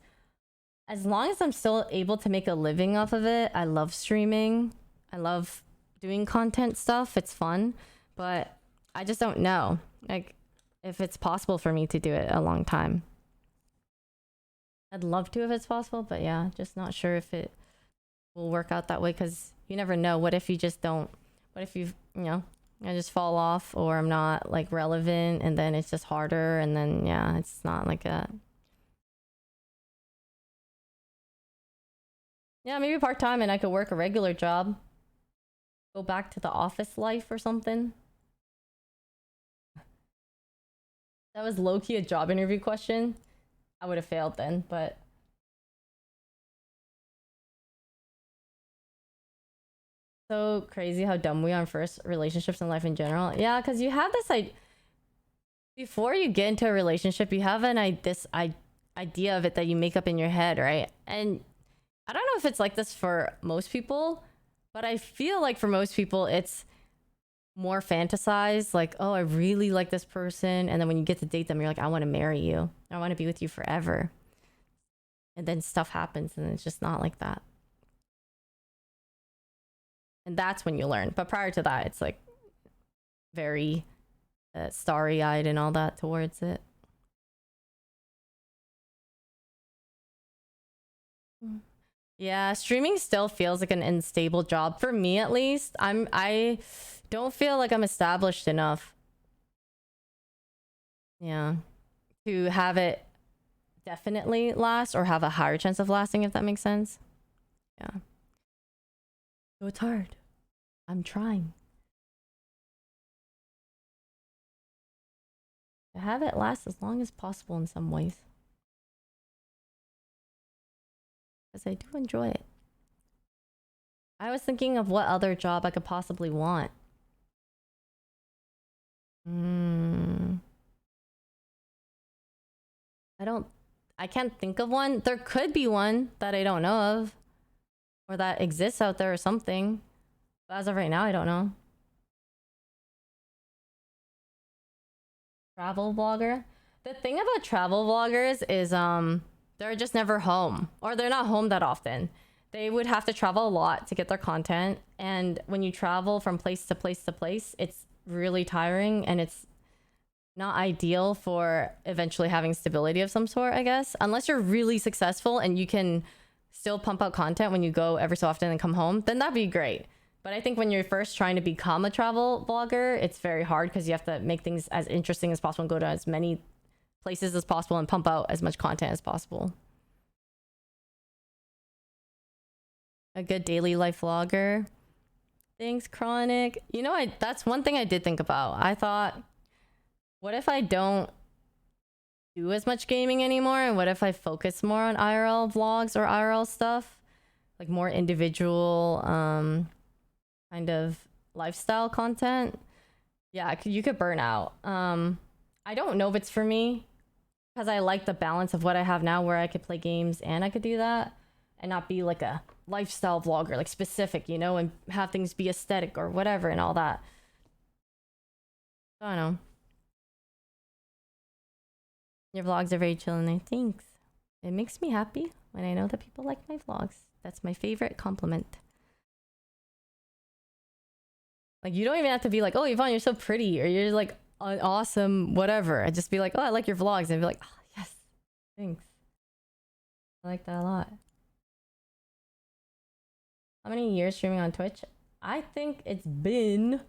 As long as I'm still able to make a living off of it, I love streaming. I love doing content stuff. It's fun, but I just don't know, like, if it's possible for me to do it a long time. I'd love to if it's possible, but yeah, just not sure if it will work out that way because you never know. What if you just don't? What if I just fall off or I'm not like relevant and then it's just harder and then yeah, it's not like that. Yeah, maybe part-time and I could work a regular job. Go back to the office life or something. That was low-key a job interview question. I would have failed then, but... So crazy how dumb we are in first relationships and life in general. Yeah, because you have this before you get into a relationship, you have this idea of it that you make up in your head, right? And I don't know if it's like this for most people, but I feel like for most people, it's more fantasized. Like, "Oh, I really like this person." And then when you get to date them, you're like, "I want to marry you. I want to be with you forever." And then stuff happens and it's just not like that. And that's when you learn. But prior to that, it's like very starry-eyed and all that towards it. Yeah, streaming still feels like an unstable job for me, at least. I don't feel like I'm established enough. Yeah. To have it definitely last or have a higher chance of lasting, if that makes sense. Yeah. So it's hard. I'm trying to have it last as long as possible in some ways. Because I do enjoy it. I was thinking of what other job I could possibly want. I can't think of one. There could be one that I don't know of. Or that exists out there or something. But as of right now, I don't know. Travel vlogger. The thing about travel vloggers is they're just never home. Or they're not home that often. They would have to travel a lot to get their content. And when you travel from place to place to place, it's really tiring and it's not ideal for eventually having stability of some sort, I guess. Unless you're really successful and you can still pump out content when you go every so often and come home, then that'd be great. But I think when you're first trying to become a travel vlogger, it's very hard because you have to make things as interesting as possible and go to as many places as possible and pump out as much content as possible. A good daily life vlogger. Thanks, Chronic. You know, that's one thing I did think about. I thought, what if I don't do as much gaming anymore? And what if I focus more on IRL vlogs or IRL stuff? Like more individual kind of lifestyle content. Yeah, you could burn out. I don't know if it's for me because I like the balance of what I have now where I could play games and I could do that and not be like a lifestyle vlogger, like specific, you know, and have things be aesthetic or whatever and all that. I don't know. Your vlogs are very chill and I thanks. It makes me happy when I know that people like my vlogs. That's my favorite compliment. Like, you don't even have to be like, oh, Yvonne, you're so pretty, or you're like an awesome whatever. I just be like, oh, I like your vlogs, and be like, oh, yes, thanks. I like that a lot. How many years streaming on Twitch? I think it's been...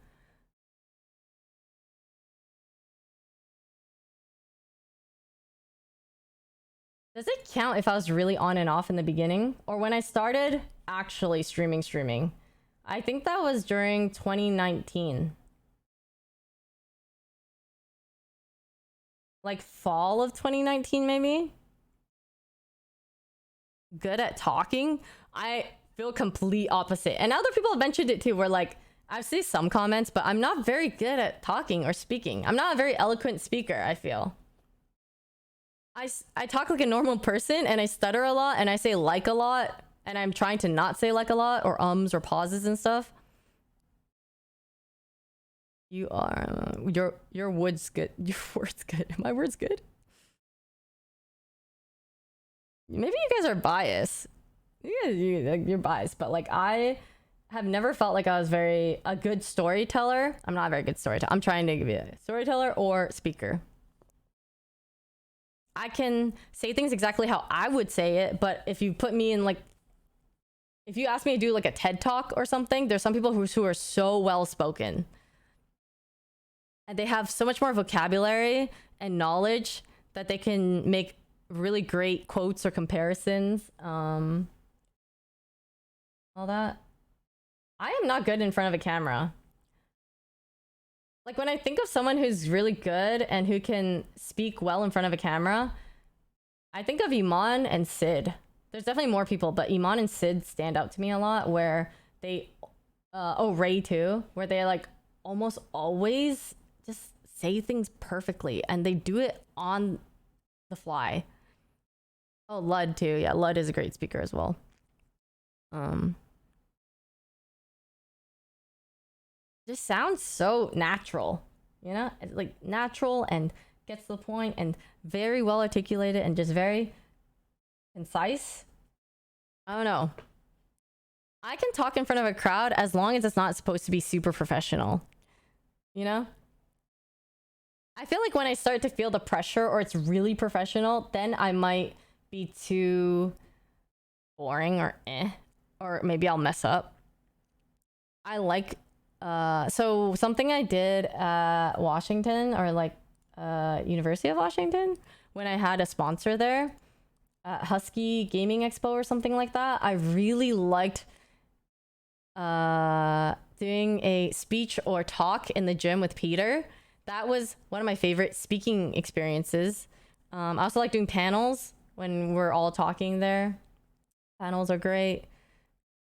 Does it count if I was really on and off in the beginning? Or when I started actually streaming? I think that was during 2019. Like fall of 2019, maybe? Good at talking? I feel complete opposite. And other people have mentioned it too, where like, I've seen some comments, but I'm not very good at talking or speaking. I'm not a very eloquent speaker, I feel. I talk like a normal person and I stutter a lot and I say like a lot and I'm trying to not say like a lot or ums or pauses and stuff. You are your wood's good. Your word's good. My word's good. Maybe you guys are biased. You're biased, but like I have never felt like I was a good storyteller. I'm not a very good storyteller. I'm trying to be a storyteller or speaker. I can say things exactly how I would say it, but if you put me in like, if you ask me to do like a TED talk or something, there's some people who are so well spoken. And they have so much more vocabulary and knowledge that they can make really great quotes or comparisons. All that. I am not good in front of a camera. Like when I think of someone who's really good and who can speak well in front of a camera, I think of Iman and Sid. There's definitely more people, but Iman and Sid stand out to me a lot where they, Ray too, where they like almost always just say things perfectly and they do it on the fly. Oh, Lud too. Yeah, Lud is a great speaker as well. Just sounds so natural, you know? It's like natural and gets to the point and very well articulated and just very concise. I don't know. I can talk in front of a crowd as long as it's not supposed to be super professional, you know? I feel like when I start to feel the pressure or it's really professional, then I might be too boring or maybe I'll mess up. I like so something I did at Washington or like University of Washington when I had a sponsor there Husky Gaming Expo or something like that. I really liked doing a speech or talk in the gym with Peter. That was one of my favorite speaking experiences. I also like doing panels when we're all talking there. Panels are great.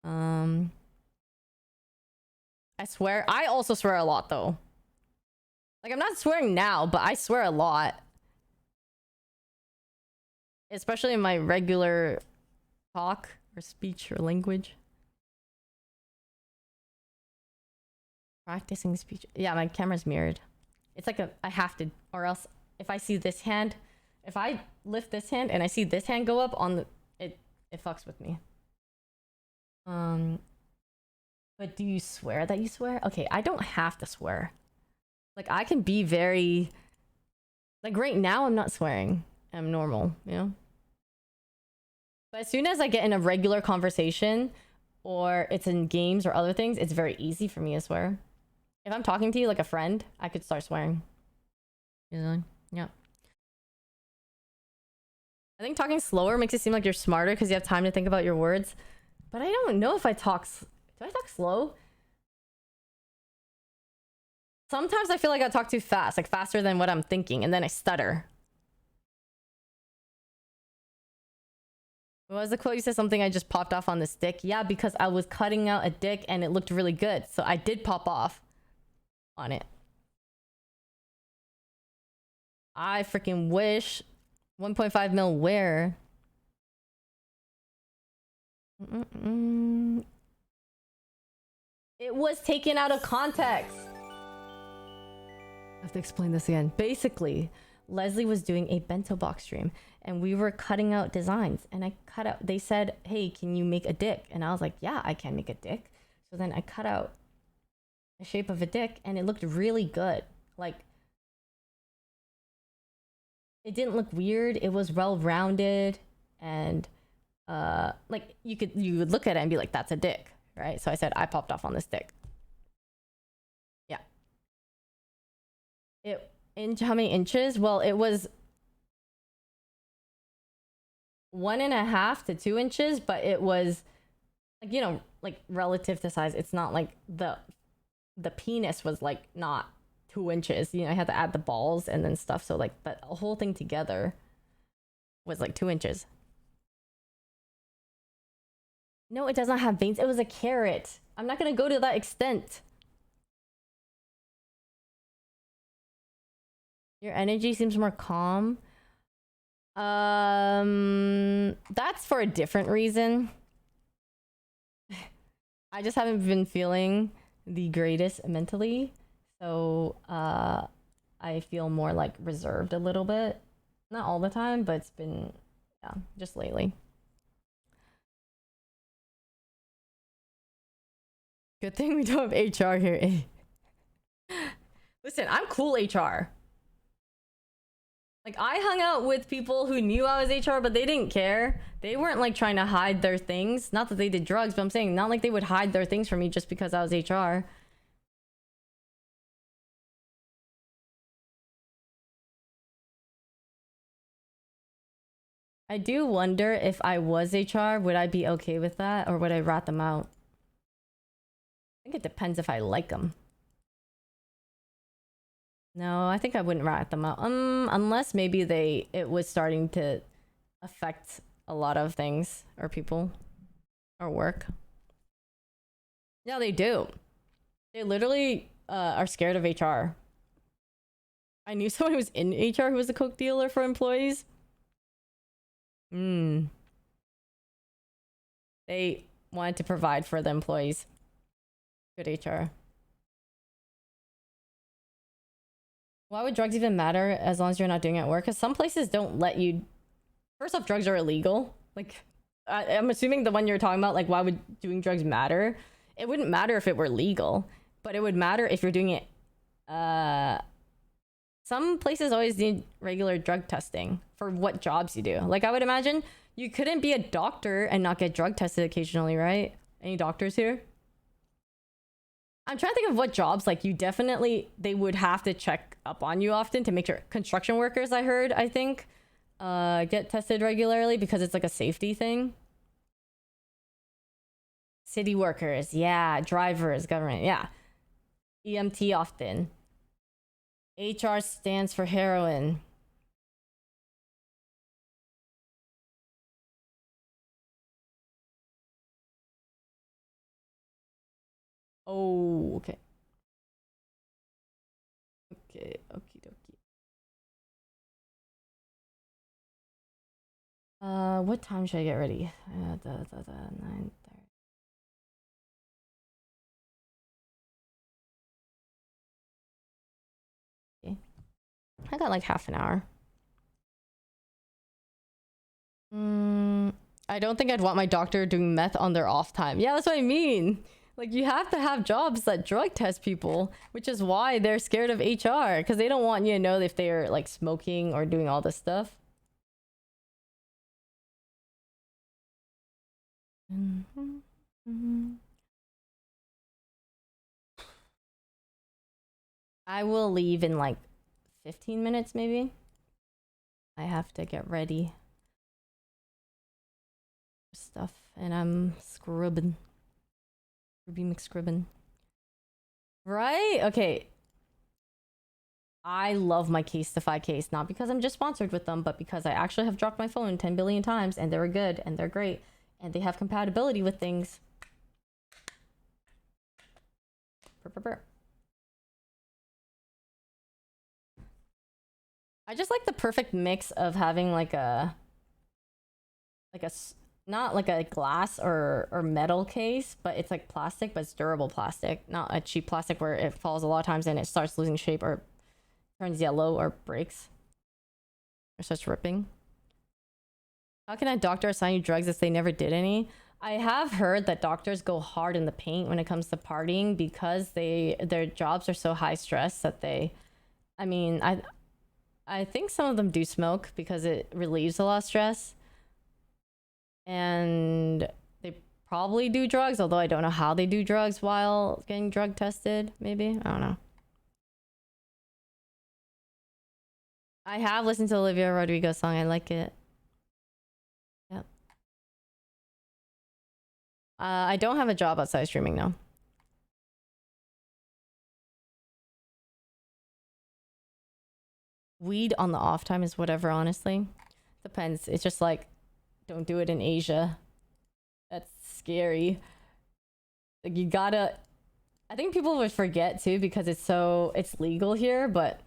I swear. I also swear a lot though. Like, I'm not swearing now, but I swear a lot. Especially in my regular talk or speech or language. Practicing speech. Yeah, my camera's mirrored. It's like I have to, or else if I see this hand, if I lift this hand and I see this hand go up on the, it fucks with me. But do you swear that you swear? Okay, I don't have to swear. Like, I can be very, like, right now I'm not swearing. I'm normal, you know? But as soon as I get in a regular conversation or it's in games or other things, it's very easy for me to swear. If I'm talking to you like a friend, I could start swearing. Easily. Yeah. I think talking slower makes it seem like you're smarter because you have time to think about your words. But I don't know if I talk... Do I talk slow? Sometimes I feel like I talk too fast, like faster than what I'm thinking, and then I stutter. What was the quote? You said something I just popped off on this dick. Yeah, because I was cutting out a dick and it looked really good. So I did pop off on it. I freaking wish. 1.5 mil where? It was taken out of context. I have to explain this again. Basically, Leslie was doing a bento box stream and we were cutting out designs and I cut out, they said, hey, can you make a dick? And I was like, yeah, I can make a dick. So then I cut out the shape of a dick and it looked really good. Like, it didn't look weird. It was well-rounded and like you would look at it and be like, that's a dick, right? So I said, I popped off on this dick. Yeah. How many inches? Well, it was 1.5 to 2 inches, but it was like, you know, like relative to size. It's not like the penis was like not 2 inches. You know, I had to add the balls and then stuff. So like, but a whole thing together was like 2 inches. No, it does not have veins. It was a carrot. I'm not gonna go to that extent. Your energy seems more calm. That's for a different reason. I just haven't been feeling the greatest mentally. So, I feel more like reserved a little bit. Not all the time, but it's been, yeah, just lately. Good thing we don't have HR here. Listen, I'm cool HR. Like, I hung out with people who knew I was HR, but they didn't care. They weren't, like, trying to hide their things. Not that they did drugs, but I'm saying not like they would hide their things from me just because I was HR. I do wonder if I was HR, would I be okay with that? Or would I rat them out? I think it depends if I like them. No, I think I wouldn't rat them out. Unless maybe it was starting to affect a lot of things or people or work. Yeah, they do. They literally are scared of HR. I knew someone who was in HR who was a coke dealer for employees. They wanted to provide for the employees. Good HR. Why would drugs even matter as long as you're not doing it at work? Because some places don't let you... First off, drugs are illegal. Like, I'm assuming the one you're talking about, like, why would doing drugs matter? It wouldn't matter if it were legal, but it would matter if you're doing it... Some places always need regular drug testing for what jobs you do. Like, I would imagine you couldn't be a doctor and not get drug tested occasionally, right? Any doctors here? I'm trying to think of what jobs, like, you definitely, they would have to check up on you often to make sure. Construction workers, I heard, I think. get tested regularly because it's like a safety thing. City workers, yeah. Drivers, government, yeah. EMT often. HR stands for heroin. Oh, okay. Okay, okie dokie. What time should I get ready? 9:30. Okay. I got like half an hour. I don't think I'd want my doctor doing meth on their off time. Yeah, that's what I mean. Like, you have to have jobs that drug test people, which is why they're scared of HR, because they don't want you to know if they're like smoking or doing all this stuff. I will leave in like 15 minutes, maybe. I have to get ready for stuff, and I'm scrubbing. Ruby McScribbin. Right? Okay. I love my Case-Defy case, not because I'm just sponsored with them, but because I actually have dropped my phone 10 billion times, and they're good, and they're great, and they have compatibility with things. I just like the perfect mix of having like a not like a glass or metal case, but it's like plastic, but it's durable plastic, not a cheap plastic where it falls a lot of times and it starts losing shape or turns yellow or breaks or starts ripping. How can a doctor assign you drugs if they never did any? I have heard that doctors go hard in the paint when it comes to partying because their jobs are so high stress that I mean, I think some of them do smoke because it relieves a lot of stress. And they probably do drugs, although I don't know how they do drugs while getting drug tested, maybe. I don't know. I have listened to Olivia Rodrigo's song. I like it. Yep. I don't have a job outside streaming now. Weed on the off time is whatever, honestly. Depends. It's just like, don't do it in Asia. That's scary. Like, you gotta... I think people would forget too because it's legal here, but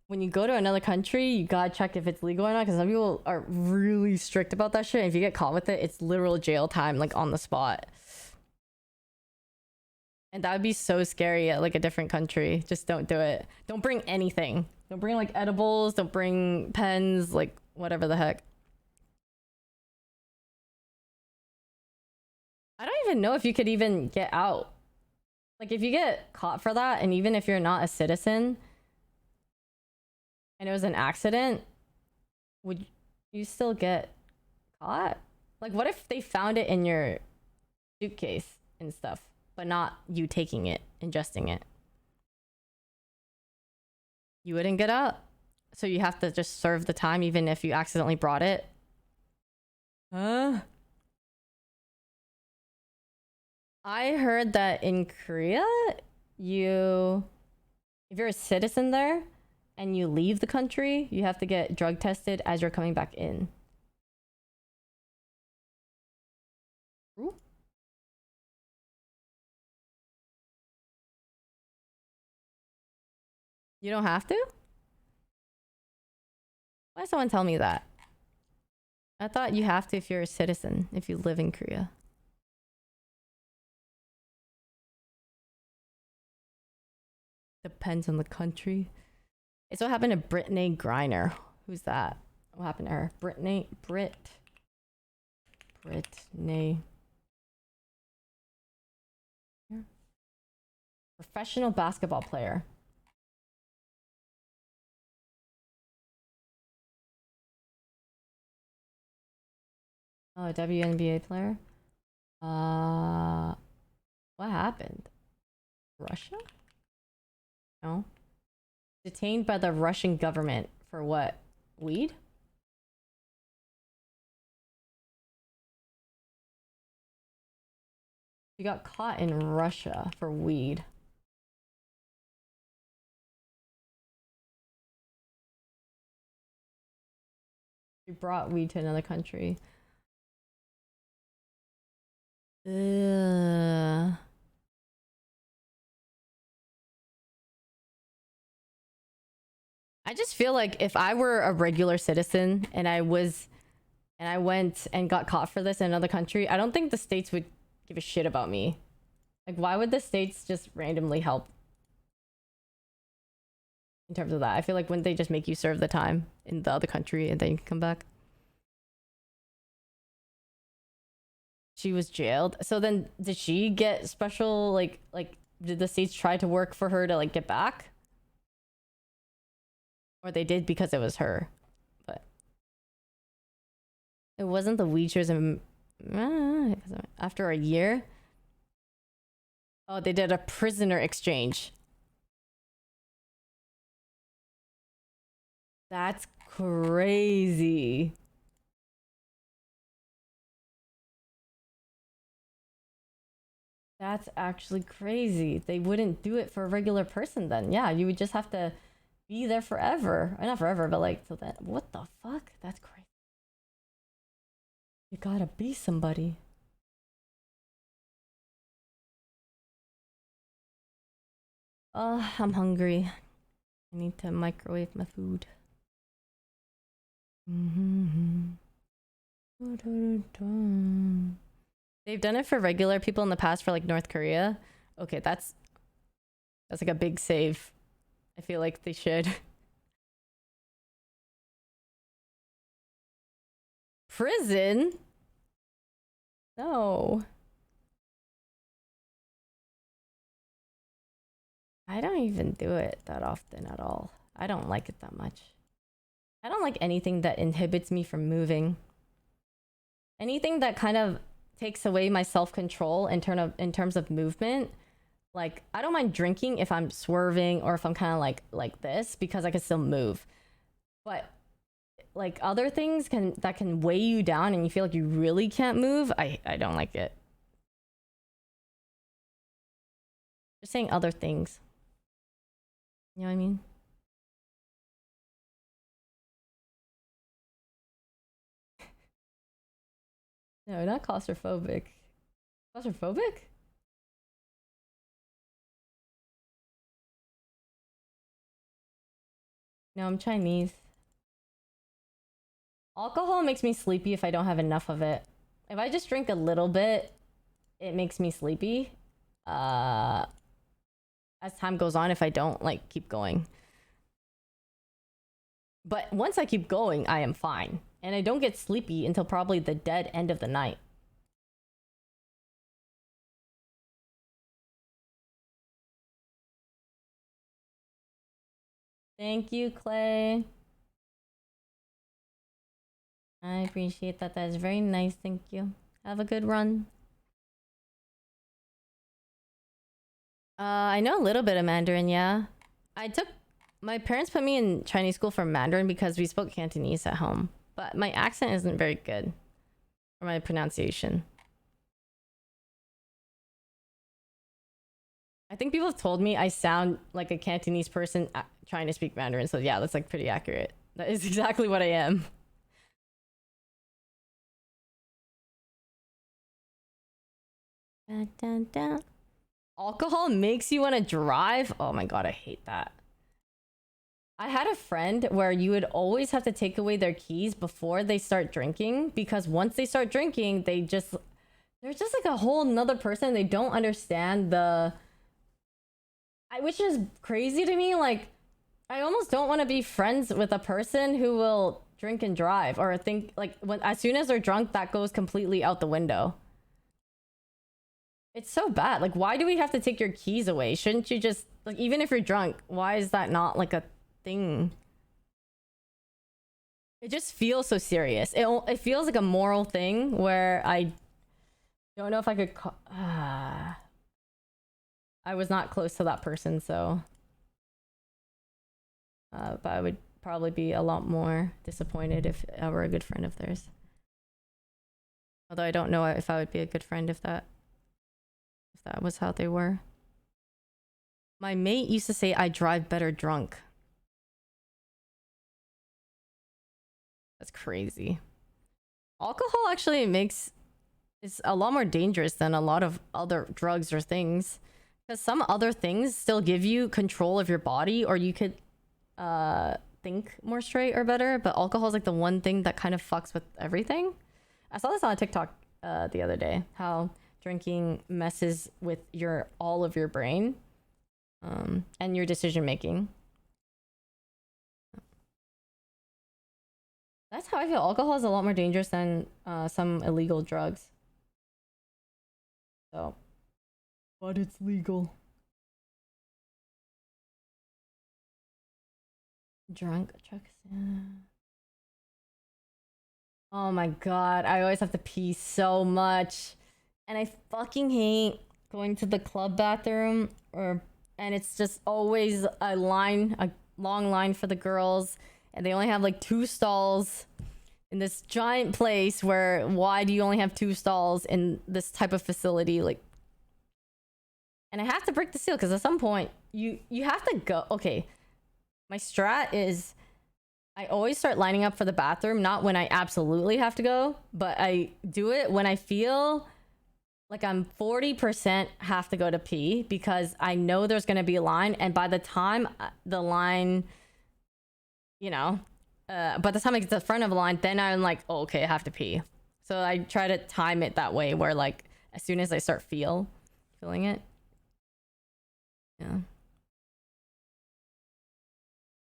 when you go to another country, you gotta check if it's legal or not, because some people are really strict about that shit. And if you get caught with it, it's literal jail time, like on the spot. And that would be so scary at like a different country. Just don't do it. Don't bring anything. Don't bring like edibles, don't bring pens, like whatever the heck. I don't even know if you could even get out. Like, if you get caught for that, and even if you're not a citizen, and it was an accident, would you still get caught? Like, what if they found it in your suitcase and stuff, but not you taking it, ingesting it? You wouldn't get out. So you have to just serve the time even if you accidentally brought it? Huh? I heard that in Korea, if you're a citizen there and you leave the country, you have to get drug tested as you're coming back in. Ooh. You don't have to? Why did someone tell me that? I thought you have to if you're a citizen, if you live in Korea. Depends on the country. It's what happened to Brittany Griner. Who's that? What happened to her? Brittany. Professional basketball player. Oh, a WNBA player? What happened? Russia? No. Detained by the Russian government for what? Weed? She got caught in Russia for weed. She brought weed to another country. Ugh. I just feel like if I were a regular citizen and I went and got caught for this in another country, I don't think the states would give a shit about me. Like, why would the states just randomly help in terms of that? I feel like wouldn't they just make you serve the time in the other country and then you can come back? She was jailed. So then did she get special, like did the states try to work for her to like get back? Or they did because it was her. But it wasn't the Weechers after a year. Oh, they did a prisoner exchange. That's crazy. That's actually crazy. They wouldn't do it for a regular person then. Yeah, you would just have to be there forever. Not forever, but like till then. What the fuck? That's crazy. You gotta be somebody. I'm hungry. I need to microwave my food. They've done it for regular people in the past for like North Korea. Okay, that's like a big save. I feel like they should. Prison? No. I don't even do it that often at all. I don't like it that much. I don't like anything that inhibits me from moving. Anything that kind of takes away my self-control in terms of movement. Like, I don't mind drinking if I'm swerving or if I'm kind of like this because I can still move. But like other things that can weigh you down and you feel like you really can't move, I don't like it. Just saying other things. You know what I mean? No, not claustrophobic. Claustrophobic? No, I'm Chinese. Alcohol makes me sleepy if I don't have enough of it. If I just drink a little bit, it makes me sleepy. As time goes on, if I don't, like, keep going. But once I keep going, I am fine. And I don't get sleepy until probably the dead end of the night. Thank you, Clay. I appreciate that. That is very nice. Thank you. Have a good run. I know a little bit of Mandarin, yeah. My parents put me in Chinese school for Mandarin because we spoke Cantonese at home. But my accent isn't very good. Or my pronunciation. I think people have told me I sound like a Cantonese person trying to speak Mandarin. So yeah, that's like pretty accurate. That is exactly what I am. Dun, dun, dun. Alcohol makes you want to drive? Oh my god, I hate that. I had a friend where you would always have to take away their keys before they start drinking because once they start drinking, they're just like a whole nother person. They don't understand which is crazy to me. Like, I almost don't want to be friends with a person who will drink and drive or think like as soon as they're drunk, that goes completely out the window. It's so bad. Like, why do we have to take your keys away? Shouldn't you just, like, even if you're drunk, why is that not like a thing? It just feels so serious. It feels like a moral thing where I don't know if I could I was not close to that person, so but I would probably be a lot more disappointed if I were a good friend of theirs. Although I don't know if I would be a good friend if that That was how they were. My mate used to say I drive better drunk. That's crazy. Alcohol actually it's a lot more dangerous than a lot of other drugs or things. Because some other things still give you control of your body, or you could think more straight or better, but alcohol is like the one thing that kind of fucks with everything. I saw this on TikTok the other day, how drinking messes with all of your brain and your decision making. That's how I feel. Alcohol is a lot more dangerous than some illegal drugs. So, but it's legal. Drunk trucks. Oh my god, I always have to pee so much. And I fucking hate going to the club bathroom and it's just always a long line for the girls, and they only have like 2 stalls in this giant place where why do you only have 2 stalls in this type of facility? Like, and I have to break the seal because at some point you have to go. Okay, my strat is I always start lining up for the bathroom, not when I absolutely have to go, but I do it when I feel like I'm 40% have to go to pee, because I know there's going to be a line, and by the time the line, by the time I get to the front of the line, then I'm like, oh, okay, I have to pee. So I try to time it that way, where like as soon as I start feeling it. Yeah.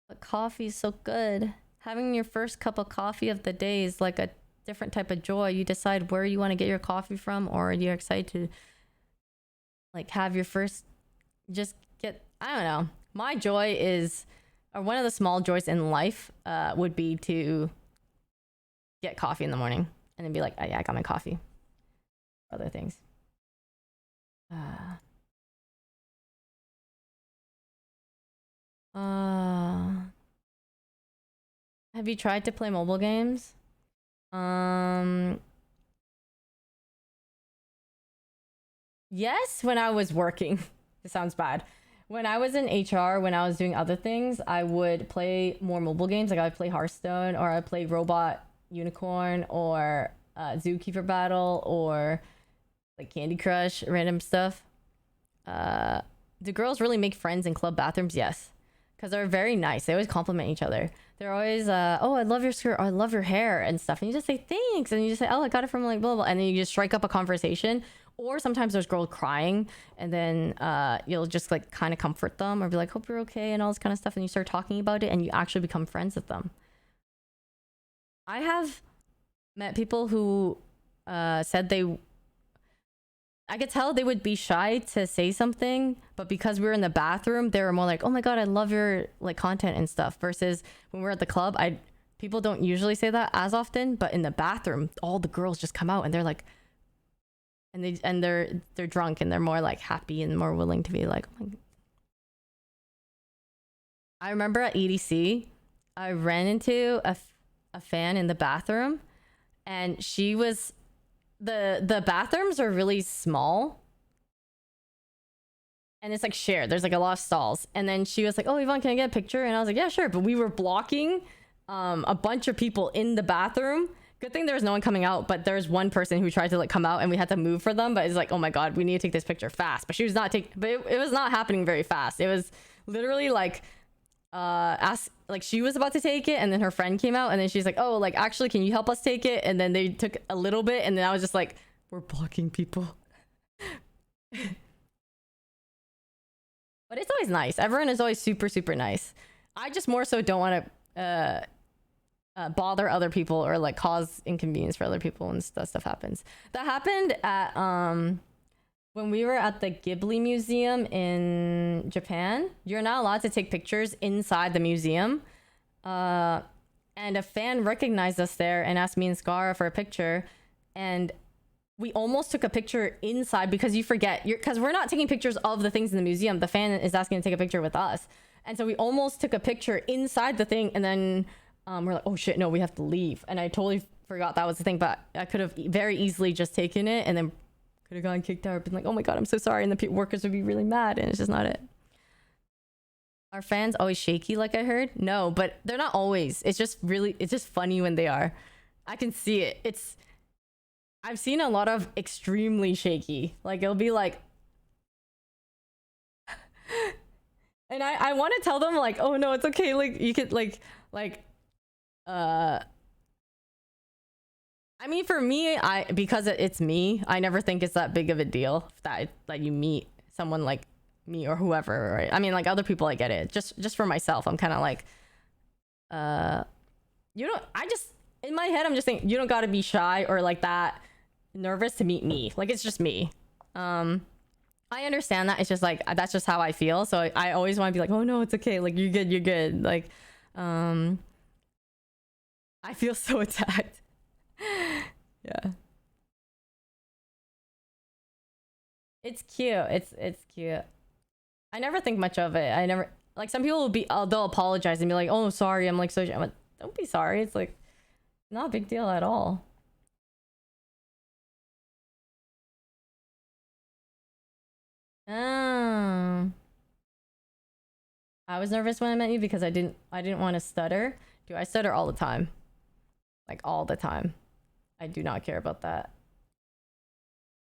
But coffee's so good. Having your first cup of coffee of the day is like a different type of joy. You decide where you want to get your coffee from, or you're excited to like have your first, just get, I don't know. My joy is, or one of the small joys in life would be to get coffee in the morning and then be like, oh yeah, I got my coffee. Other things. Have you tried to play mobile games? Yes, when I was working. It sounds bad. When I was in HR, when I was doing other things, I would play more mobile games. Like I would play Hearthstone, or I'd play Robot Unicorn, or Zookeeper Battle, or like Candy Crush, random stuff. Do girls really make friends in club bathrooms? Yes. Because they're very nice. They always compliment each other. They're always, oh, I love your skirt, or I love your hair and stuff. And you just say, thanks. And you just say, oh, I got it from like blah, blah. And then you just strike up a conversation. Or sometimes there's girls crying, and then you'll just like kind of comfort them, or be like, hope you're okay, and all this kind of stuff. And you start talking about it, and you actually become friends with them. I have met people who said I could tell they would be shy to say something, but because we were in the bathroom, they were more like, oh my god, I love your like content and stuff. Versus when we're at the club, people don't usually say that as often, but in the bathroom, all the girls just come out and they're like, and they're drunk, and they're more like happy and more willing to be like, oh my. I remember at EDC, I ran into a fan in the bathroom, and she was, the bathrooms are really small, and it's like shared. There's like a lot of stalls, and then she was like, oh, Yvonne, can I get a picture? And I was like, yeah, sure. But we were blocking a bunch of people in the bathroom. Good thing there was no one coming out, but there's one person who tried to like come out, and we had to move for them. But it's like, oh my god, we need to take this picture fast. But she was not but it was not happening very fast. It was literally like she was about to take it, and then her friend came out, and then she's like, oh, like actually, can you help us take it? And then they took a little bit, and then I was just like, we're blocking people. But it's always nice. Everyone is always super, super nice. I just more so don't want to bother other people, or like cause inconvenience for other people when stuff happens. That happened at when we were at the Ghibli Museum in Japan. You're not allowed to take pictures inside the museum, and a fan recognized us there and asked me and Scar for a picture, and we almost took a picture inside, because you forget, because we're not taking pictures of the things in the museum. The fan is asking to take a picture with us, and so we almost took a picture inside the thing, and then we're like, oh shit, no, we have to leave. And I totally forgot that was the thing, but I could have very easily just taken it and then could have gotten kicked out, been like, oh my god, I'm so sorry, and the workers would be really mad, and it's just not it. Are fans always shaky like I heard? No, but they're not always. It's just funny when they are. I can see it. I've seen a lot of extremely shaky. Like it'll be like and I want to tell them like, oh no, it's okay, like you could like I mean, for me, because it's me, I never think it's that big of a deal that you meet someone like me or whoever, right? I mean, like other people, I get it. Just for myself, I'm kind of like, in my head, I'm just thinking, you don't got to be shy or like that nervous to meet me. Like, it's just me. I understand that. It's just like, that's just how I feel. So I always want to be like, oh no, it's okay. Like, you're good. Like, I feel so attacked. Yeah. It's cute. It's cute. I never think much of it. I never, like, some people will be, they'll apologize and be like, oh, sorry. I'm like, I'm like, don't be sorry. It's like, not a big deal at all. Oh. I was nervous when I met you because I didn't want to stutter. Do I stutter all the time? Like all the time. I do not care about that.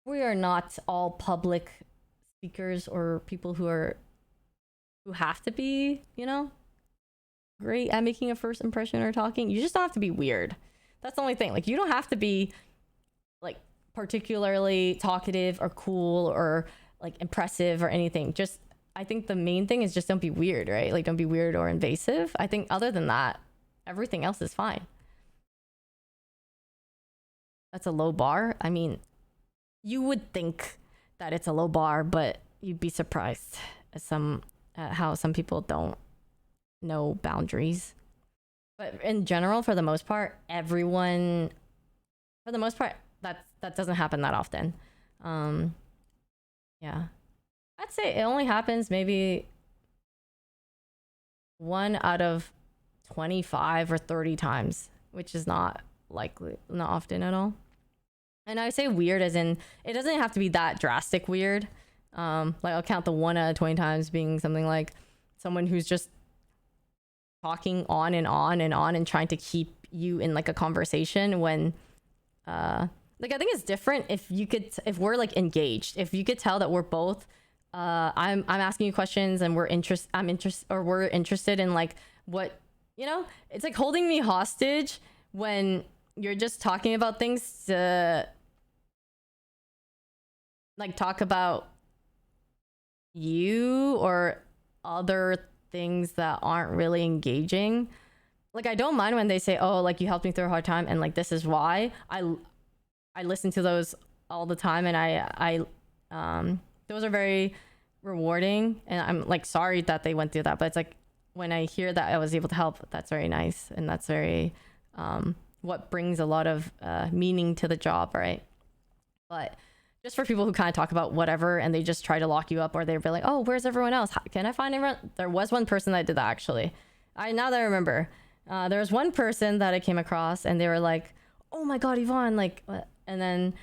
We are not all public speakers or people who have to be, you know, great at making a first impression or talking. You just don't have to be weird. That's the only thing. Like, you don't have to be like particularly talkative or cool or like impressive or anything. Just, I think the main thing is just don't be weird, right? Like, don't be weird or invasive. I think other than that, everything else is fine. That's a low bar. I mean, you would think that it's a low bar, but you'd be surprised at how some people don't know boundaries. But in general, for the most part, that doesn't happen that often. Yeah. I'd say it only happens maybe 1 out of 25 or 30 times, which is not often at all. And I say weird as in, it doesn't have to be that drastic weird. Like, I'll count the 1 out of 20 times being something like someone who's just talking on and on and on and trying to keep you in like a conversation when like, I think it's different if we're like engaged, if you could tell that we're both I'm asking you questions and we're interested in like what, you know, it's like holding me hostage when you're just talking about things to like talk about you or other things that aren't really engaging. Like, I don't mind when they say, oh, like, you helped me through a hard time and like this is why. I listen to those all the time, and I those are very rewarding, and I'm like sorry that they went through that, but it's like when I hear that I was able to help, that's very nice, and that's very what brings a lot of meaning to the job, right? But just for people who kind of talk about whatever and they just try to lock you up, or they're like, oh, where's everyone else? Can I find everyone? There was one person that did that, actually. Now that I remember, there was one person that I came across and they were like, oh my god, Yvonne, like, and then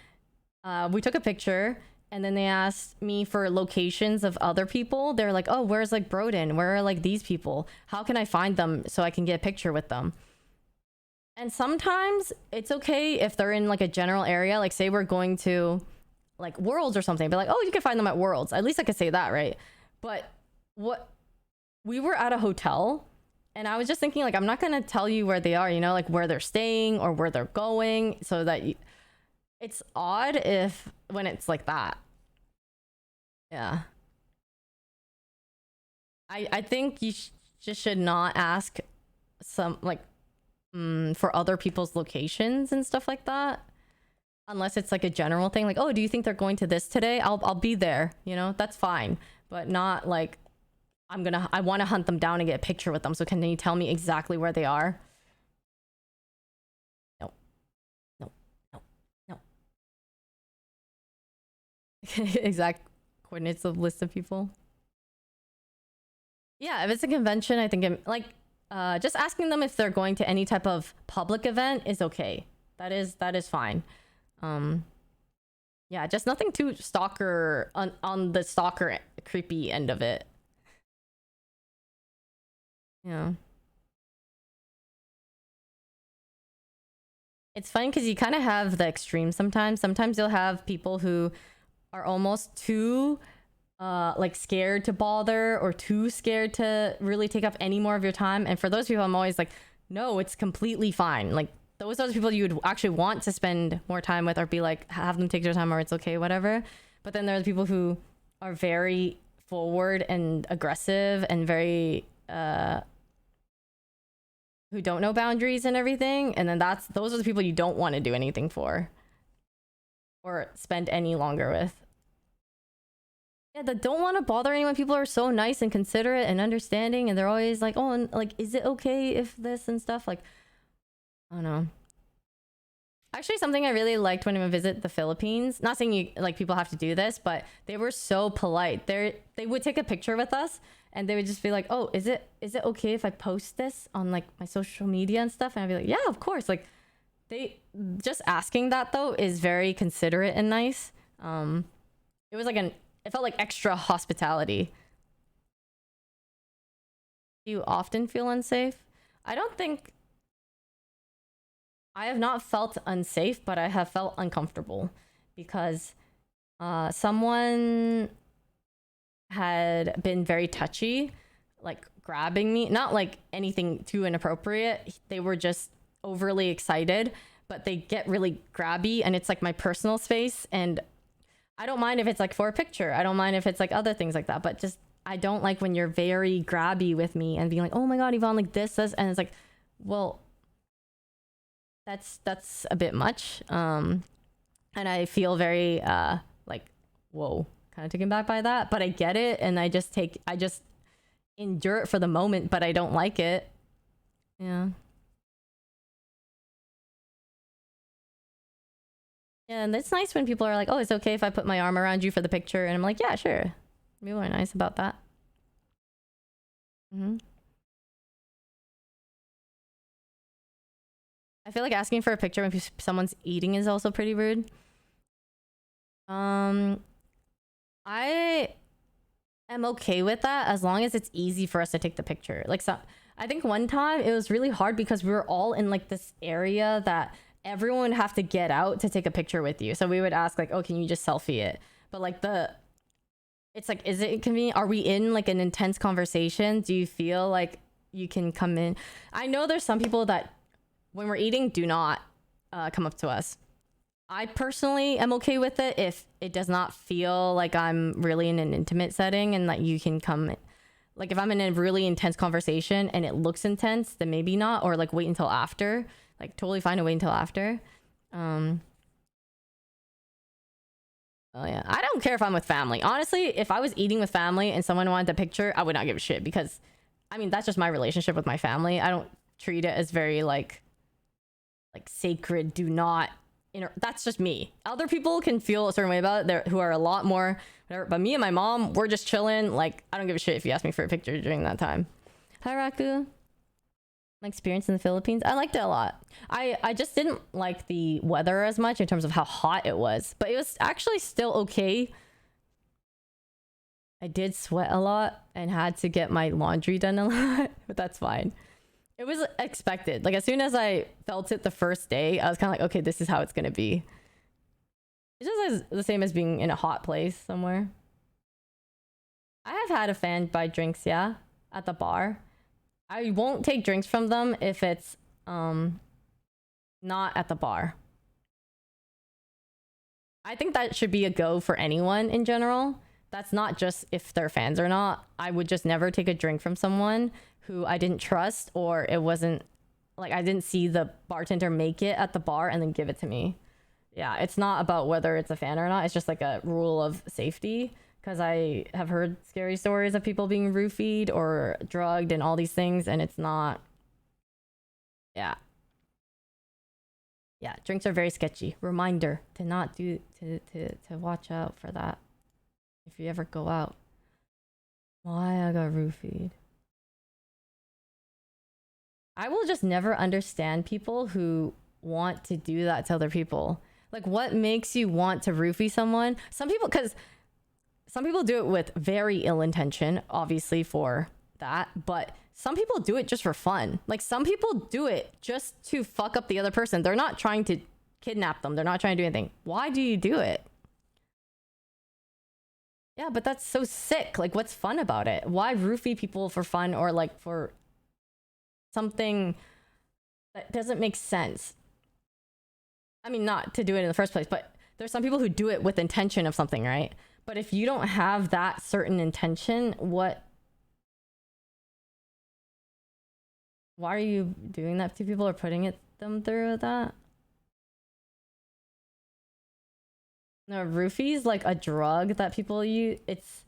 we took a picture, and then they asked me for locations of other people. They're like, oh, where's like Broden? Where are like these people? How can I find them so I can get a picture with them? And sometimes it's okay if they're in like a general area, like say we're going to like Worlds or something, but like, oh, you can find them at Worlds. At least I could say that, right? But we were at a hotel, and I was just thinking, like, I'm not gonna tell you where they are, you know, like where they're staying or where they're going, so that it's odd when it's like that. Yeah. I think you just should not ask some like for other people's locations and stuff like that, unless it's like a general thing, like, oh, do you think they're going to this today? I'll be there, you know, that's fine, but not like I want to hunt them down and get a picture with them, so can you tell me exactly where they are? No. Exact coordinates of list of people. Yeah, if it's a convention, I think like just asking them if they're going to any type of public event is okay. That is fine. Yeah, just nothing too stalker on the stalker creepy end of it. Yeah. It's funny because you kind of have the extreme sometimes. Sometimes you'll have people who are almost too like scared to bother or too scared to really take up any more of your time. And for those people, I'm always like, no, it's completely fine. Like those are the people you would actually want to spend more time with or be like, have them take their time or it's okay, whatever. But then there's people who are very forward and aggressive and very who don't know boundaries and everything. And then those are the people you don't want to do anything for or spend any longer with. Yeah, that don't want to bother anyone. People are so nice and considerate and understanding, and they're always like, oh, and like, is it okay if this and stuff? Like, I don't know. Actually, something I really liked when I visit the Philippines, not saying you like people have to do this, but they were so polite. They would take a picture with us and they would just be like, oh, is it okay if I post this on like my social media and stuff? And I'd be like, yeah, of course. Like they just asking that though is very considerate and nice. It was like it felt like extra hospitality. Do you often feel unsafe? I don't think I have not felt unsafe, but I have felt uncomfortable because someone had been very touchy, like grabbing me, not like anything too inappropriate. They were just overly excited, but they get really grabby and it's like my personal space. And I don't mind if it's like for a picture. I don't mind if it's like other things like that, but just I don't like when you're very grabby with me and being like, oh my God, Yvonne, like this, and it's like, well, that's a bit much. And I feel very like, whoa, kind of taken back by that, but I get it. And I just endure it for the moment, but I don't like it. Yeah. Yeah, and it's nice when people are like, oh, it's okay if I put my arm around you for the picture. And I'm like, yeah, sure. Be really nice about that. I feel like asking for a picture when someone's eating is also pretty rude. I am okay with that as long as it's easy for us to take the picture. Like, so I think one time it was really hard because we were all in like this area that everyone would have to get out to take a picture with you. So we would ask like, oh, can you just selfie it? But like it's like, is it convenient? Are we in like an intense conversation? Do you feel like you can come in? I know there's some people that when we're eating do not come up to us. I personally am okay with it if it does not feel like I'm really in an intimate setting and that you can come. Like if I'm in a really intense conversation and it looks intense, then maybe not, or like wait until after. Like totally fine to wait until after. Oh yeah, I don't care if I'm with family. Honestly, if I was eating with family and someone wanted a picture, I would not give a shit because, I mean, that's just my relationship with my family. I don't treat it as very like sacred. Do not. That's just me. Other people can feel a certain way about it who are a lot more whatever, but me and my mom, we're just chilling. Like I don't give a shit if you ask me for a picture during that time. Hi Raku. My experience in the Philippines, I liked it a lot. I just didn't like the weather as much in terms of how hot it was, but it was actually still okay. I did sweat a lot and had to get my laundry done a lot, but that's fine. It was expected. Like as soon as I felt it the first day, I was kind of like, okay, this is how it's gonna be. It's just the same as being in a hot place somewhere. I have had a fan buy drinks, yeah, at the bar. I won't take drinks from them if it's not at the bar. I think that should be a go for anyone in general. That's not just if they're fans or not. I would just never take a drink from someone who I didn't trust or it wasn't like I didn't see the bartender make it at the bar and then give it to me. Yeah, it's not about whether it's a fan or not. It's just like a rule of safety. Because I have heard scary stories of people being roofied or drugged and all these things, and it's not. Yeah. Yeah, drinks are very sketchy. Reminder to not do to watch out for that if you ever go out. Why I got roofied? I will just never understand people who want to do that to other people. Like, what makes you want to roofie someone? Some people, because some people do it with very ill intention, obviously for that, but some people do it just for fun. Like, some people do it just to fuck up the other person. They're not trying to kidnap them. They're not trying to do anything. Why do you do it? Yeah, but that's so sick. Like, what's fun about it? Why roofie people for fun or like for something that doesn't make sense? I mean, not to do it in the first place, but there's some people who do it with intention of something, right? But if you don't have that certain intention, why are you doing that to people or putting them through that? No, roofie's like a drug that people use. It's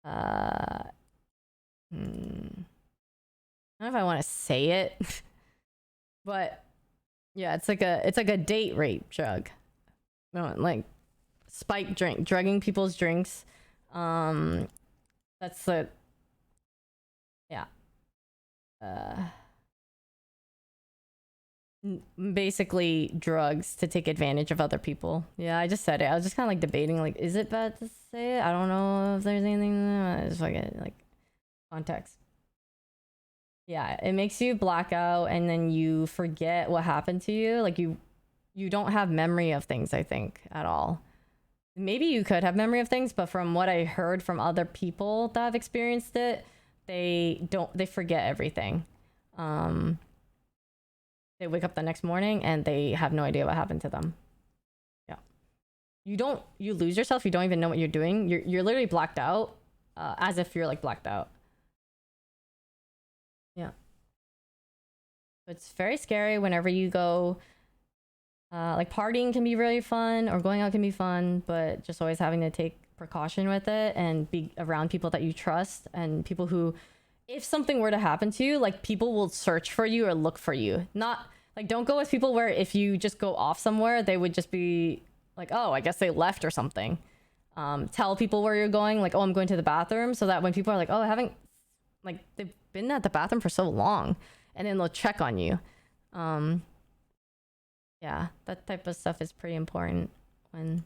I don't know if I want to say it, but yeah, it's like a date rape drug. No, like spike drugging people's drinks. That's the yeah. Basically drugs to take advantage of other people. Yeah, I just said it. I was just kind of like debating, like, is it bad to say it? I don't know if there's anything there. I just fucking like context. Yeah, it makes you black out and then you forget what happened to you. Like you don't have memory of things, I think, at all. Maybe you could have memory of things, but from what I heard from other people that have experienced it, they forget everything. They wake up the next morning and they have no idea what happened to them. Yeah. You lose yourself. You don't even know what you're doing. You're literally blacked out, as if you're like blacked out. Yeah. It's very scary whenever you go, like partying can be really fun or going out can be fun, but just always having to take precaution with it and be around people that you trust and people who, if something were to happen to you, like people will search for you or look for you. Not like, don't go with people where if you just go off somewhere, they would just be like, oh, I guess they left or something. Tell people where you're going, like, oh, I'm going to the bathroom, so that when people are like, oh, I haven't, like, they've been at the bathroom for so long, and then they'll check on you. Yeah, that type of stuff is pretty important when...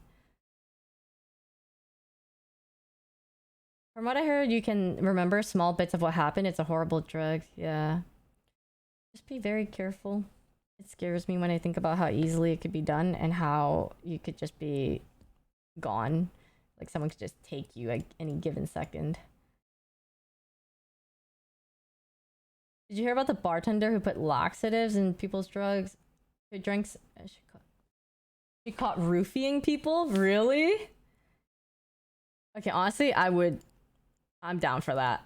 From what I heard, you can remember small bits of what happened. It's a horrible drug. Yeah. Just be very careful. It scares me when I think about how easily it could be done and how you could just be gone. Like someone could just take you at any given second. Did you hear about the bartender who put laxatives in people's drinks? She caught roofing people? Really? Okay, honestly, I'm down for that.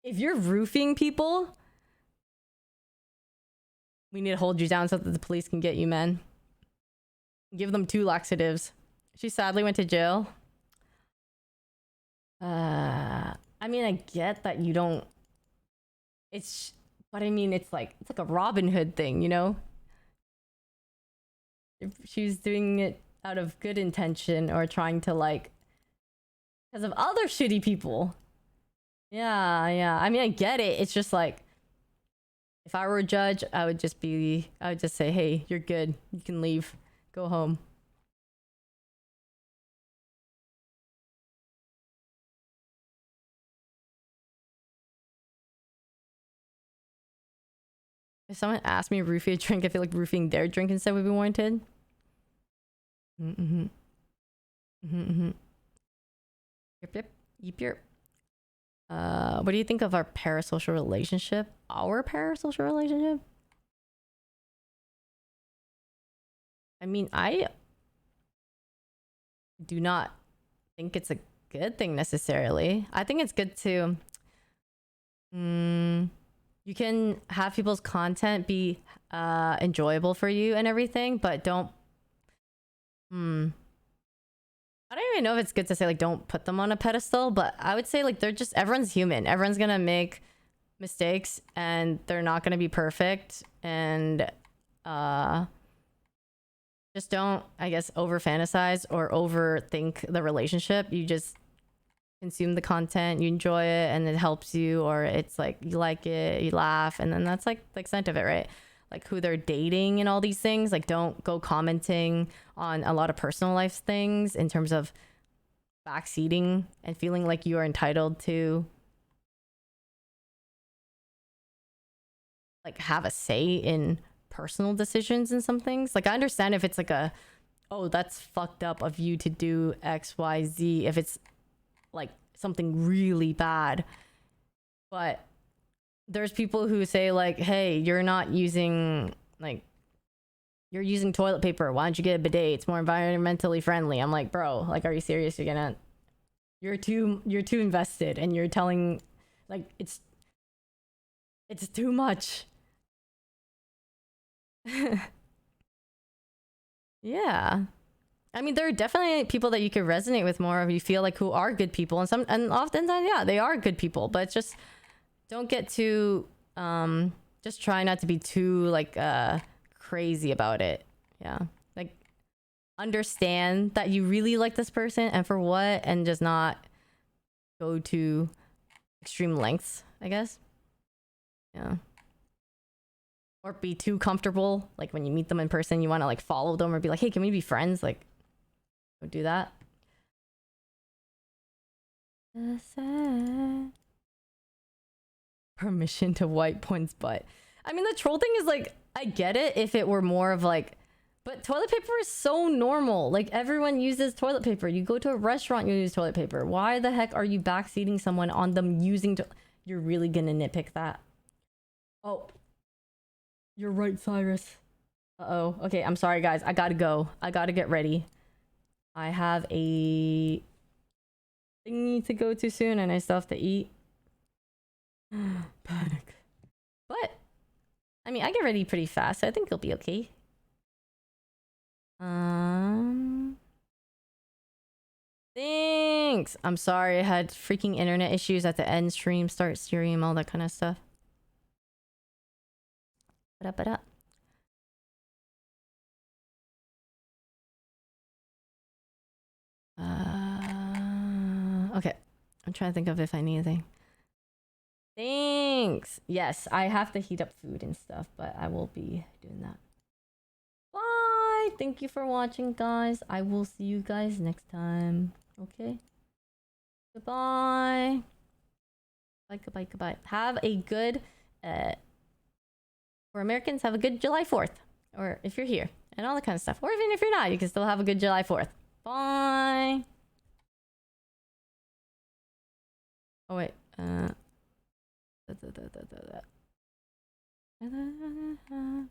If you're roofing people, we need to hold you down so that the police can get you, man. Give them 2 laxatives. She sadly went to jail. I mean, I get that you don't... But I mean, it's like a Robin Hood thing, you know? If she's doing it out of good intention or trying to like... because of other shitty people. Yeah. I mean, I get it. It's just like, if I were a judge, I would just say, hey, you're good. You can leave. Go home. If someone asked me to roofie a drink, I feel like roofing their drink instead would be warranted. Yep. What do you think of our parasocial relationship? Our parasocial relationship? I mean, I do not think it's a good thing necessarily. I think it's good to... you can have people's content be enjoyable for you and everything, but don't... I don't even know if it's good to say, like, don't put them on a pedestal, but I would say, like, everyone's human. Everyone's gonna make mistakes, and they're not gonna be perfect, and, just don't, I guess, over-fantasize or overthink the relationship. You just consume the content, you enjoy it, and it helps you, or it's, like, you like it, you laugh, and then that's, like, the extent of it, right? like who they're dating and all these things. Like, don't go commenting on a lot of personal life things in terms of backseating and feeling like you are entitled to like have a say in personal decisions and some things. Like, I understand if it's like a, oh, that's fucked up of you to do XYZ, if it's like something really bad. But there's people who say like, hey, you're not using, like, you're using toilet paper, why don't you get a bidet, it's more environmentally friendly. I'm like, bro, like, are you serious? You're too invested, and you're telling, like, it's too much. Yeah, I mean, there are definitely people that you could resonate with more if you feel like who are good people, and oftentimes, yeah, they are good people, but it's just don't get too just try not to be too like crazy about it. Yeah, like, understand that you really like this person and for what, and just not go to extreme lengths, I guess. Yeah. Or be too comfortable, like when you meet them in person you want to like follow them or be like, hey, can we be friends? Like, don't do that. Permission to wipe one's butt. I mean, the troll thing is like, I get it if it were more of like, but toilet paper is so normal. Like, everyone uses toilet paper. You go to a restaurant, you use toilet paper. Why the heck are you backseating someone on them using you're really gonna nitpick that? Oh, you're right, Cyrus. Uh-oh. Okay, I'm sorry, guys. I gotta go. I gotta get ready. I have a thingy to go to soon, and I still have to eat. Panic. But, I mean, I get ready pretty fast, so I think it'll be okay. Thanks! I'm sorry, I had freaking internet issues at the end stream, start stream, all that kind of stuff. Ba-da-ba-da. Okay. I'm trying to think of if I need anything. Thanks! Yes, I have to heat up food and stuff, but I will be doing that. Bye! Thank you for watching, guys. I will see you guys next time. Okay? Goodbye. Bye, goodbye, goodbye. Have a good, for Americans, have a good July 4th. Or if you're here, and all that kind of stuff. Or even if you're not, you can still have a good July 4th. Bye! Oh, wait. Da, da, da, da, da, da.